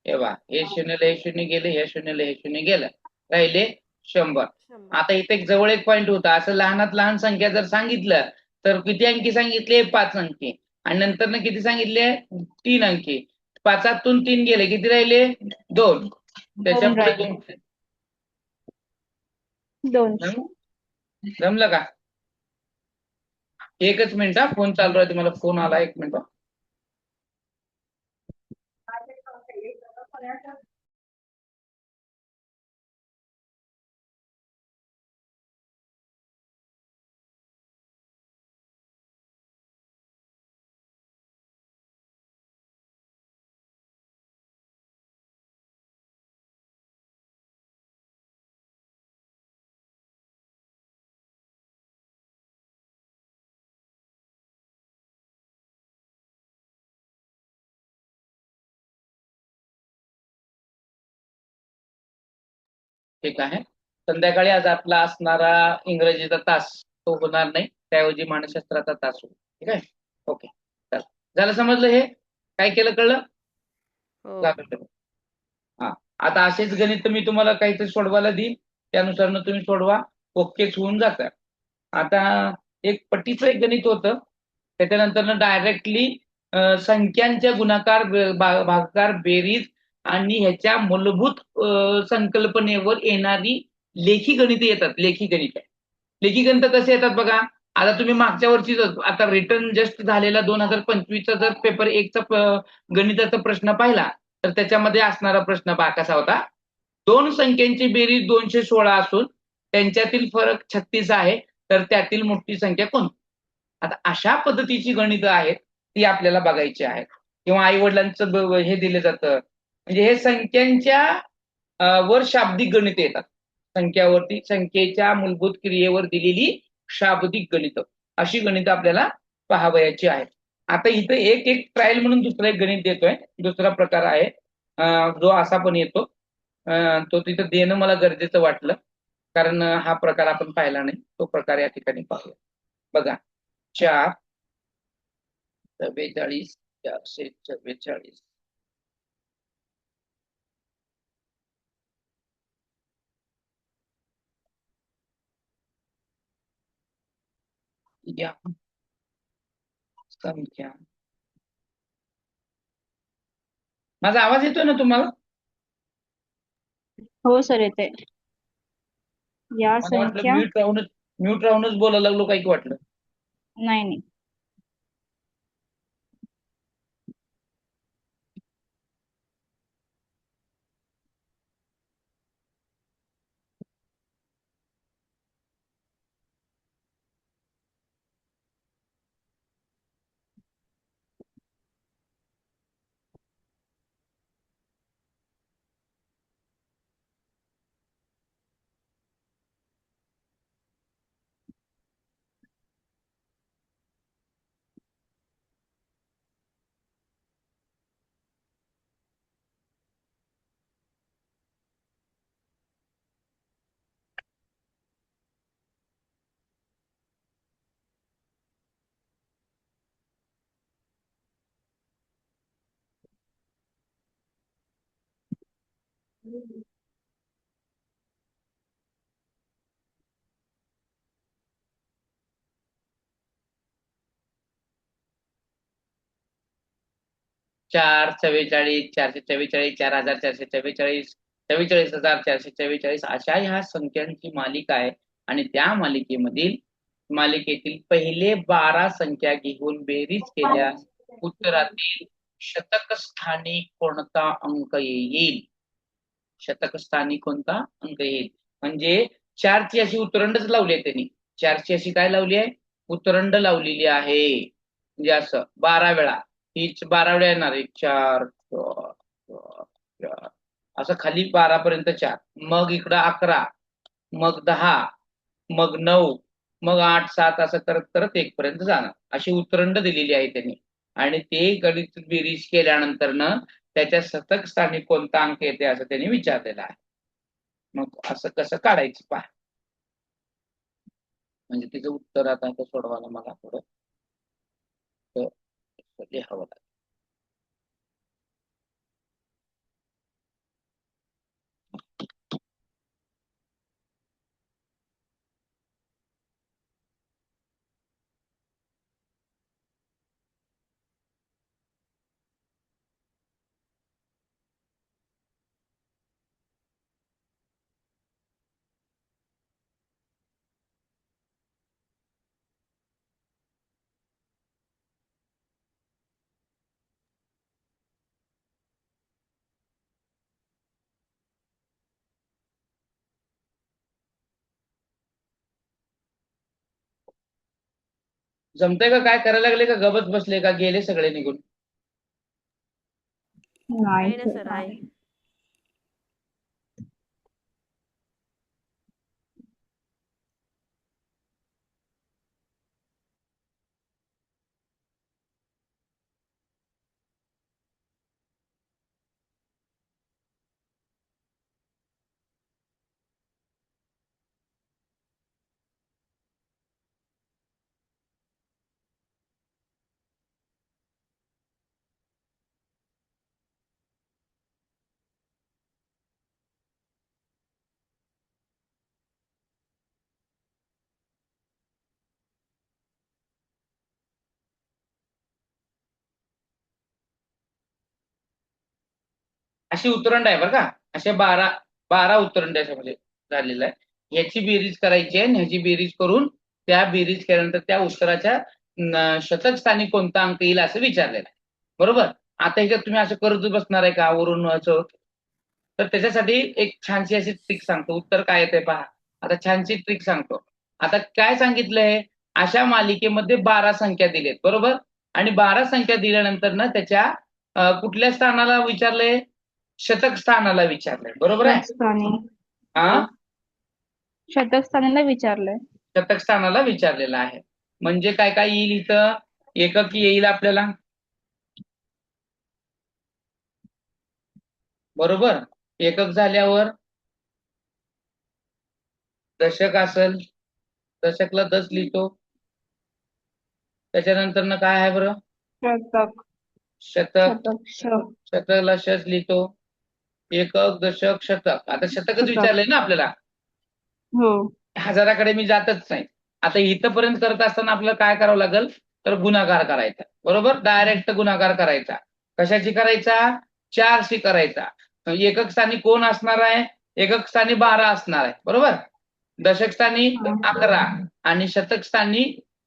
हे बा, हे शून्याला हे शून्य गेले, हे शून्याला हे शून्य गेलं, राहिले 100. 100. आता इथे एक जवळ एक पॉईंट होता. असं लहानात लहान संख्या जर सांगितलं तर किती अंकी सांगितले? 5 अंकी. आणि नंतर ना किती सांगितले? 3 अंकी. 5तून 3 गेले, किती राहिले? 2. त्याच्या दोन पुढे राहिले. 2. 200. जमलं का? एकच मिनिट हा, फोन चालू आहे. तुम्हाला फोन आला, 1 मिनिट. ठीक आहे. संध्याकाळी आज आपला असणारा इंग्रजीचा तास तो होणार नाही, त्याऐवजी मानसशास्त्राचा तास होईल. ठीक आहे. ओके, झालं समजलं? हे काय केलं कळलं? हो. झालं. हा, आता असेच गणित मी तुम्हाला काहीतरी सोडवायला देईन, त्यानुसार तुम्ही सोडवा. ओकेच होऊन जातं. आता एक पट्टीचं एक गणित होतं, त्याच्यानंतर डायरेक्टली संख्यांच्या गुणाकार, भागाकार, बेरीज आणि ह्याच्या मूलभूत संकल्पनेवर येणारी लेखी गणित येतात. लेखी गणित लेखी गणित कसे येतात बघा. आता तुम्ही मागच्या वर्षीच आता रिटर्न जस्ट झालेला 2025चा जर पेपर 1चा गणिताचा प्रश्न पाहिला तर त्याच्यामध्ये असणारा प्रश्न पहा कसा होता. 2 संख्यांची बेरीज 216 असून त्यांच्यातील फरक 36 आहे, तर त्यातील मोठी संख्या कोणती? आता अशा पद्धतीची गणितं आहेत ती आपल्याला बघायची आहेत. किंवा आई वडिलांचं हे दिलं जातं, म्हणजे हे संख्यांच्या वर शाब्दिक गणित येतात. संख्यावरती संख्येच्या मूलभूत क्रियेवर दिलेली शाब्दिक गणितं, अशी गणितं आपल्याला पाहावयाची आहेत. आता इथं एक ट्रायल म्हणून दुसरा एक गणित देतोय. दुसरा प्रकार आहे जो असा पण येतो. तो तिथं देणं मला गरजेचं वाटलं, कारण हा प्रकार आपण पाहिला नाही. तो प्रकार या ठिकाणी पाहूया. बघा, 4 44 444 या संख्या. माझा आवाज येतोय ना तुम्हाला? हो सर, येते. या मला वाटलं संख्या. म्यूट राहूनच बोलायला लागलो काही वाटलं. नाही नाही. चार 44 444 4444 44444 अशा ह्या संख्यांची मालिका आहे. आणि त्या मालिकेतील पहिले 12 संख्या घेऊन बेरीज केल्यास उत्तरातील शतक स्थानी कोणता अंक येईल? शतक स्थानी कोणता अंक येईल? म्हणजे 4ची अशी उतरंडच लावली आहे त्यांनी. 4ची अशी काय लावली आहे? उतरंड लावलेली आहे. म्हणजे असं 12 वेळा, हीच 12 वेळा येणार आहे. 4 4 4 4 असं खाली 12 पर्यंत 4, मग इकडं 11, मग 10, मग 9, मग 8 7 असं करत करत 1 पर्यंत जाणार. अशी उतरंड दिलेली आहे त्यांनी. आणि ते गणित बेरीज केल्यानंतर त्याच्या शतक स्थानी कोणता अंक येते असं त्यांनी विचारलेलं आहे. मग असं कसं काढायचं पहा. म्हणजे तिचं उत्तर आता सोडवायला मला थोडं लिहावं लागेल. जमतंय का? काय करायला लागले का गबत बसले का गेले सगळे निघून? आहे ना सर, आहे. अशी उतरंड आहे बरं का, असे 12 उतरंड म्हणजे झालेलं आहे. ह्याची बेरीज करायची आहे आणि ह्याची बेरीज करून त्या बेरीज केल्यानंतर त्या उत्तराच्या शतक स्थानी कोणता अंक येईल असं विचारलेलं आहे. बरोबर. आता ह्याच्यात तुम्ही असं करत बसणार आहे का वरून असं? तर त्याच्यासाठी एक छानशी अशी ट्रिक सांगतो. उत्तर काय येते पहा. आता छानशी ट्रिक सांगतो. आता काय सांगितलंय, अशा मालिकेमध्ये 12 संख्या दिलेत. बरोबर. आणि 12 संख्या दिल्यानंतर ना त्याच्या कुठल्या स्थानाला विचारलंय? शतक स्थानाला विचारलंय. बरोबर आहे. हा, शतक स्थानाला विचारलंय. शतक स्थानाला विचारलेलं आहे. म्हणजे काय काय येईल इथं? एकक येईल आपल्याला. बरोबर. एकक झाल्यावर दशक असेल, दशकला 10 लिहितो. त्याच्यानंतर ना काय आहे बरं? शतक. शतक. शतक. शतकला शच लिहितो. एकक, दशक, शतक. आता शतकच शतक. विचारलंय ना आपल्याला. हो. हजाराकडे मी जातच नाही. आता इथंपर्यंत करत असताना आपल्याला काय करावं लागेल? तर गुणाकार करायचा. बरोबर. डायरेक्ट गुणाकार करायचा. कशाची करायचा? 4शी करायचा. एकक स्थानी कोण असणार आहे? एकक स्थानी 12 असणार आहे. बरोबर. दशक स्थानी 11 आणि शतक स्थानी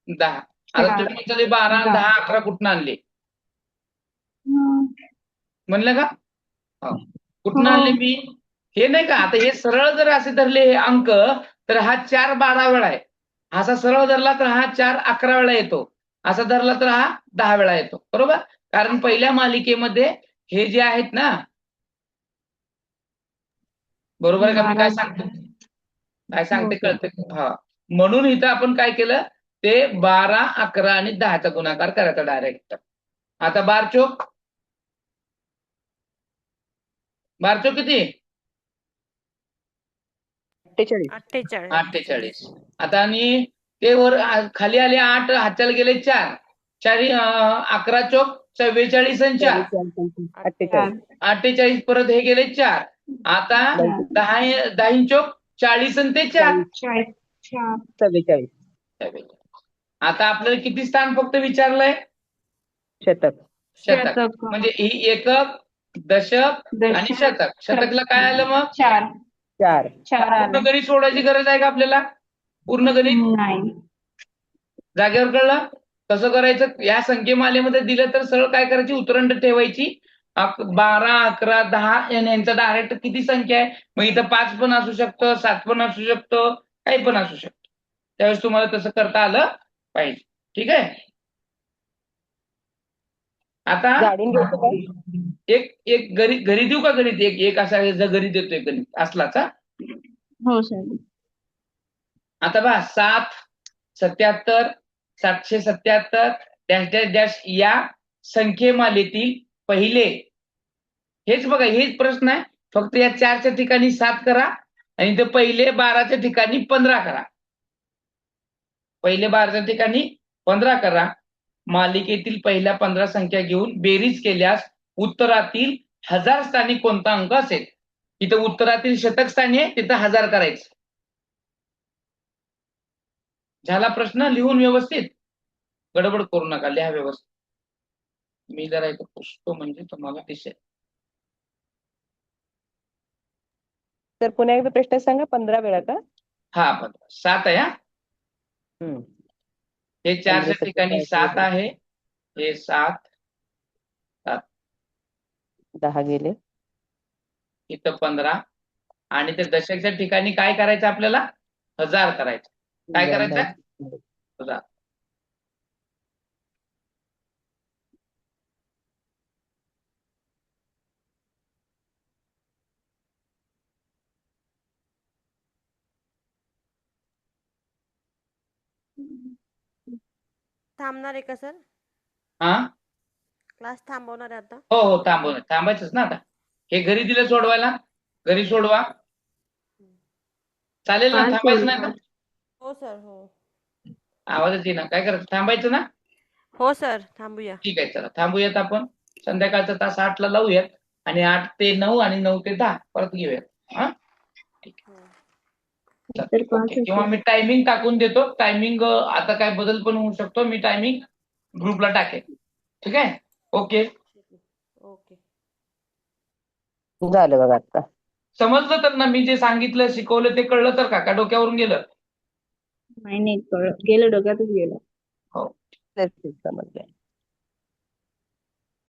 10. आता तुम्ही म्हटले 12, 10, 11 कुठून आणले? म्हणलं का? कुठून आणले मी? हे नाही का, आता हे सरळ जर असे धरले हे अंक, तर हा 4 12 वेळा आहे. असा सरळ धरला तर हा 4 11 वेळा येतो. असा धरला तर हा 10 वेळा येतो. बरोबर. कारण पहिल्या मालिकेमध्ये हे जे आहेत ना, बरोबर आहे का? मी काय सांगतो, काय सांगते कळते? हा, म्हणून इथं आपण काय केलं, ते 12, 11 आणि 10चा गुणाकार करायचा डायरेक्ट. आता 12 चोक किती? 48. 48. आता आणि ते वर खाली आले 8, हाताला गेले 4. 11 चोक 44 आणि 4 48. परत हे गेले 4. आता 10 चोक 40 आणि ते 4 44. आता आपल्याला किती स्थान फक्त विचारलंय? शतक. शतक. म्हणजे ही एकक, दशक आणि शतक. शतकला काय आलं मग? 4. पूर्ण गणित सोडायची गरज आहे का आपल्याला? पूर्ण गणित नाही. जागेवर कळलं कसं करायचं? या संख्येमालेमध्ये दिलं तर सरळ काय करायची? उतरंड ठेवायची. 12, 11, 10 यांचा डायरेक्ट किती संख्या आहे? मग इथं 5 पण असू शकतं, 7 पण असू शकतं, काही पण असू शकतं. त्यावेळेस तुम्हाला तसं करता आलं पाहिजे. ठीक आहे. आता एक घरी देऊ का गणित? एक असा घरी देतोय गणित असलाचा. हो सर. आता पहा, 7, 77, 777 डॅश डॅश डॅश या संख्येमालेतील पहिले, हेच बघा, हेच प्रश्न आहे. फक्त या 4च्या ठिकाणी 7 करा आणि ते पहिले 12च्या ठिकाणी 15 करा. पहिले 12च्या ठिकाणी 15 करा मालिकेतील पहिल्या 15 संख्या घेऊन बेरीज केल्यास उत्तरातील 1000 स्थानी कोणता अंक असेल? इथं उत्तरातील शतक स्थानी आहे, तिथं 1000 करायचं. झाला प्रश्न लिहून व्यवस्थित? गडबड करू नका, लिहा व्यवस्थित. मी जरा इथं पुसतो म्हणजे तुम्हाला दिसेल. तर पुन्हा एकदा प्रश्न सांगा. 15 वेळा का? हा 15 7 आहे. हा हम्म. हे 4च्या 15 ठिकाणी 7 आहे, हे 7 10 गेले. इथं 15 आणि ते दशकच्या ठिकाणी काय करायचं आपल्याला? 1000 करायचं. काय करायचं? 1000. थांबणार आहे का सर? हा क्लास थांबवणार आहे आता? हो हो थांबायचंच ना आता. हे घरी दिलं सोडवायला, घरी सोडवा. चालेल ना? थांबायचं नाही ना? हो सर, हो. आवाजच येईना. काय करायचं? थांबायचं ना? हो सर, थांबूया. ठीक आहे, चला थांबूयात आपण. संध्याकाळचा तास 8ला लावूयात आणि 8 ते 9 आणि 9 ते 10 परत घेऊयात. हा ओके. किंवा मी टायमिंग टाकून देतो. टायमिंग आता काय बदल पण होऊ शकतो. मी टायमिंग ग्रुपला टाकेन. ठीक आहे? ओके. ओके. झालं बघा आता. समजलं तर ना? मी जे सांगितलं शिकवलं ते कळलं तर का डोक्यावरून गेलं? नाही कळलं, गेलं डोक्यातच गेलं. हो तेच समजलं.